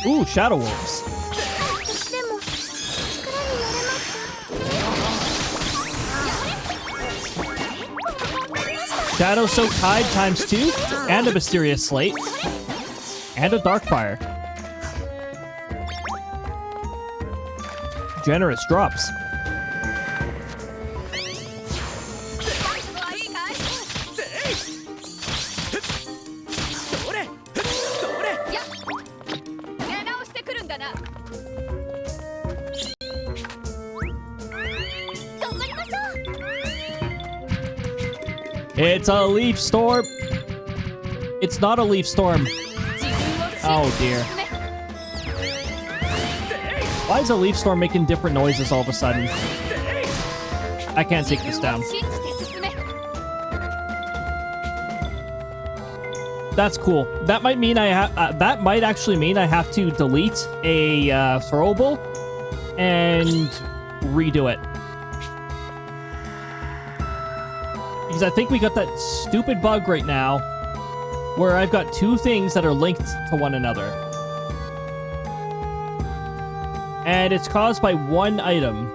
Ooh, Shadow Wolves. Shadow Soak Tide ×2, and a Mysterious Slate, and a Darkfire. Generous drops. It's a leaf storm. It's not a leaf storm. Oh dear. Why is a leaf storm making different noises all of a sudden? I can't take this down. That's cool. That might mean that might actually mean I have to delete a throwable and redo it. Because I think we got that stupid bug right now where I've got two things that are linked to one another. And it's caused by one item.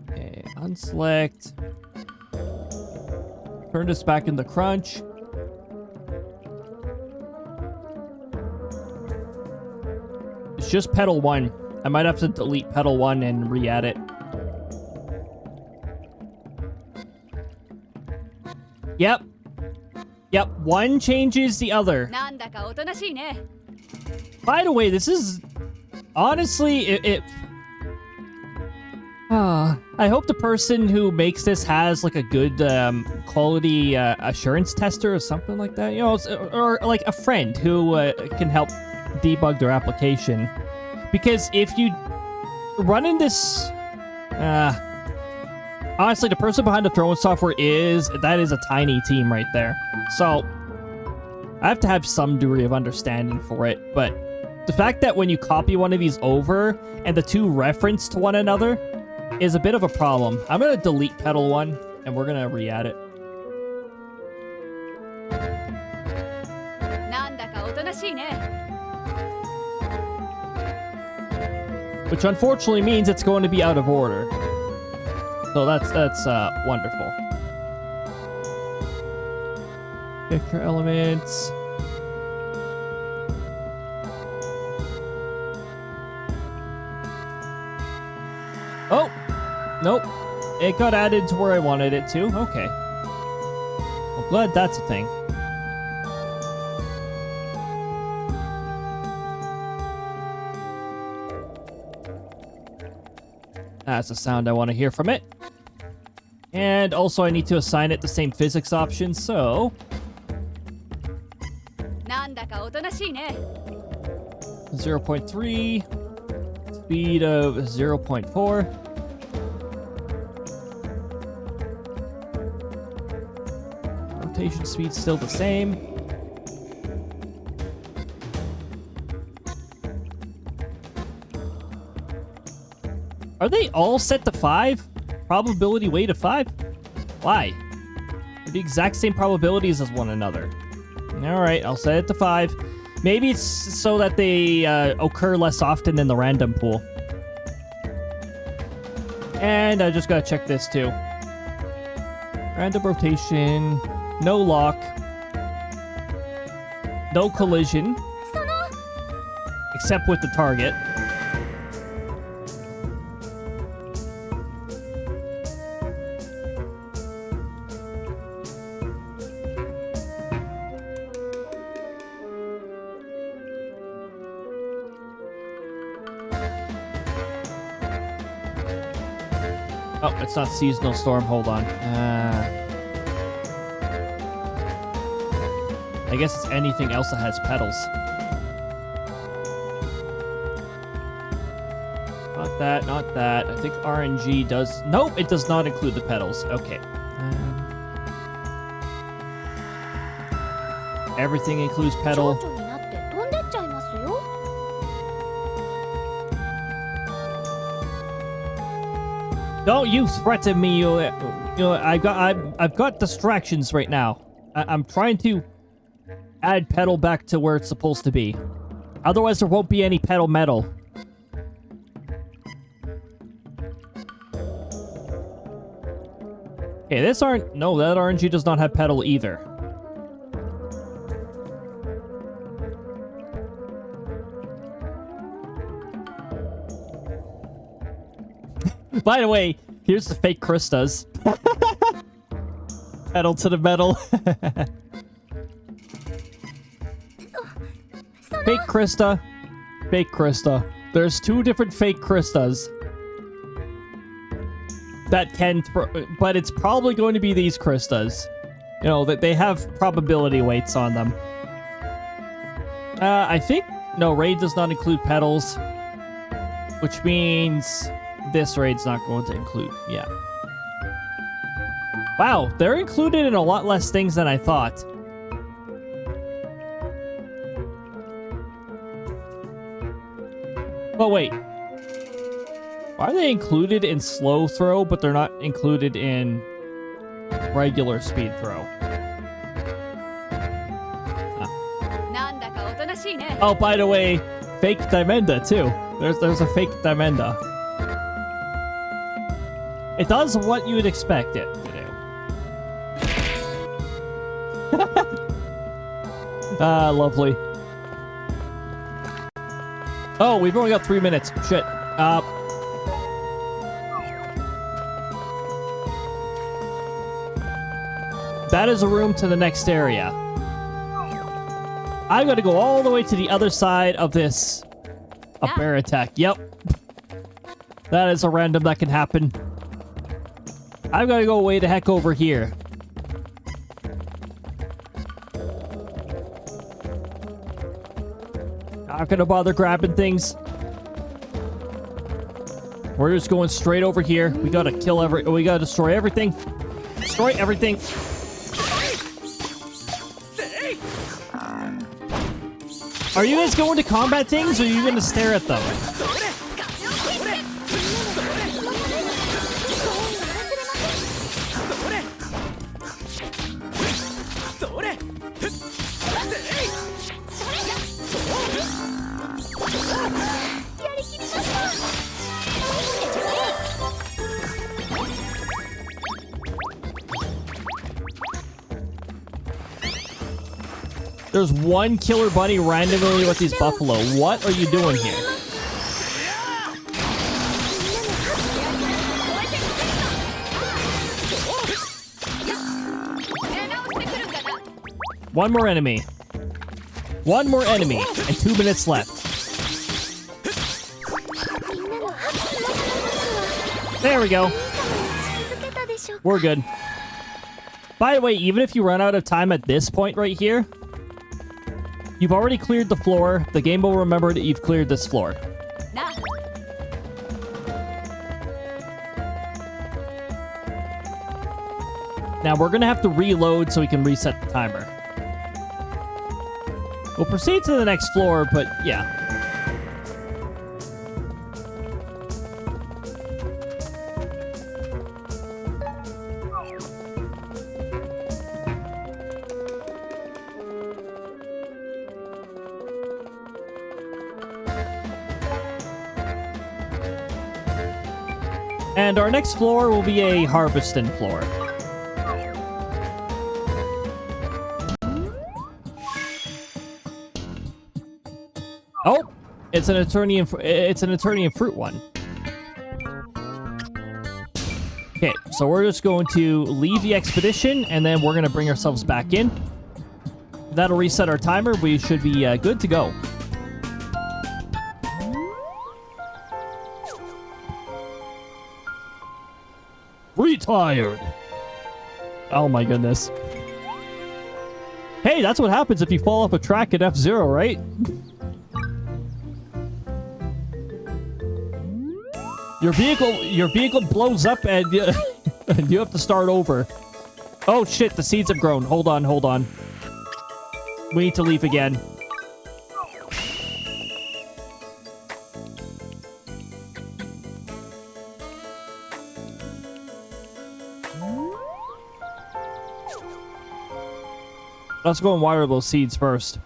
Okay, unselect. Turn this back in the crunch. It's just pedal 1. I might have to delete pedal 1 and re-add it. Yep. Yep, one changes the other. By the way, this is... Honestly, I hope the person who makes this has, like, a good quality assurance tester or something like that. You know, or like, a friend who can help debug their application. Because if you run in this... honestly, the person behind the throwing software is a tiny team right there. So, I have to have some degree of understanding for it. But the fact that when you copy one of these over and the two reference to one another is a bit of a problem. I'm going to delete pedal 1 and we're going to re-add it. Which unfortunately means it's going to be out of order. So that's wonderful. Picture elements. Oh! Nope. It got added to where I wanted it to. Okay. Well, glad that's a thing. That's the sound I want to hear from it. And also I need to assign it the same physics option, so... なんだかおとなしいね。 0.3, speed of 0.4. Rotation speed still the same. Are they all set to 5? Probability weight of 5? Why? They're the exact same probabilities as one another. Alright, I'll set it to 5. Maybe it's so that they occur less often in the random pool. And I just gotta check this too. Random rotation, no lock, no collision, except with the target. Oh, it's not seasonal storm. Hold on. I guess it's anything else that has pedals. Not that, not that. I think RNG does... Nope, it does not include the pedals. Okay. Everything includes pedal. 蝶々になって飛んでっちゃいますよ。 Don't you threaten me. I've got distractions right now. I'm trying to add pedal back to where it's supposed to be. Otherwise, there won't be any pedal metal. Okay, this aren't... No, that RNG does not have pedal either. By the way, here's the fake Kristas. Pedal to the metal. Fake Krista. Fake Krista. There's 2 different fake Kristas. That can... But it's probably going to be these Kristas. You know, that they have probability weights on them. I think... No, raid does not include pedals. Which means... This raid's not going to include, yeah. Wow, they're included in a lot less things than I thought. But wait. Why are they included in slow throw, but they're not included in regular speed throw? Oh, by the way, fake Dimenda too. There's a fake Dimenda. It does what you would expect it to do. Lovely. Oh, we've only got 3 minutes. Shit. That is a room to the next area. I gotta go all the way to the other side of this up air attack. Yep. That is a random that can happen. I've got to go way the heck over here. Not gonna bother grabbing things. We're just going straight over here. We gotta kill we gotta destroy everything. Destroy everything. Are you guys going to combat things, or are you gonna stare at them? There's one killer bunny randomly with these buffalo. What are you doing here? One more enemy. One more enemy. And 2 minutes left. There we go. お兄様に近づけたでしょうか。 We're good. By the way, even if you run out of time at this point right here, you've already cleared the floor. The game will remember that you've cleared this floor. なあ。 Now we're gonna have to reload so we can reset the timer. We'll proceed to the next floor, but yeah. And our next floor will be a harvesting floor. Oh, it's an attorney and fruit one. Okay, so we're just going to leave the expedition and then we're going to bring ourselves back in. That'll reset our timer. We should be good to go. Retired. Oh my goodness. Hey, that's what happens if you fall off a track at F-Zero, right? Your vehicle blows up and you have to start over. Oh shit, the seeds have grown. Hold on. We need to leave again. Let's go and water those seeds first.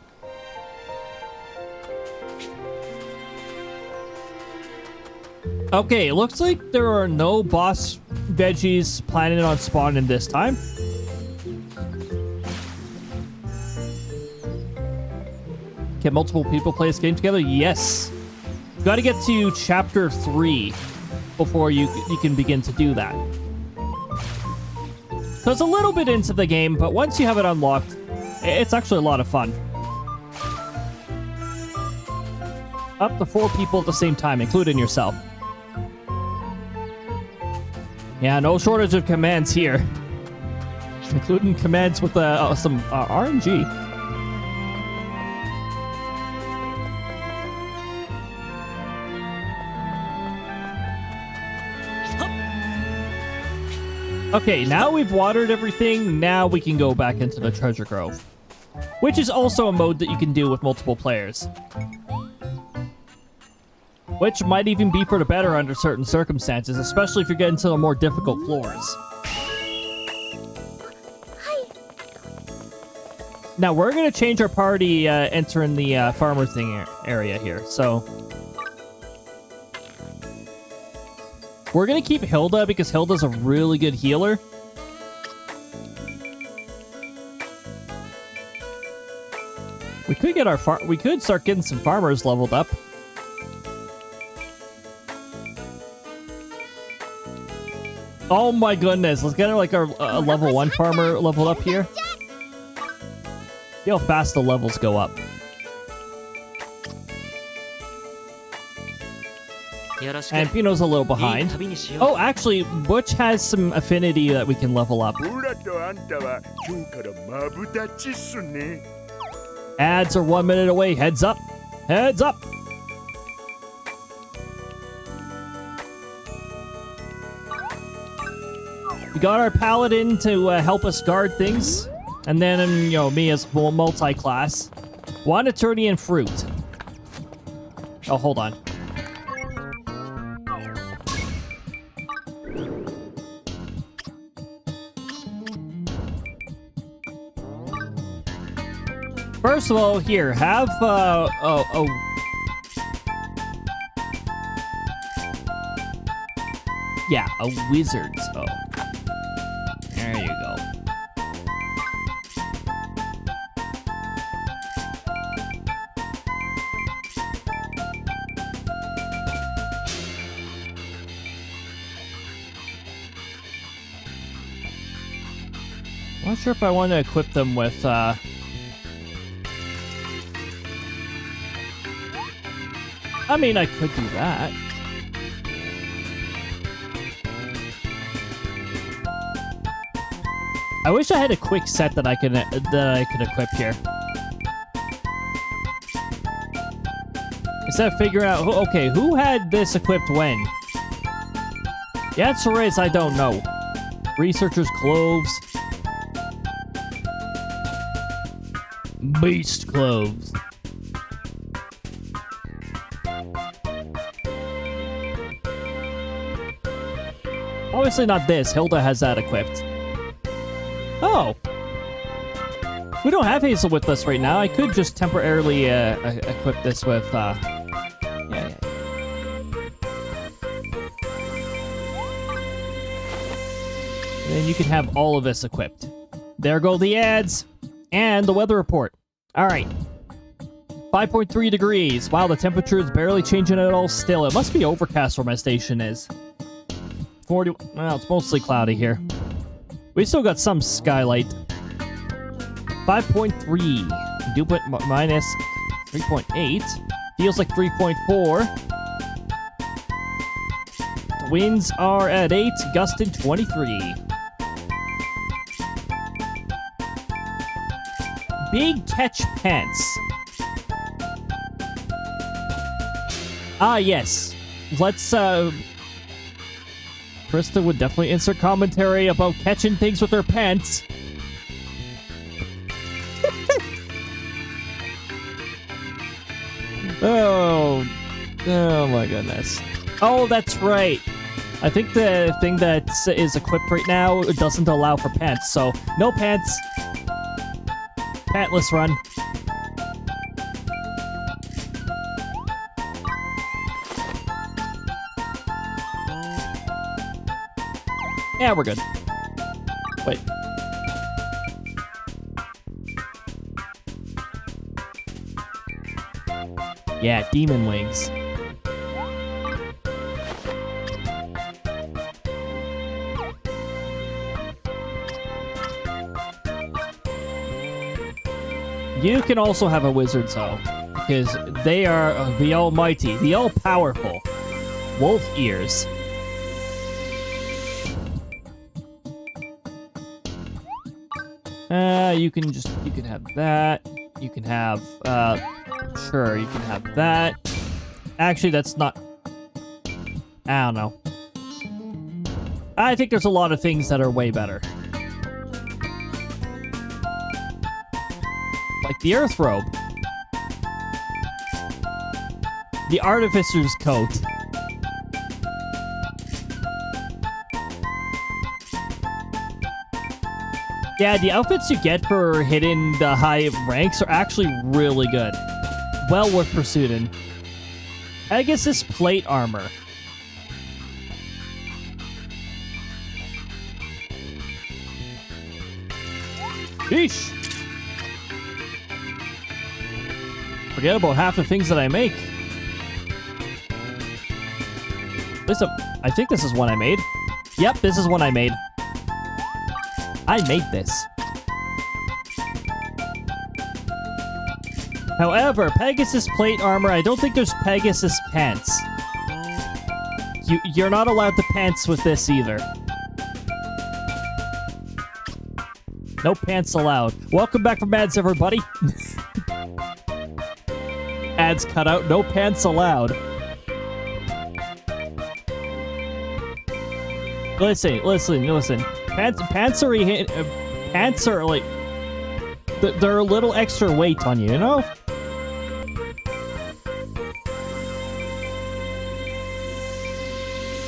Okay, it looks like there are no boss veggies planning on spawning this time. Can multiple people play this game together? Yes. You gotta get to chapter 3 before you can begin to do that. So it's a little bit into the game, but once you have it unlocked, it's actually a lot of fun. Up to 4 people at the same time, including yourself. Yeah, no shortage of commands here. Including commands with some RNG. Okay, now we've watered everything. Now we can go back into the treasure grove. Which is also a mode that you can do with multiple players. Which might even be for the better under certain circumstances, especially if you're getting to the more difficult floors. Now, we're going to change our party entering the farmer thing area here, so... We're going to keep Hilda because Hilda's a really good healer. We could get we could start getting some farmers leveled up. Oh my goodness, let's get like our level 1 farmer leveled up here. See how fast the levels go up. And Pino's a little behind. Oh, actually, Butch has some affinity that we can level up. Ads are 1 minute away. Heads up. Heads up. We got our paladin to help us guard things. And then, you know, me as multi-class. 1 attorney and fruit. Oh, hold on. First of all, here, have, yeah, a wizard. Oh. There you go. Not sure if I want to equip them with, I mean, I could do that. I wish I had a quick set that I could equip here. Instead of figuring out who had this equipped when? The answer is I don't know. Researcher's clothes. Beast clothes. Obviously not this. Hilda has that equipped. Oh. We don't have Hazel with us right now. I could just temporarily equip this with, yeah. And then you can have all of this equipped. There go the ads. And the weather report. Alright. 5.3 degrees. Wow, the temperature is barely changing at all still. It must be overcast where my station is. 40... Well, it's mostly cloudy here. We still got some skylight. 5.3. Dew point minus 3.8. Feels like 3.4. The winds are at 8, gusting 23. Big catch pants. Ah, yes. Let's, Krista would definitely insert commentary about catching things with her pants. Oh my goodness. Oh, that's right. I think the thing that is equipped right now doesn't allow for pants, so no pants. Pantless run. Yeah, we're good. Wait. Yeah, demon wings. You can also have a wizard's hoe, because they are the almighty, the all-powerful wolf ears. You can have that. You can have, sure, you can have that. Actually, that's not, I don't know. I think there's a lot of things that are way better. Like the earth robe. The artificer's coat. Yeah, the outfits you get for hitting the high ranks are actually really good. Well worth pursuing. I guess this plate armor. Sheesh. Forget about half the things that I make. I think this is one I made. Yep, this is one I made. I made this. However, Pegasus plate armor, I don't think there's Pegasus pants. You're not allowed to pants with this either. No pants allowed. Welcome back from ads, everybody. Ads cut out, no pants allowed. Listen. Pants are like, they're a little extra weight on you, you know?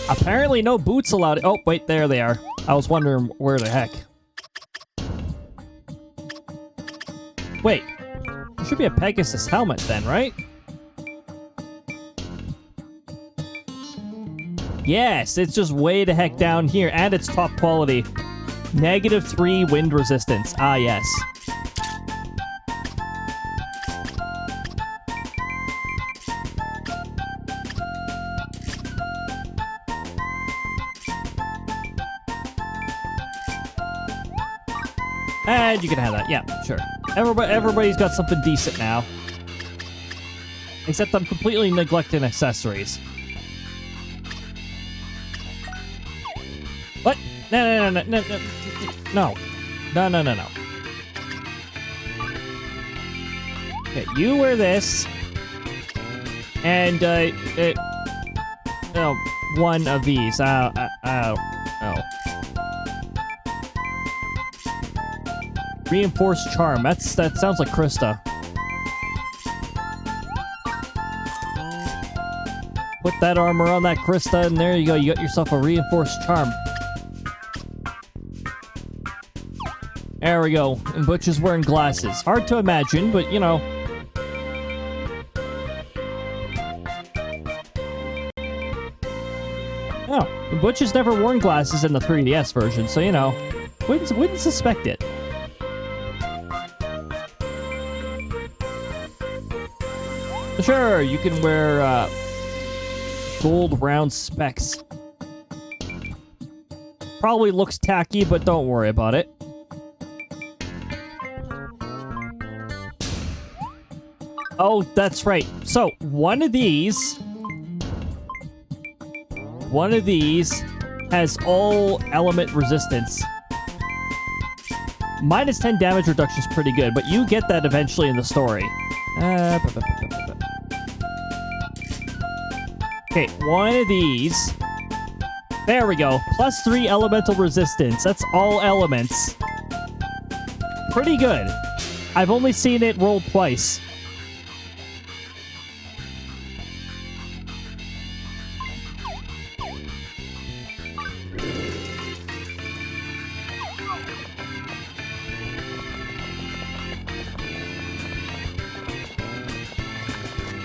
Apparently no boots allowed. Oh, wait, there they are. I was wondering where the heck. Wait, there should be a Pegasus helmet then, right? Yes, it's just way the heck down here, and it's top quality. -3 wind resistance. Ah, yes. And you can have that. Yeah, sure. Everybody's got something decent now. Except I'm completely neglecting accessories. What? No. No, no, no, no. Okay, you wear this. And, oh, one of these. Oh. Reinforced charm. That sounds like Krista. Put that armor on that Krista, and there you go. You got yourself a reinforced charm. There we go. And Butch is wearing glasses. Hard to imagine, but you know. Oh, and Butch has never worn glasses in the 3DS version, so you know, wouldn't suspect it. Sure, you can wear gold round specs. Probably looks tacky, but don't worry about it. Oh, that's right. So, one of these has all element resistance. Minus 10 damage reduction is pretty good, but you get that eventually in the story. Okay, one of these. There we go. Plus 3 elemental resistance. That's all elements. Pretty good. I've only seen it roll twice.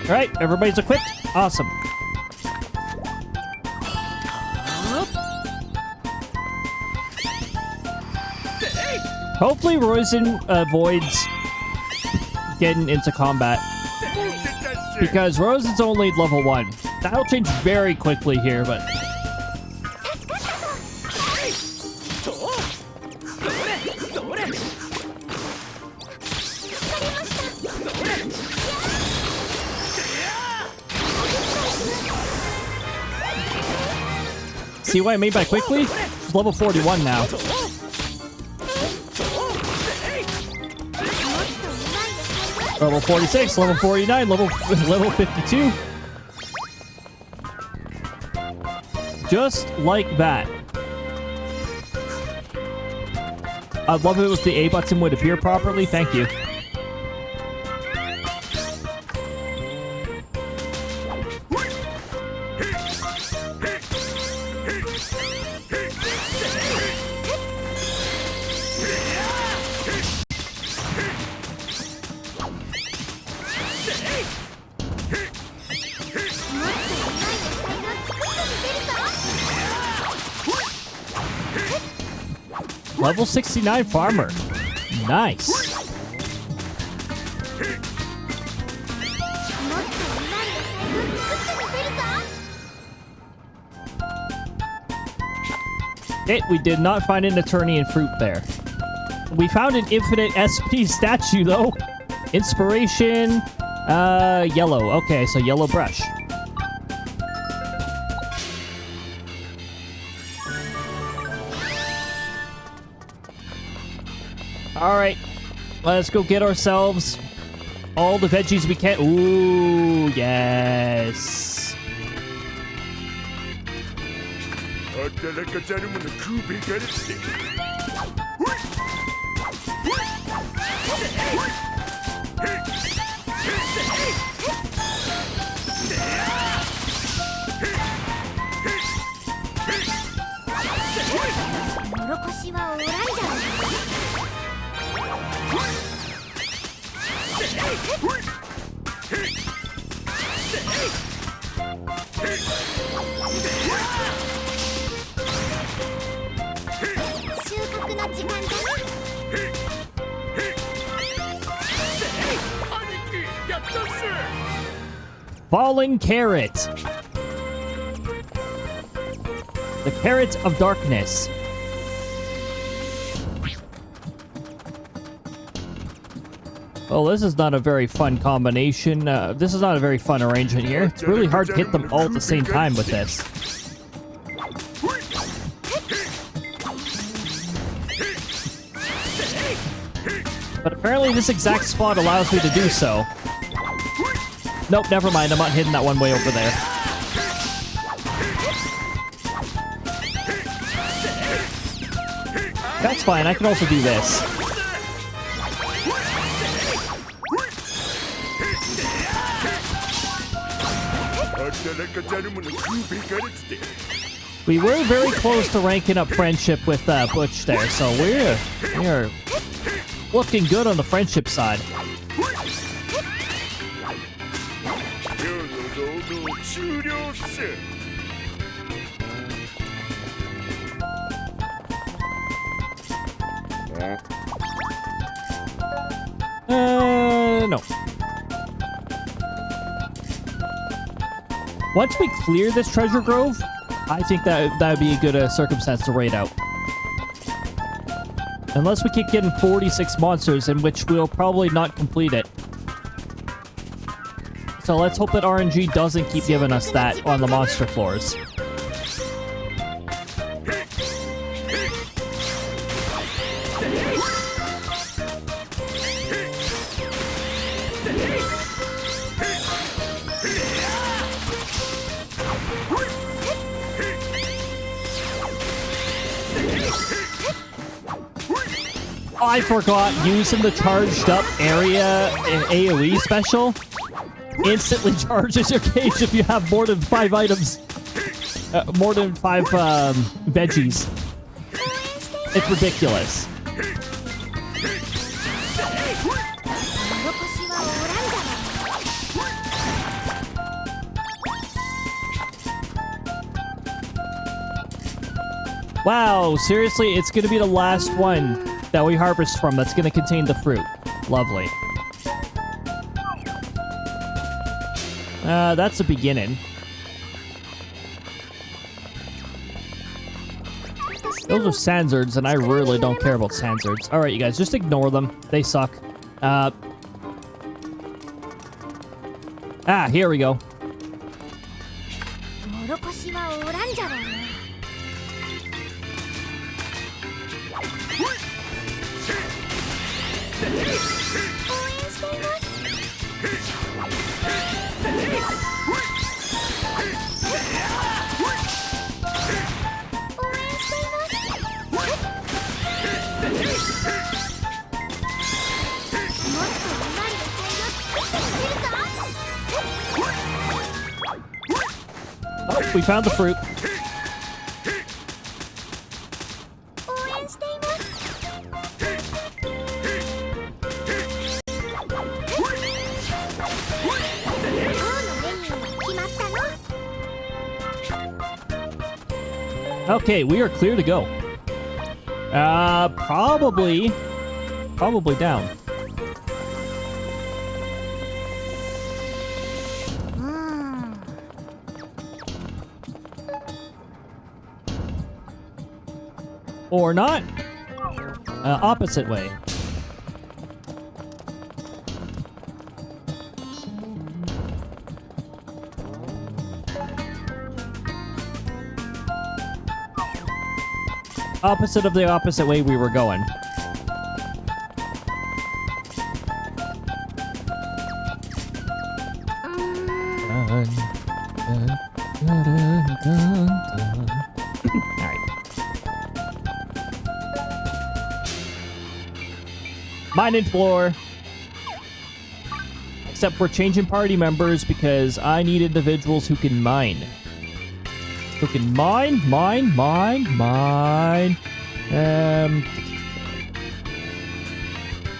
Alright, everybody's equipped? Awesome. Hopefully Roizen avoids getting into combat. Because Roizen's only level 1. That'll change very quickly here, but... See what I mean by quickly? It's level 41 now. Level 46, level 49, level 52. Just like that. I'd love it if the A button would appear properly. Thank you. Level 69 farmer. Nice. We did not find an attorney in fruit there. We found an infinite SP statue though. Inspiration, yellow. Okay, so yellow brush. Alright, let's go get ourselves all the veggies we can. Ooh, yes. Fallen Carrot. The Carrot of Darkness. Well, this is not a very fun combination. This is not a very fun arrangement here. It's really hard to hit them all at the same time with this. But apparently this exact spot allows me to do so. Nope, never mind. I'm not hitting that one way over there. That's fine. I can also do this. We were very close to ranking up friendship with Butch there, so we're looking good on the friendship side. No. Once we clear this treasure grove, I think that would be a good circumstance to raid out. Unless we keep getting 46 monsters, in which we'll probably not complete it. So let's hope that RNG doesn't keep giving us that on the monster floors. I forgot using the charged up area AoE special instantly charges your cage if you have more than 5 items. More than 5 veggies. It's ridiculous. Wow, seriously, it's going to be the last one that we harvest from that's going to contain the fruit. Lovely. That's a beginning. Those are Sanzards, and I really don't care about Sanzards. Alright, you guys, just ignore them. They suck. Here we go. Oh, we found the fruit. Okay, we are clear to go. Probably down. Or not. Opposite way. Opposite of the opposite way we were going. Alright. Mining floor. Except we're changing party members because I need individuals who can mine. Who can mine.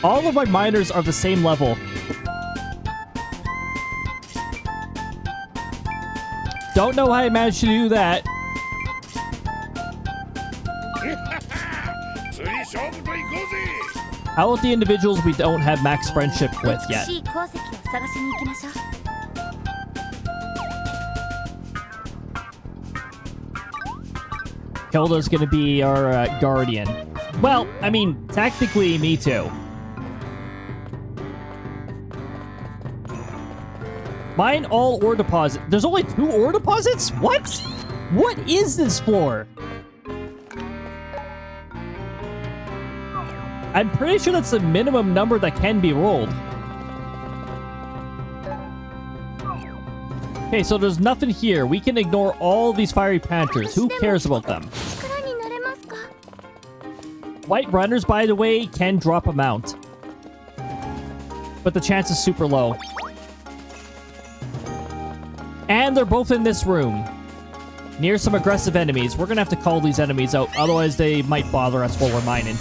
All of my miners are the same level. Don't know how I managed to do that. How about the individuals we don't have max friendship with yet? Hilda's gonna be our guardian. Well, I mean, technically, me too. Mine all ore deposit. There's only 2 ore deposits? What? What is this floor? I'm pretty sure that's the minimum number that can be rolled. Okay, so there's nothing here. We can ignore all these fiery panthers. Who cares about them? 力になれますか？ White runners, by the way, can drop a mount. But the chance is super low. And they're both in this room. Near some aggressive enemies. We're gonna have to call these enemies out. Otherwise, they might bother us while we're mining.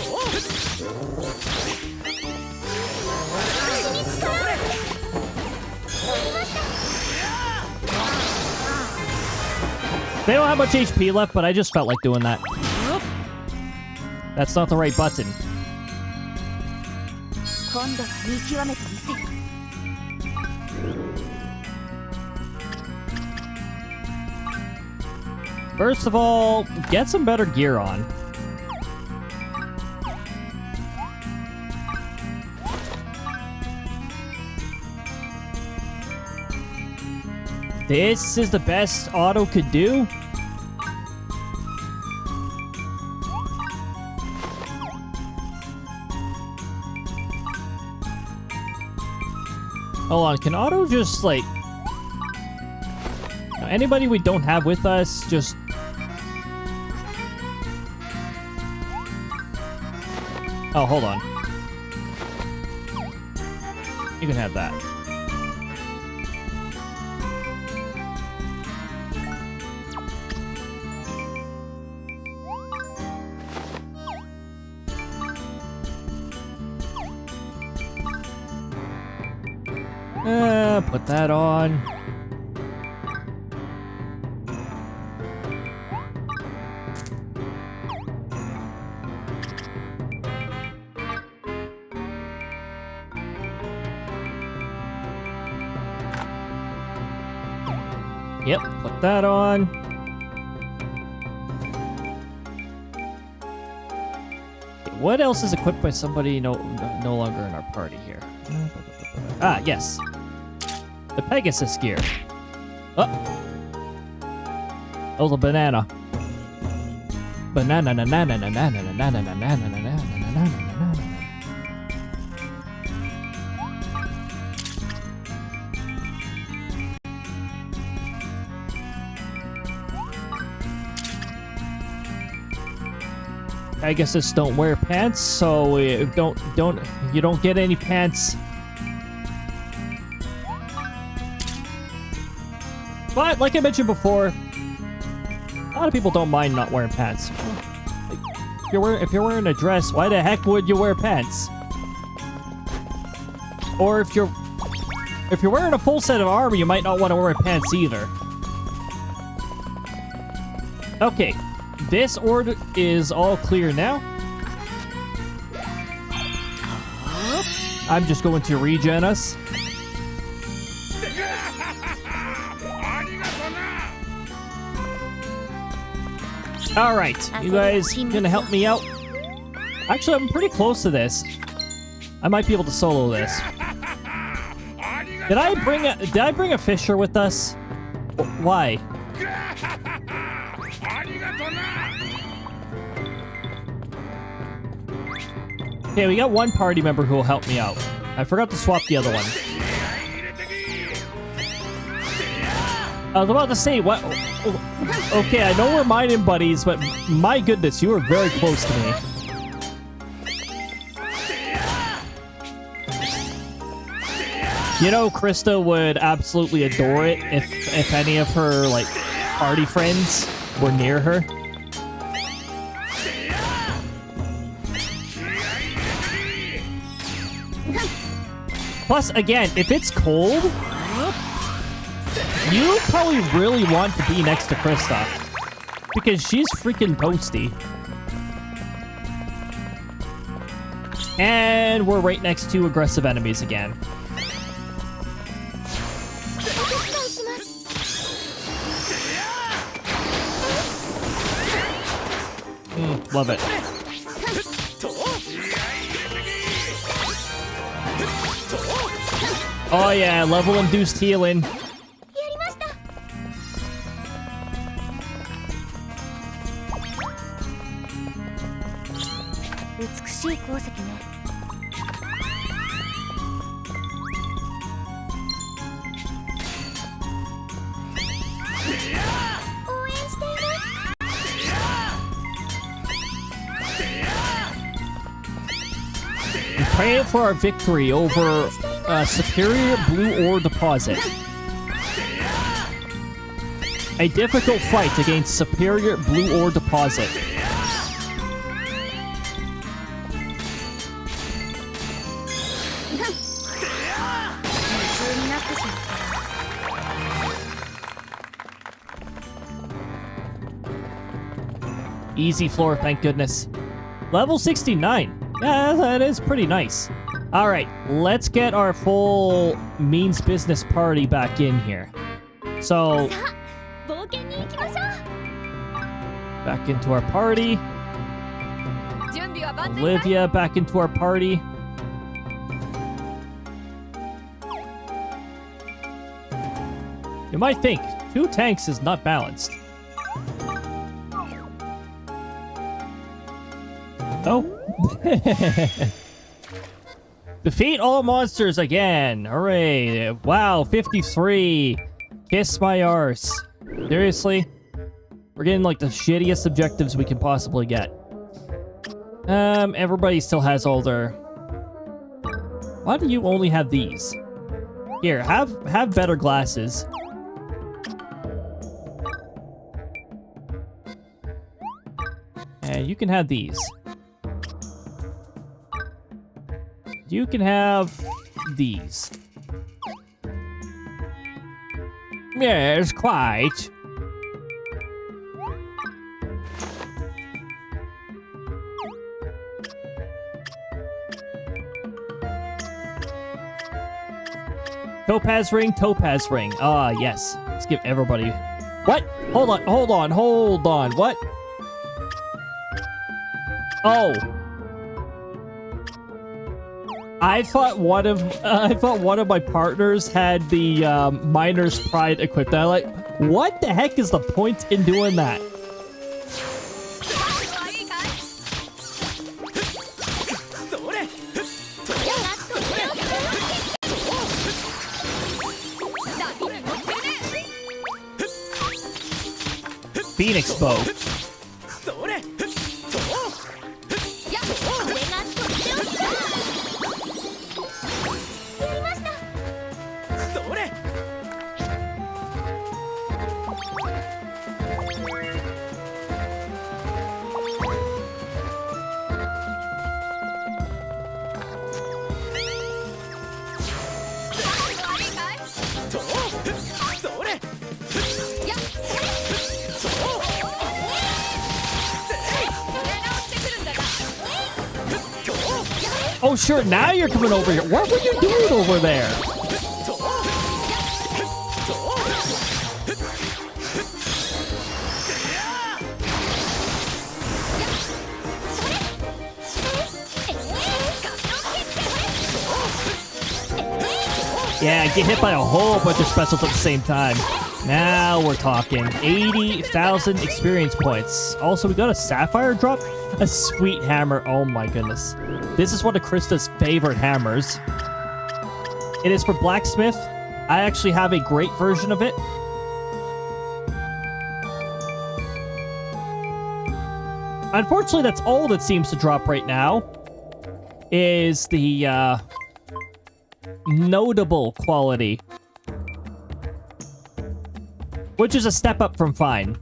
お手伝いします。 They don't have much HP left, but I just felt like doing that. That's not the right button. 今度は見極めてみせる。 First of all, get some better gear on. This is the best auto could do. Hold on, can auto just like... Anybody we don't have with us, just... Oh, hold on. You can have that. Put that on. Yep, put that on. What else is equipped by somebody no longer in our party here? Ah, yes. The Pegasus gear. Oh. Oh, the banana. Banana, banana, banana, banana, banana, banana, banana. Pegasus don't wear pants, so you don't get any pants. But like I mentioned before, a lot of people don't mind not wearing pants. Like, if you're wearing a dress, why the heck would you wear pants? Or if you're wearing a full set of armor, you might not want to wear pants either. Okay, this order is all clear now. I'm just going to regen us. All right, you guys gonna help me out? Actually, I'm pretty close to this. I might be able to solo this. Did I bring a fisher with us? Why? Okay, we got one party member who will help me out. I forgot to swap the other one. I was about to say, what? Okay, I know we're mining buddies, but my goodness, you were very close to me. You know, Krista would absolutely adore it if any of her, like, party friends were near her. Plus, again, if it's cold, you probably really want to be next to Krista, because she's freaking toasty. And we're right next to aggressive enemies again. Love it. Oh yeah, level-induced healing. やりました。美しい鉱石ね。応援しています。 We pray for our victory over Superior Blue Ore Deposit. A difficult fight against Superior Blue Ore Deposit. Easy floor, thank goodness. Level 69. Yeah, that is pretty nice. All right, let's get our full means business party back in here. So, さあ、冒険に行きましょ back into our party. う。準備は万全かい？ Olivia back into our party. You might think 2 tanks is not balanced. Oh. Defeat all monsters again. Hooray. Wow, 53. Kiss my arse. Seriously? We're getting like the shittiest objectives we can possibly get. Everybody still has all their... Why do you only have these? Here, have better glasses. And you can have these. You can have these. Yes, quite. Topaz ring, topaz ring. Ah, yes. Let's give everybody... What? Hold on, hold on, hold on. What? Oh. I thought one of my partners had the Miner's Pride equipped. I'm like, what the heck is the point in doing that? Phoenix bow. Oh, sure, now you're coming over here. What were you doing over there? Yeah, get hit by a whole bunch of specials at the same time. Now we're talking. 80,000 experience points. Also, we got a sapphire drop. A sweet hammer. Oh my goodness. This is one of Krista's favorite hammers. It is for blacksmith. I actually have a great version of it. Unfortunately, that's all that seems to drop right now. Is the notable quality. Which is a step up from fine.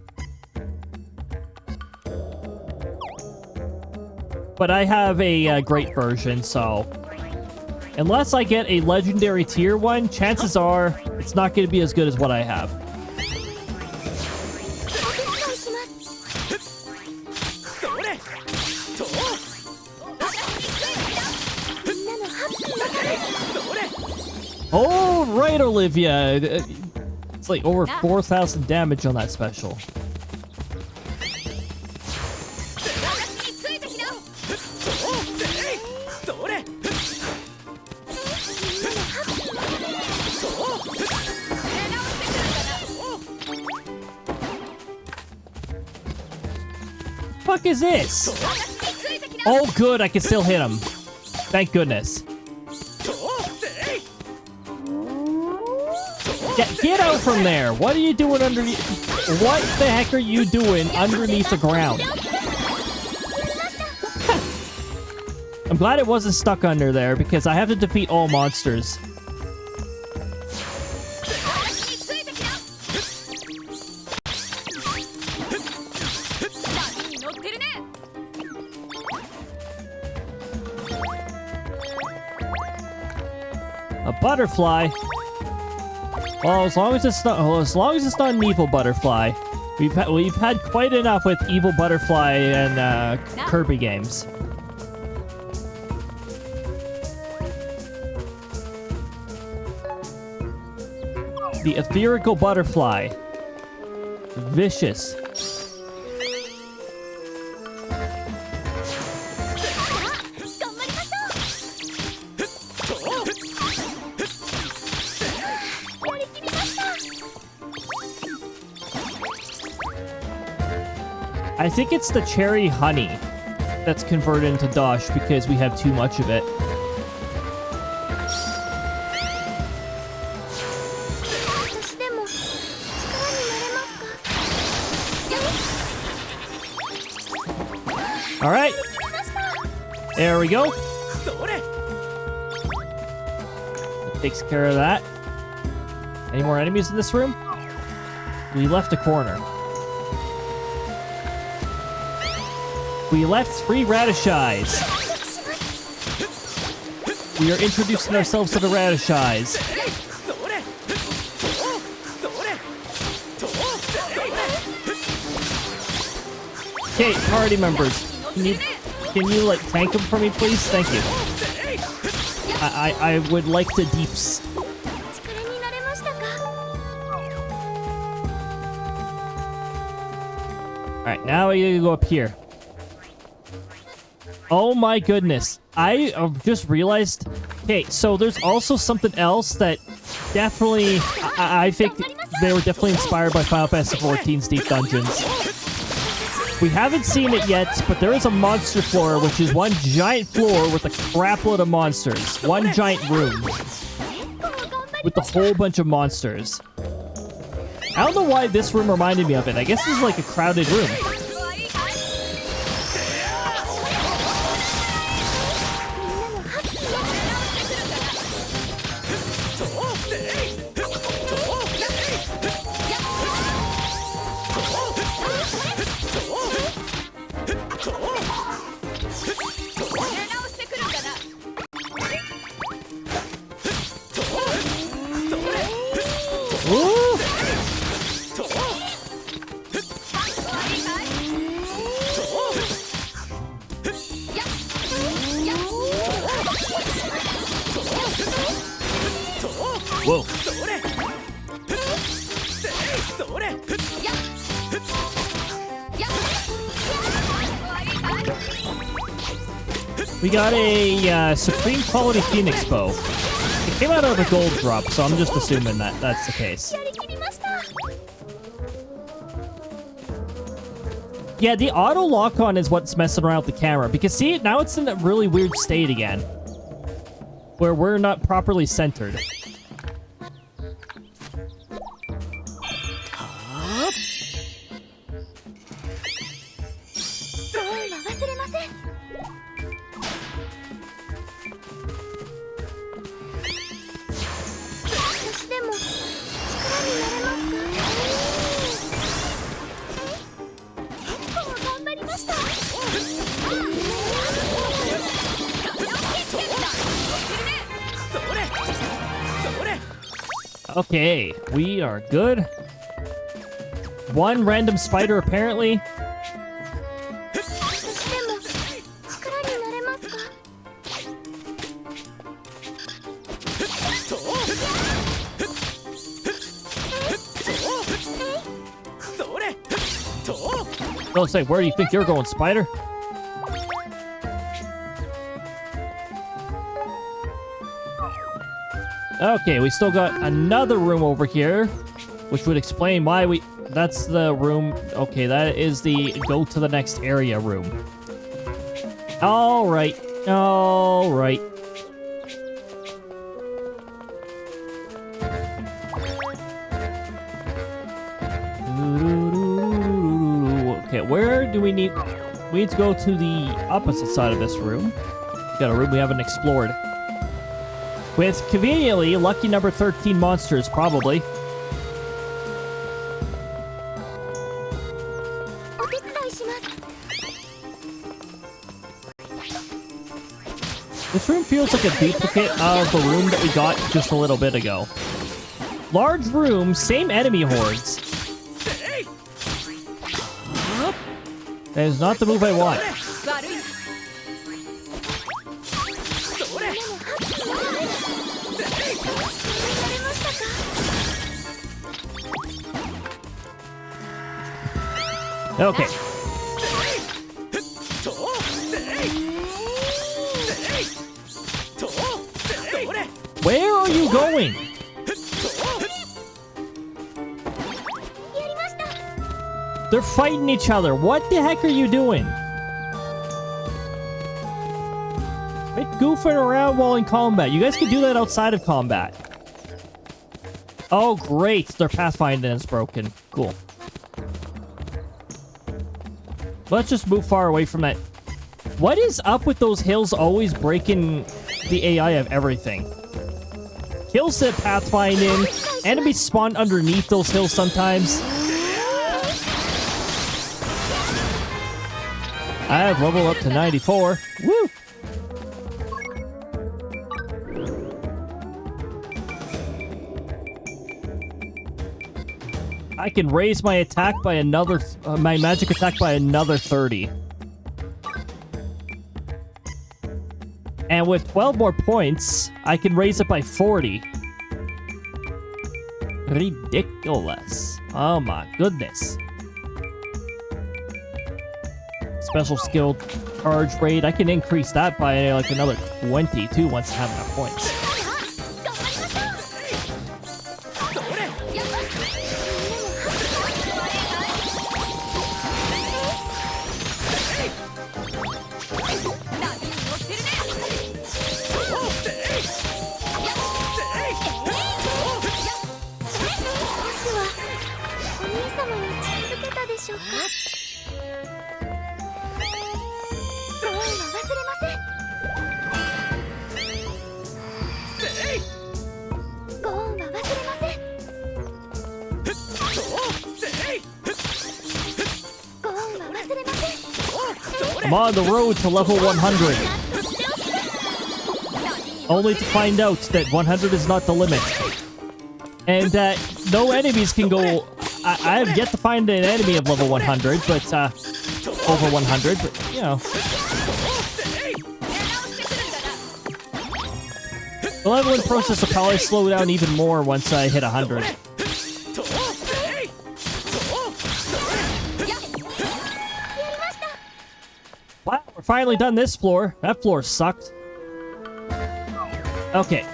But I have a great version, so... Unless I get a legendary tier 1, chances are it's not going to be as good as what I have. All right, Olivia. It's like over 4,000 damage on that special. fuck is this? Oh, good. I can still hit him. Thank goodness. Get out from there. What are you doing underneath? What the heck are you doing underneath the ground? I'm glad it wasn't stuck under there because I have to defeat all monsters. A butterfly. Well, as long as it's not an evil butterfly, we've had quite enough with evil butterfly and Kirby games. The etherical butterfly, vicious. I think it's the cherry honey that's converted into Dosh because we have too much of it. All right. There we go. That takes care of that. Any more enemies in this room? We left a corner. We left 3 Radishais. We are introducing ourselves to the Radishais. Okay, party members. Can you like tank them for me, please? Thank you. I would like to deeps. Alright, now we gotta go up here. Oh my goodness. I just realized... Okay, so there's also something else that definitely... I think they were definitely inspired by Final Fantasy XIV's Deep Dungeons. We haven't seen it yet, but there is a monster floor, which is one giant floor with a crapload of monsters. One giant room. With a whole bunch of monsters. I don't know why this room reminded me of it. I guess this is like a crowded room. Whoa. We got a Supreme Quality Phoenix Bow. It came out of a gold drop, so I'm just assuming that that's the case. Yeah, the auto lock-on is what's messing around with the camera. Because see, now it's in a really weird state again. Where we're not properly centered. Okay, we are good. One random spider, apparently. Don't say, where do you think you're going, spider? Okay, we still got another room over here. Which would explain why we... That's the room. Okay, that is the go to the next area room. Alright. Alright. Okay, where do we need... We need to go to the opposite side of this room. We got a room we haven't explored. With, conveniently, lucky number 13 monsters, probably. This room feels like a duplicate of the room that we got just a little bit ago. Large room, same enemy hordes. That is not the move I want. Okay. Where are you going? They're fighting each other. What the heck are you doing? Quit goofing around while in combat. You guys can do that outside of combat. Oh, great. Their pathfinding is broken. Cool. Let's just move far away from that. What is up with those hills always breaking the AI of everything? Kills the pathfinding. Enemies spawn underneath those hills sometimes. I have leveled up to 94. Woo! I can raise my attack by another, my magic attack by another 30. And with 12 more points, I can raise it by 40. Ridiculous. Oh my goodness. Special skill charge rate. I can increase that by like another 22 once I have enough points. I'm on the road to level 100. Only to find out that 100 is not the limit. And that no enemies can go... I have yet to find an enemy of level 100, but, over 100, but, you know. The leveling process will probably slow down even more once I hit 100. Wow, we're finally done this floor. That floor sucked. Okay.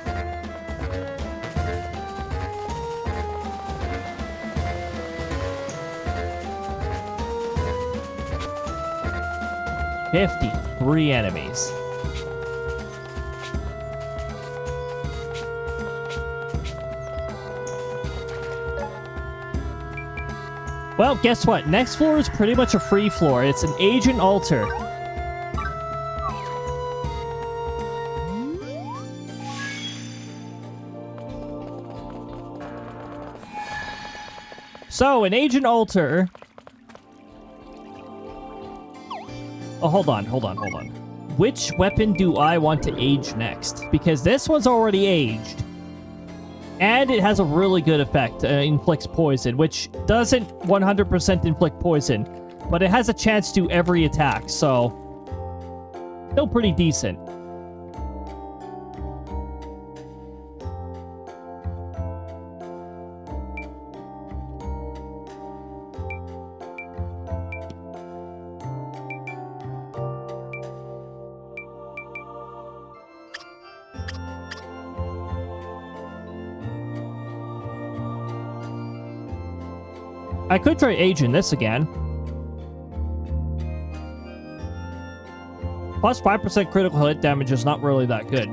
$53 enemies. Well, guess what? Next floor is pretty much a free floor. It's an agent altar. So, an agent altar... Oh, hold on. Which weapon do I want to age next? Because this one's already aged. And it has a really good effect. Inflicts poison, which doesn't 100% inflict poison. But it has a chance to every attack, so... Still pretty decent. I could try aging this again. Plus 5% critical hit damage is not really that good.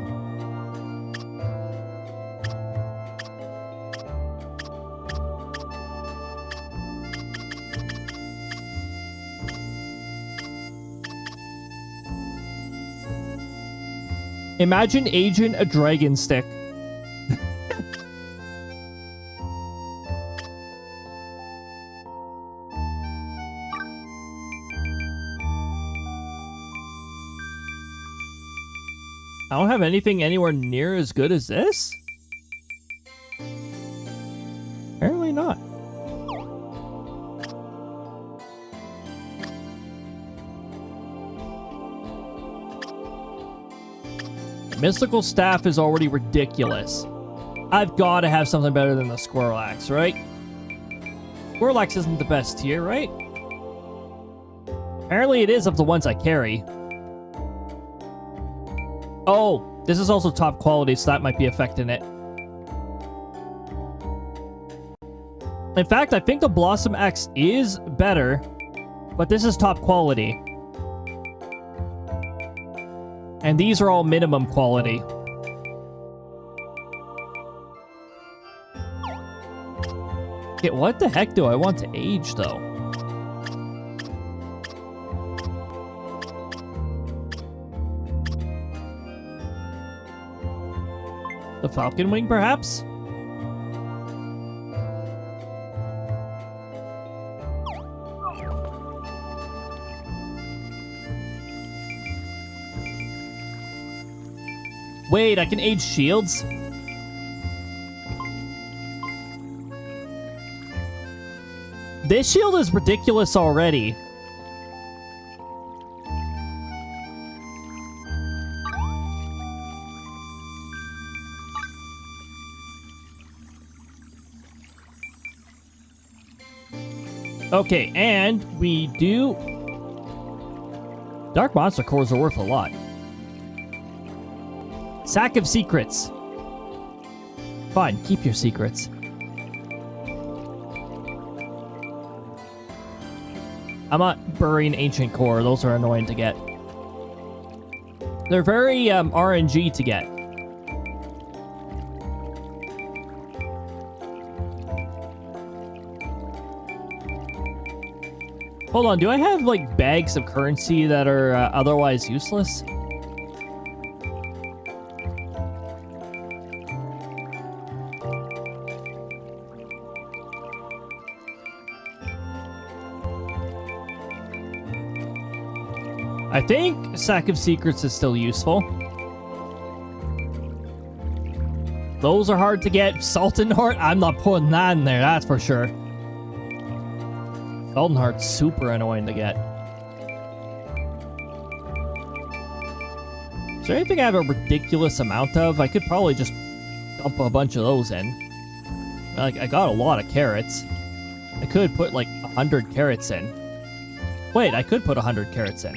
Imagine aging a dragon stick. I don't have anything anywhere near as good as this? Apparently not. Mystical Staff is already ridiculous. I've got to have something better than the Squirrel Axe, right? Squirrel Axe isn't the best tier, right? Apparently it is of the ones I carry. Oh, this is also top quality, so that might be affecting it. In fact, I think the Blossom Axe is better, but this is top quality. And these are all minimum quality. Okay, what the heck do I want to age, though? The Falcon Wing, perhaps? Wait, I can age shields? This shield is ridiculous already. Okay, and we do... Dark Monster Cores are worth a lot. Sack of Secrets. Fine, keep your secrets. I'm not burying Ancient Core. Those are annoying to get. They're very RNG to get. Hold on, do I have, like, bags of currency that are otherwise useless? I think Sack of Secrets is still useful. Those are hard to get. Sultan Heart, I'm not putting that in there, that's for sure. Sultan Heart's super annoying to get. Is there anything I have a ridiculous amount of? I could probably just dump a bunch of those in. Like, I got a lot of carrots. I could put like 100 carrots in. Wait, I could put 100 carrots in.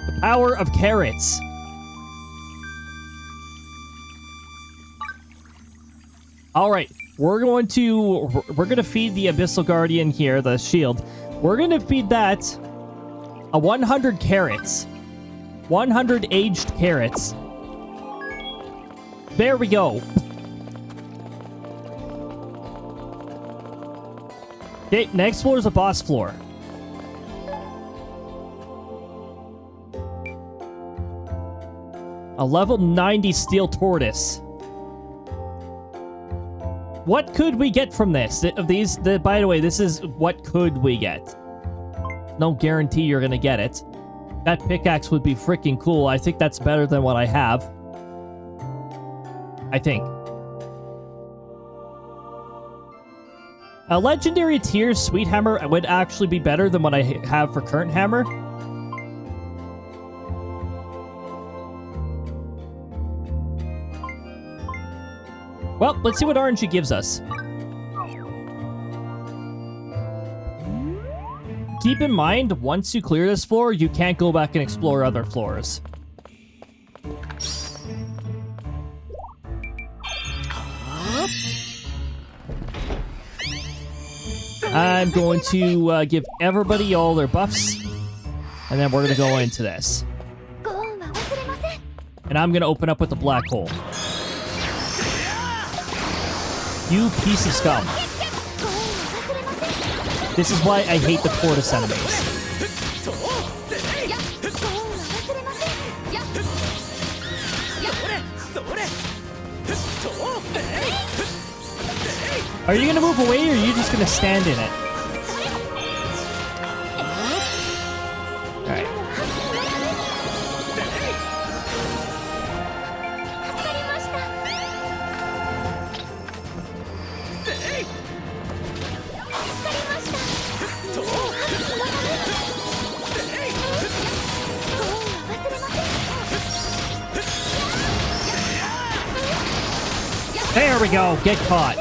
The power of carrots. All right, we're going to feed the Abyssal Guardian here, the shield. We're going to feed that 100 carrots. 100 aged carrots. There we go. Okay, next floor is a boss floor. A level 90 steel tortoise. What could we get from this? By the way, this is what could we get. No guarantee you're gonna get it. That pickaxe would be freaking cool. I think that's better than what I have. I think. A legendary tier sweet hammer would actually be better than what I have for current hammer. Well, let's see what RNG gives us. Keep in mind, once you clear this floor, you can't go back and explore other floors. I'm going to give everybody all their buffs, and then we're going to go into this. ご恩は忘れません And I'm going to open up with the black hole. You piece of scum. ご恩は忘れません This is why I hate the tortoise enemies. やご恩は忘れませんやや Are you going to move away, or are you just going to stand in it? Alright. 助かりました There we go. Get caught.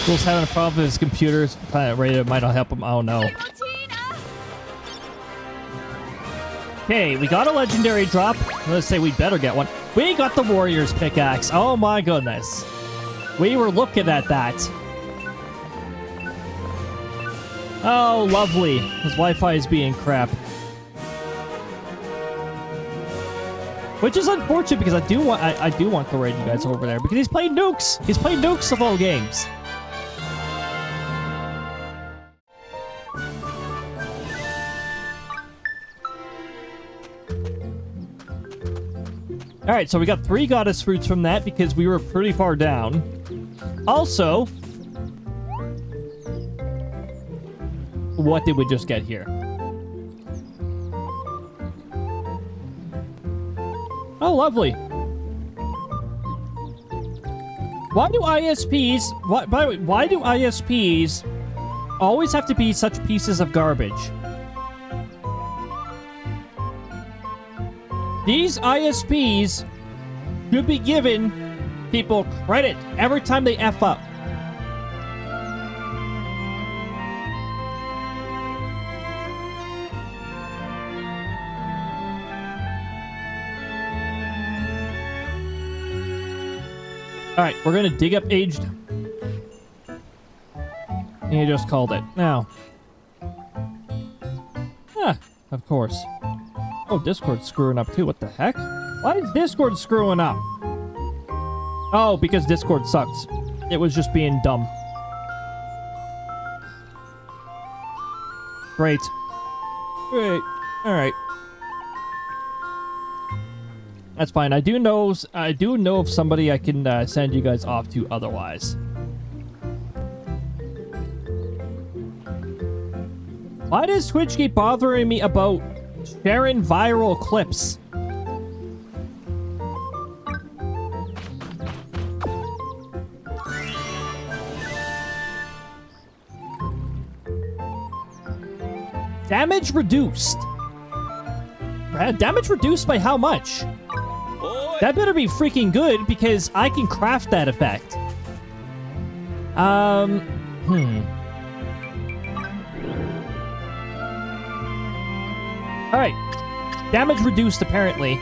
Fool's having a problem with his computer. Ready might not help him. Oh no. Okay, we got a legendary drop. Let's say we better get one. We got the Warrior's pickaxe. Oh my goodness. We were looking at that. Oh, lovely. His Wi-Fi is being crap. Which is unfortunate because I do want to raid you guys over there because he's playing nukes. He's playing nukes of all games. Alright, so we got 3 goddess fruits from that because we were pretty far down. Also, what did we just get here? Oh, lovely. Why do ISPs... By the way, why do ISPs always have to be such pieces of garbage? These ISPs should be giving people credit every time they F up. Alright, we're gonna dig up aged. You just called it. Now. Ah, of course. Oh, Discord's screwing up too. What the heck? Why is Discord screwing up? Oh, because Discord sucks. It was just being dumb. Great. Great. Alright. That's fine. I do know of somebody I can send you guys off to otherwise. Why does Twitch keep bothering me about sharing viral clips? Damage reduced. Damage reduced by how much? That better be freaking good because I can craft that effect. Alright. Damage reduced, apparently.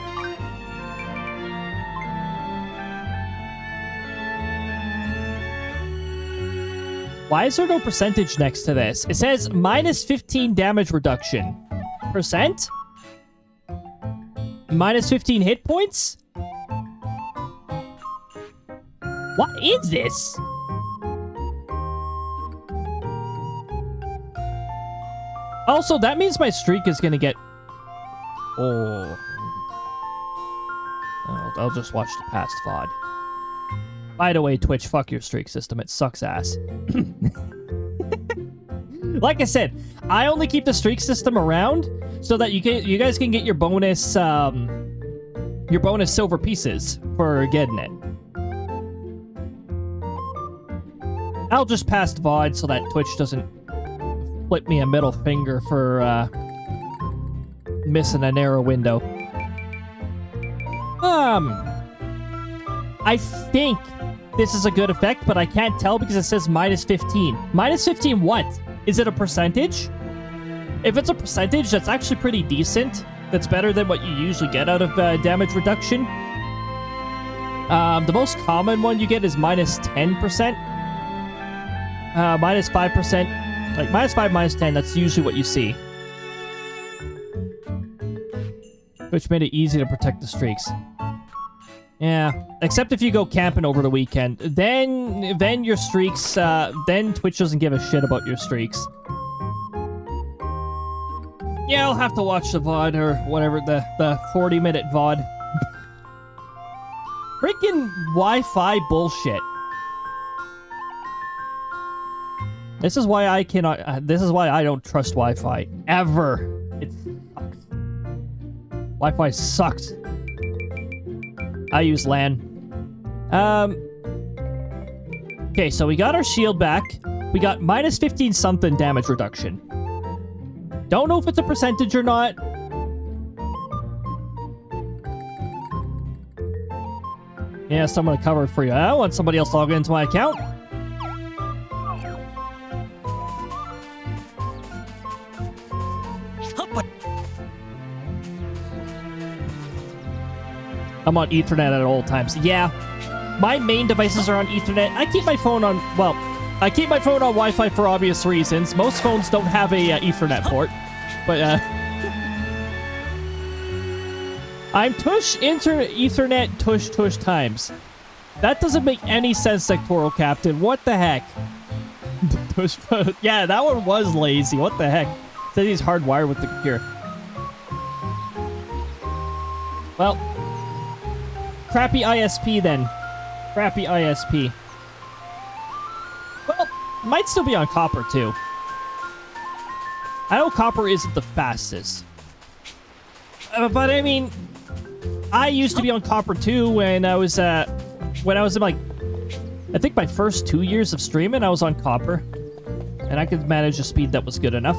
Why is there no percentage next to this? It says minus 15 damage reduction. Percent? Minus 15 hit points? What is this? Also, that means my streak is gonna get... Oh. I'll just watch the past VOD. By the way, Twitch, fuck your streak system. It sucks ass. Like I said, I only keep the streak system around so that you guys can get your bonus silver pieces for getting it. I'll just pass VOD so that Twitch doesn't flip me a middle finger for missing a narrow window. I think this is a good effect, but I can't tell because it says minus 15. Minus 15 what? Is it a percentage? If it's a percentage, that's actually pretty decent. That's better than what you usually get out of damage reduction. The most common one you get is minus 10%. Minus 5%. Like, minus 5, minus 10, that's usually what you see. Which made it easy to protect the streaks. Yeah, except if you go camping over the weekend. Then your streaks, then Twitch doesn't give a shit about your streaks. Yeah, I'll have to watch the VOD or whatever, the 40-minute VOD. Freaking Wi-Fi bullshit. This is why I cannot, this is why I don't trust Wi-Fi. Ever. It sucks. Wi-Fi sucks. I use LAN. Okay, so we got our shield back. We got minus 15 something damage reduction. Don't know if it's a percentage or not. Yeah, someone to cover it for you. I don't want somebody else logging into my account. I'm on Ethernet at all times. Yeah, my main devices are on Ethernet. I keep my phone on, well, I keep my phone on Wi-Fi for obvious reasons. Most phones don't have a Ethernet port, but I'm tush Ethernet tush times. That doesn't make any sense, Sectoral Captain. What the heck? Yeah, that one was lazy. What the heck? Said he's hardwired with the computer. Well, crappy ISP then. Crappy ISP. Well, might still be on copper too. I know copper isn't the fastest. But I mean, I used to be on copper too when I was in like, I think my first 2 years of streaming, I was on copper. And I could manage a speed that was good enough.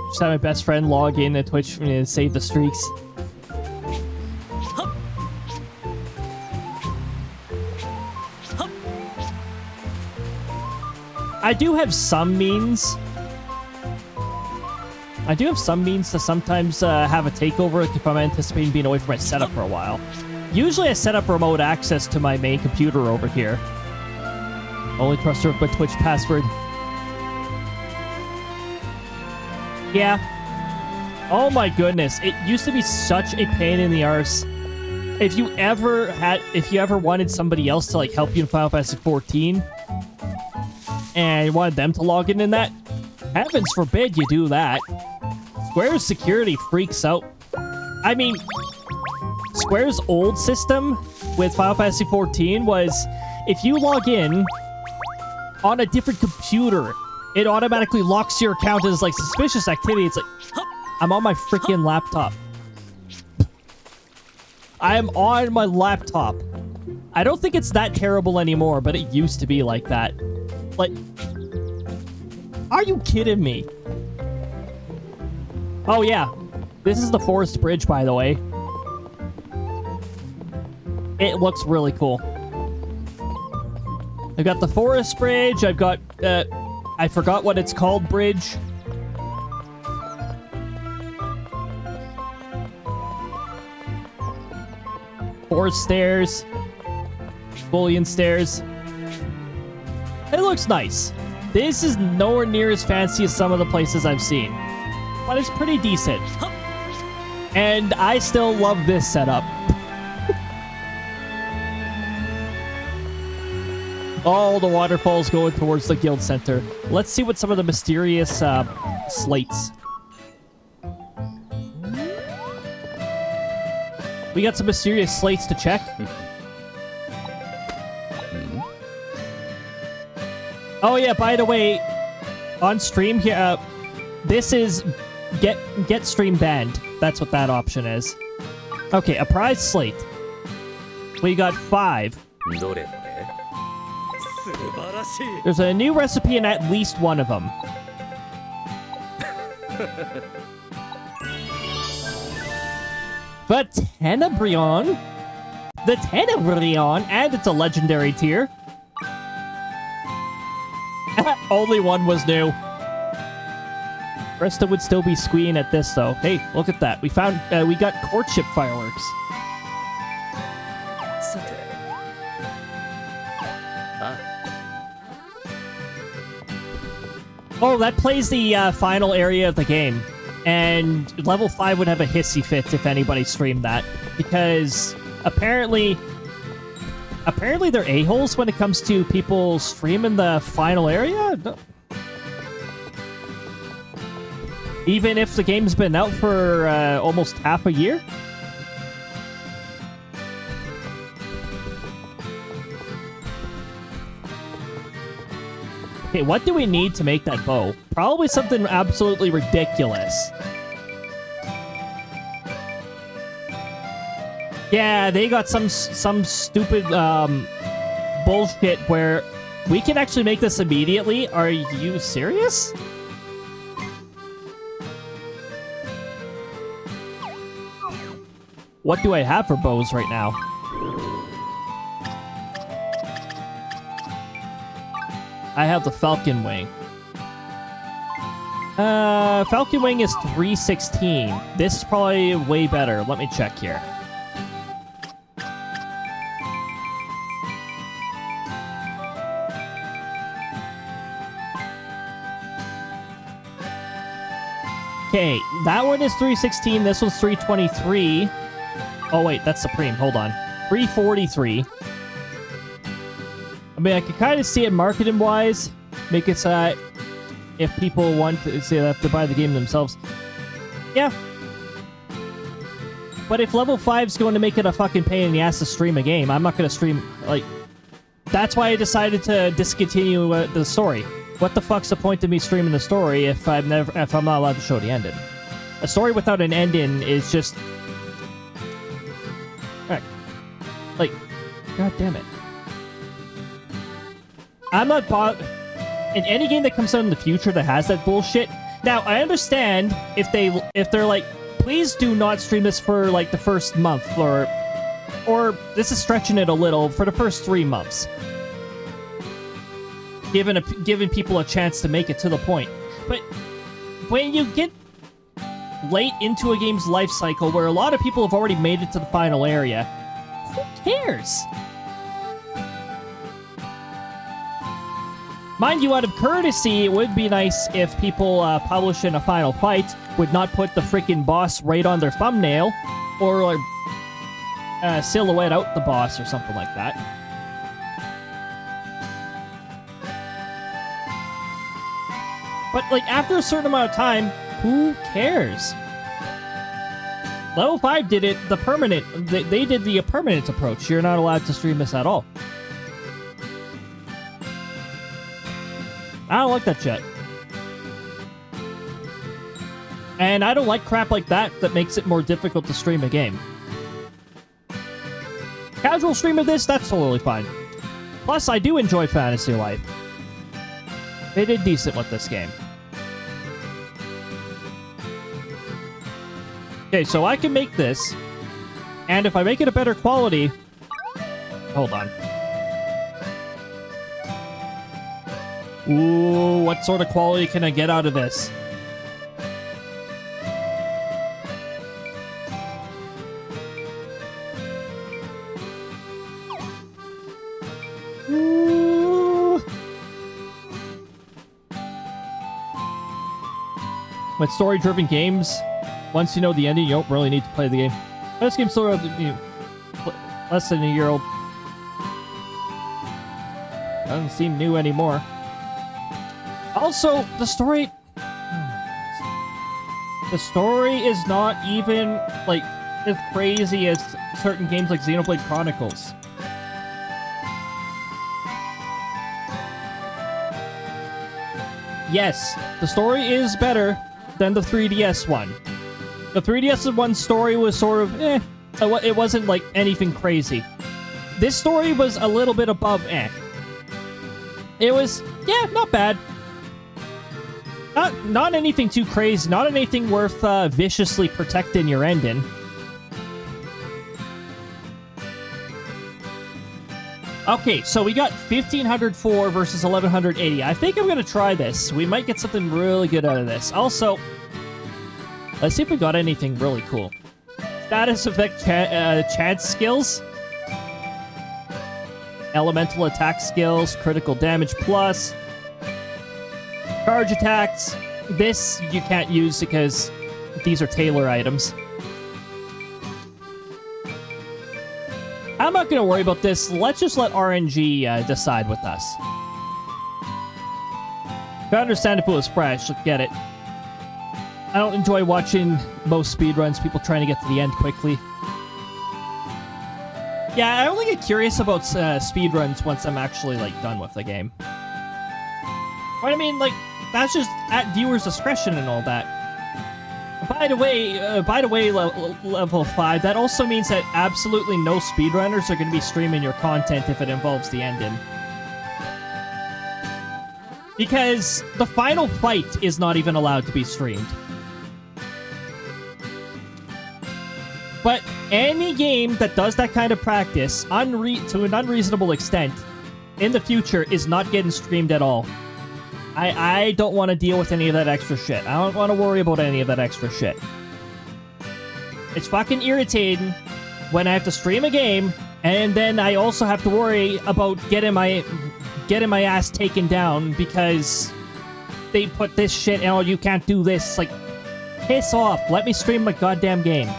Just had my best friend log in to Twitch and save the streaks. I do have some means. I do have some means to sometimes have a takeover if I'm anticipating being away from my setup for a while. Usually I set up remote access to my main computer over here. Only trust her with my Twitch password. Yeah. Oh my goodness. It used to be such a pain in the arse. If you ever wanted somebody else to like help you in Final Fantasy 14 and you wanted them to log in that, heavens forbid you do that. Square's security freaks out. I mean, Square's old system with Final Fantasy 14 was if you log in on a different computer, it automatically locks your account as like suspicious activity. It's like, I'm on my freaking laptop. I am on my laptop. I don't think it's that terrible anymore, but it used to be like that. Like, are you kidding me? Oh yeah, this is the Forest Bridge, by the way. It looks really cool. I've got the Forest Bridge, I've got, I forgot what it's called, bridge. Forest Stairs. Bullion Stairs. It looks nice. This is nowhere near as fancy as some of the places I've seen. But it's pretty decent. And I still love this setup. All the waterfalls going towards the guild center. Let's see what some of the mysterious slates. We got some mysterious slates to check. Oh yeah, by the way, on stream here, this is get stream banned. That's what that option is. Okay, a prize slate. We got 5. There's a new recipe in at least one of them. But Tenebrion? The Tenebrillion, and it's a legendary tier. Only one was new. Krista would still be squeeing at this, though. Hey, look at that. We found, we got courtship fireworks. さて。あ Oh, that plays the final area of the game. And level 5 would have a hissy fit if anybody streamed that. Because apparently they're a-holes when it comes to people streaming the final area. No. Even if the game's been out for almost half a year. Okay, what do we need to make that bow? Probably something absolutely ridiculous. Yeah, they got some stupid bullshit where we can actually make this immediately. Are you serious? What do I have for bows right now? I have the Falcon Wing. Falcon Wing is 316. This is probably way better. Let me check here. Okay, that one is 316. This one's 323. Oh, wait, that's Supreme. Hold on. 343. I mean, I can kind of see it marketing-wise. Make it so that if people want to say they have to buy the game themselves. Yeah. But if level 5's going to make it a fucking pain in the ass to stream a game, I'm not going to stream, like... That's why I decided to discontinue the story. What the fuck's the point of me streaming the story if I'm not allowed to show the ending? A story without an ending is just... Alright. Like, god damn it. I'm not in any game that comes out in the future that has that bullshit. Now, I understand if they're like, please do not stream this for like the first month or this is stretching it a little for the first 3 months. Giving people a chance to make it to the point. But when you get late into a game's life cycle where a lot of people have already made it to the final area, who cares? Mind you, out of courtesy, it would be nice if people publishing a final fight would not put the freaking boss right on their thumbnail or silhouette out the boss or something like that. But, like, after a certain amount of time, who cares? Level 5 did it the permanent... They did the permanent approach. You're not allowed to stream this at all. I don't like that shit. And I don't like crap like that makes it more difficult to stream a game. Casual stream of this, that's totally fine. Plus, I do enjoy Fantasy Life. They did decent with this game. Okay, so I can make this. And if I make it a better quality... Hold on. Ooh, what sort of quality can I get out of this? Ooh. With story-driven games, once you know the ending, you don't really need to play the game. This game's still less than a year old. Doesn't seem new anymore. Also, the story is not even, like, as crazy as certain games like Xenoblade Chronicles. Yes, the story is better than the 3DS one. The 3DS one story was sort of, it wasn't, like, anything crazy. This story was a little bit above, It was, yeah, not bad. Not anything too crazy. Not anything worth viciously protecting your ending. Okay, so we got 1504 versus 1180. I think I'm going to try this. We might get something really good out of this. Also, let's see if we got anything really cool. Status effect chance skills. Elemental attack skills. Critical damage plus. Charge attacks. This you can't use because these are Taylor items. I'm not going to worry about this. Let's just let RNG decide with us. I understand if it was fresh. Get it. I don't enjoy watching most speedruns, people trying to get to the end quickly. Yeah, I only get curious about speedruns once I'm actually, like, done with the game. But I mean, like, that's just at viewer's discretion and all that. By the way, level 5, that also means that absolutely no speedrunners are going to be streaming your content if it involves the ending. Because the final fight is not even allowed to be streamed. But any game that does that kind of practice to an unreasonable extent in the future is not getting streamed at all. I don't want to deal with any of that extra shit. I don't want to worry about any of that extra shit. It's fucking irritating when I have to stream a game and then I also have to worry about getting my ass taken down because they put this shit, oh, you can't do this. Like, piss off. Let me stream my goddamn game.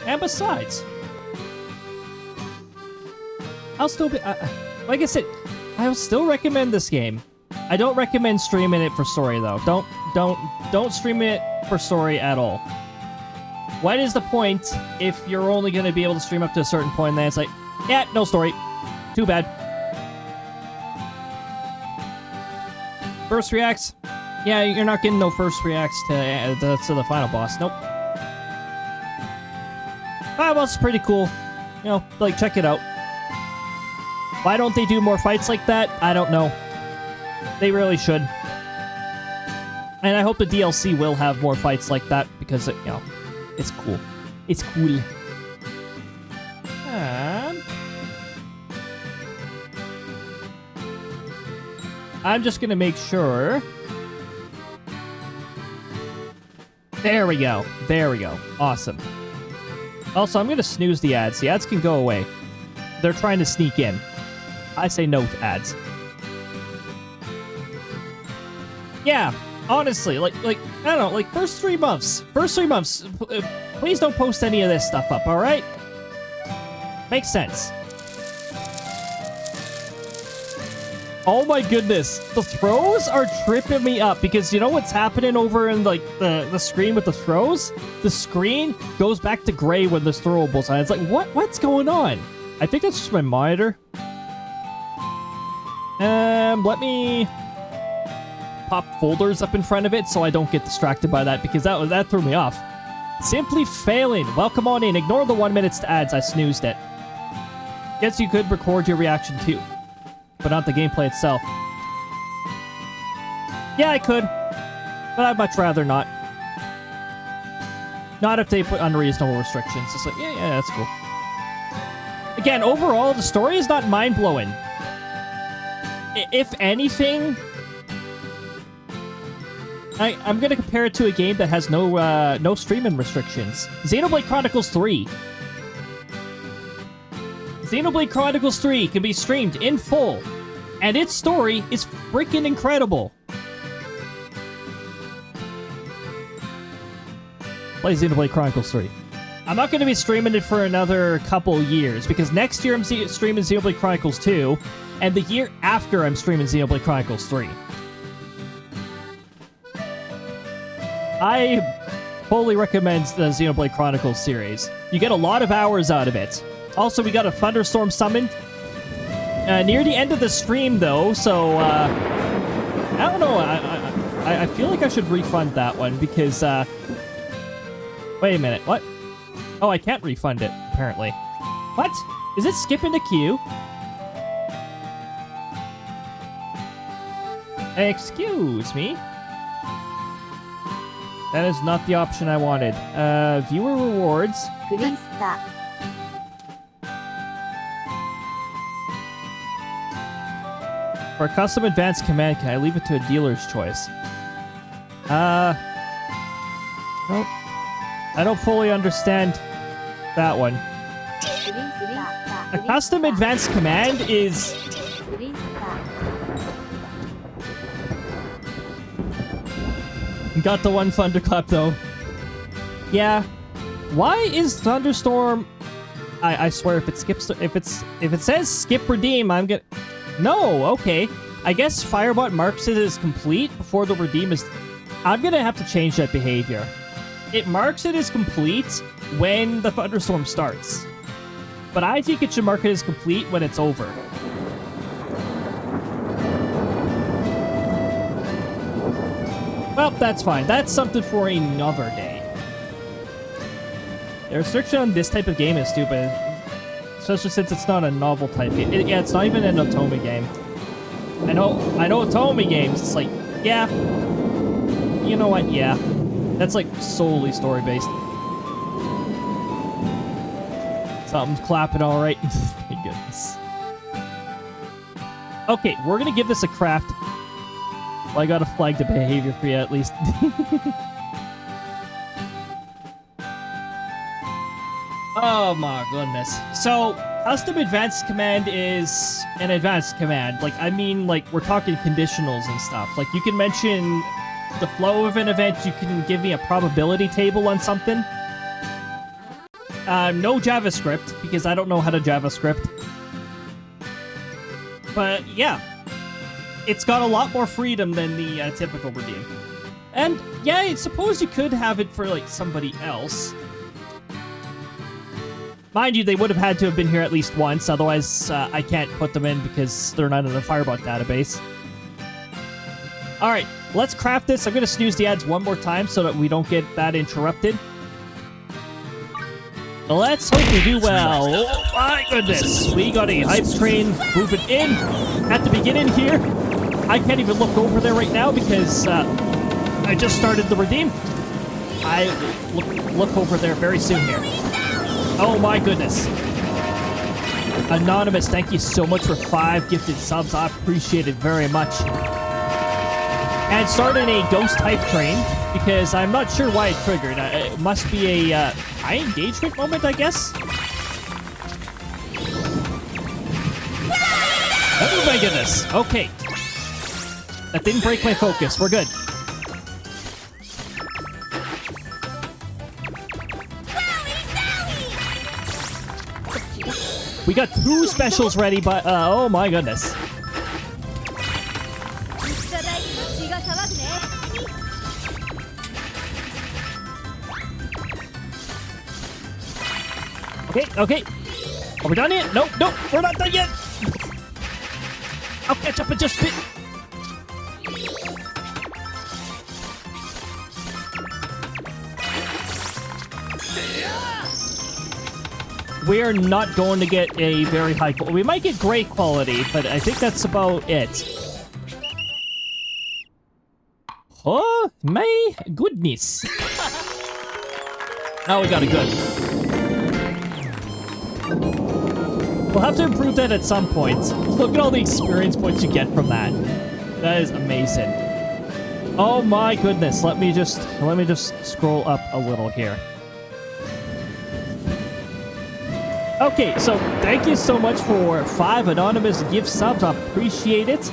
And besides, I'll still be, like I said, I'll still recommend this game. I don't recommend streaming it for story though. Don't stream it for story at all. What is the point if you're only going to be able to stream up to a certain point and then it's like, yeah, no story. Too bad. First reacts? Yeah, you're not getting no first reacts to the final boss. Nope. Final boss is pretty cool. You know, like, check it out. Why don't they do more fights like that? I don't know. They really should. And I hope the DLC will have more fights like that because, you know, it's cool. It's cool. And I'm just gonna make sure. There we go. There we go. Awesome. Also, I'm going to snooze the ads. The ads can go away. They're trying to sneak in. I say no to ads. Yeah, honestly, like I don't know, like first 3 months. Please don't post any of this stuff up, all right? Makes sense. Oh my goodness, the throws are tripping me up because you know what's happening over in like the screen with the throws? The screen goes back to gray when there's throwables on. It's like, what's going on? I think that's just my monitor. Let me pop folders up in front of it so I don't get distracted by that because that threw me off. Simply failing. Welcome on in. Ignore the 1 minute ads. I snoozed it. Guess you could record your reaction too, but not the gameplay itself. Yeah, I could, but I'd much rather not. Not if they put unreasonable restrictions. It's like, yeah, that's cool. Again, overall, the story is not mind-blowing. If anything, I'm going to compare it to a game that has no streaming restrictions. Xenoblade Chronicles 3. Xenoblade Chronicles 3 can be streamed in full, and its story is freaking incredible. Play Xenoblade Chronicles 3. I'm not going to be streaming it for another couple years, because next year I'm streaming Xenoblade Chronicles 2, and the year after I'm streaming Xenoblade Chronicles 3. I fully recommend the Xenoblade Chronicles series. You get a lot of hours out of it. Also, we got a thunderstorm summoned near the end of the stream, though, so I don't know. I feel like I should refund that one because wait a minute, what? Oh, I can't refund it, apparently. What? Is it skipping the queue? Excuse me? That is not the option I wanted. Viewer rewards. クリスタ For a custom advanced command, can I leave it to a dealer's choice? Nope. I don't fully understand that one. クリスタ A custom advanced command is... クリスタ Got the one thunderclap though. Yeah. Why is thunderstorm? I swear if it skips if it says skip redeem, I'm gonna. No, okay. I guess Firebot marks it as complete before the redeem is. I'm gonna have to change that behavior. It marks it as complete when the thunderstorm starts, but I think it should mark it as complete when it's over. Well, that's fine. That's something for another day. The restriction on this type of game is stupid. Especially since it's not a novel type game. Yeah, it's not even an Otome game. I know Otome games. It's like, yeah. You know what? Yeah. That's like solely story-based. Something's clapping all right. Thank goodness. Okay, we're gonna give this a craft. Well, I gotta flag the behavior for you at least. Oh my goodness. So, custom advanced command is an advanced command. Like, I mean, like, we're talking conditionals and stuff. Like, you can mention the flow of an event. You can give me a probability table on something. No JavaScript, because I don't know how to JavaScript. But, yeah. It's got a lot more freedom than the typical redeem. And, yeah, I suppose you could have it for, like, somebody else. Mind you, they would have had to have been here at least once, otherwise I can't put them in because they're not in the Firebot database. Alright, let's craft this. I'm going to snooze the ads one more time so that we don't get that interrupted. Let's hope we do well. Oh my goodness, we got a hype train moving in at the beginning here. I can't even look over there right now because I just started the redeem. I look over there very soon here. Oh my goodness. Anonymous, thank you so much for 5 gifted subs. I appreciate it very much. And starting a ghost hype train because I'm not sure why it triggered. It must be a high engagement moment, I guess. Oh my goodness. Okay. That didn't break my focus. We're good. We got 2 specials ready, but oh my goodness. Okay. Are we done yet? Nope, we're not done yet. I'll catch up in just a bit. We are not going to get a very high quality. We might get great quality, but I think that's about it. Oh my goodness. Now we got a good. We'll have to improve that at some point. Look at all the experience points you get from that. That is amazing. Oh my goodness. Let me just scroll up a little here. Okay, so thank you so much for 5 anonymous gift subs. I appreciate it.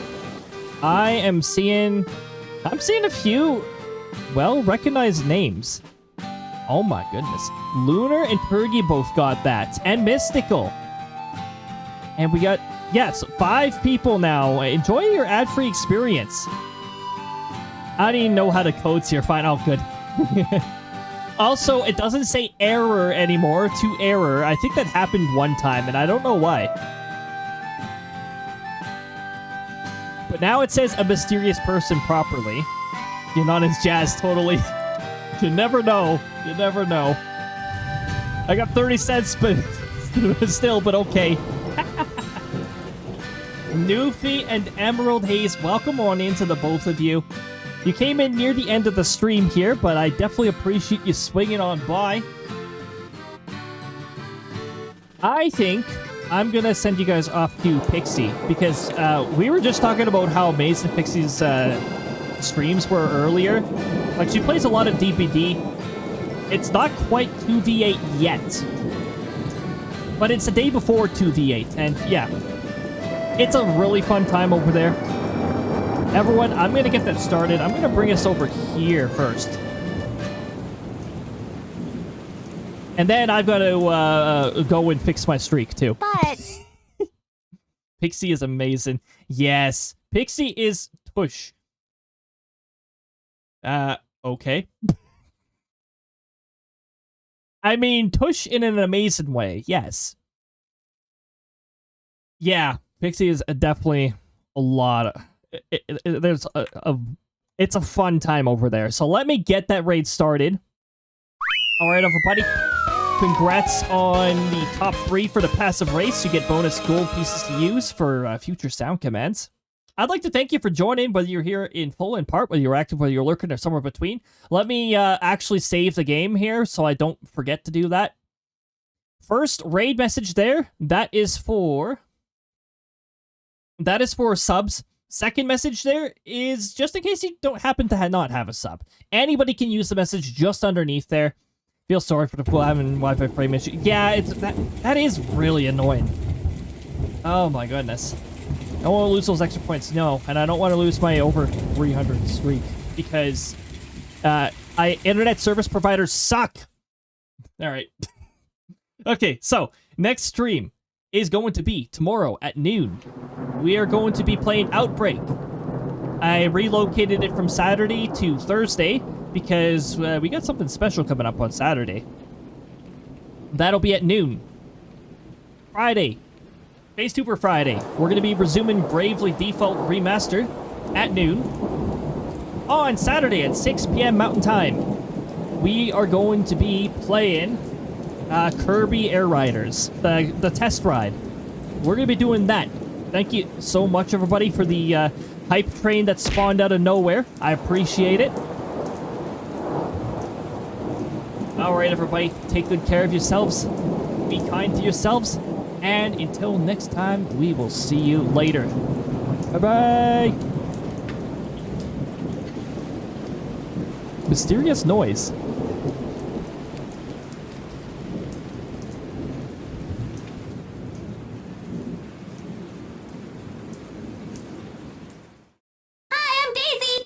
I'm seeing a few well-recognized names. Oh my goodness. Lunar and Pergy both got that. And Mystical. And we got, yes, 5 people now. Enjoy your ad-free experience. I don't even know how to codes here. Fine, oh good. Also, it doesn't say error anymore to error. I think that happened one time, and I don't know why. But now it says a mysterious person properly. You're not as jazzed, totally. You never know. You never know. I got 30 cents, but still, but okay. Newfie and Emerald Haze, welcome on into the both of you. You came in near the end of the stream here, but I definitely appreciate you swinging on by. I think I'm gonna send you guys off to Pixie, because we were just talking about how amazing Pixie's streams were earlier. Like, she plays a lot of DBD. It's not quite 2v8 yet, but it's the day before 2v8, and yeah, it's a really fun time over there. Everyone, I'm gonna get that started. I'm gonna bring us over here first. And then I've got to go and fix my streak, too. But Pixie is amazing. Yes. Pixie is tush. Okay. I mean, tush in an amazing way. Yes. Yeah. Pixie is definitely a lot of... there's it's a fun time over there. So let me get that raid started. All right, everybody. Congrats on the top 3 for the passive race. You get bonus gold pieces to use for future sound commands. I'd like to thank you for joining, whether you're here in full and part, whether you're active, whether you're lurking, or somewhere between. Let me actually save the game here so I don't forget to do that. First raid message there. That is for subs. Second message there is just in case you don't happen to not have a sub. Anybody can use the message just underneath there. Feel sorry for the people having Wi-Fi frame issue. Yeah, it's that is really annoying. Oh my goodness. I don't want to lose those extra points, no. And I don't want to lose my over 300 streak because internet service providers suck. All right. Okay, so next stream is going to be tomorrow at noon. We are going to be playing Outbreak. I relocated it from Saturday to Thursday because we got something special coming up on Saturday. That'll be at noon. Friday, FaceTuber Friday. We're going to be resuming Bravely Default Remastered at noon. On Saturday at 6 p.m. Mountain Time, we are going to be playing Kirby Air Riders, the test ride. We're going to be doing that. Thank you so much, everybody, for the hype train that spawned out of nowhere. I appreciate it. Alright, everybody, take good care of yourselves. Be kind to yourselves. And until next time, we will see you later. Bye-bye! Mysterious noise.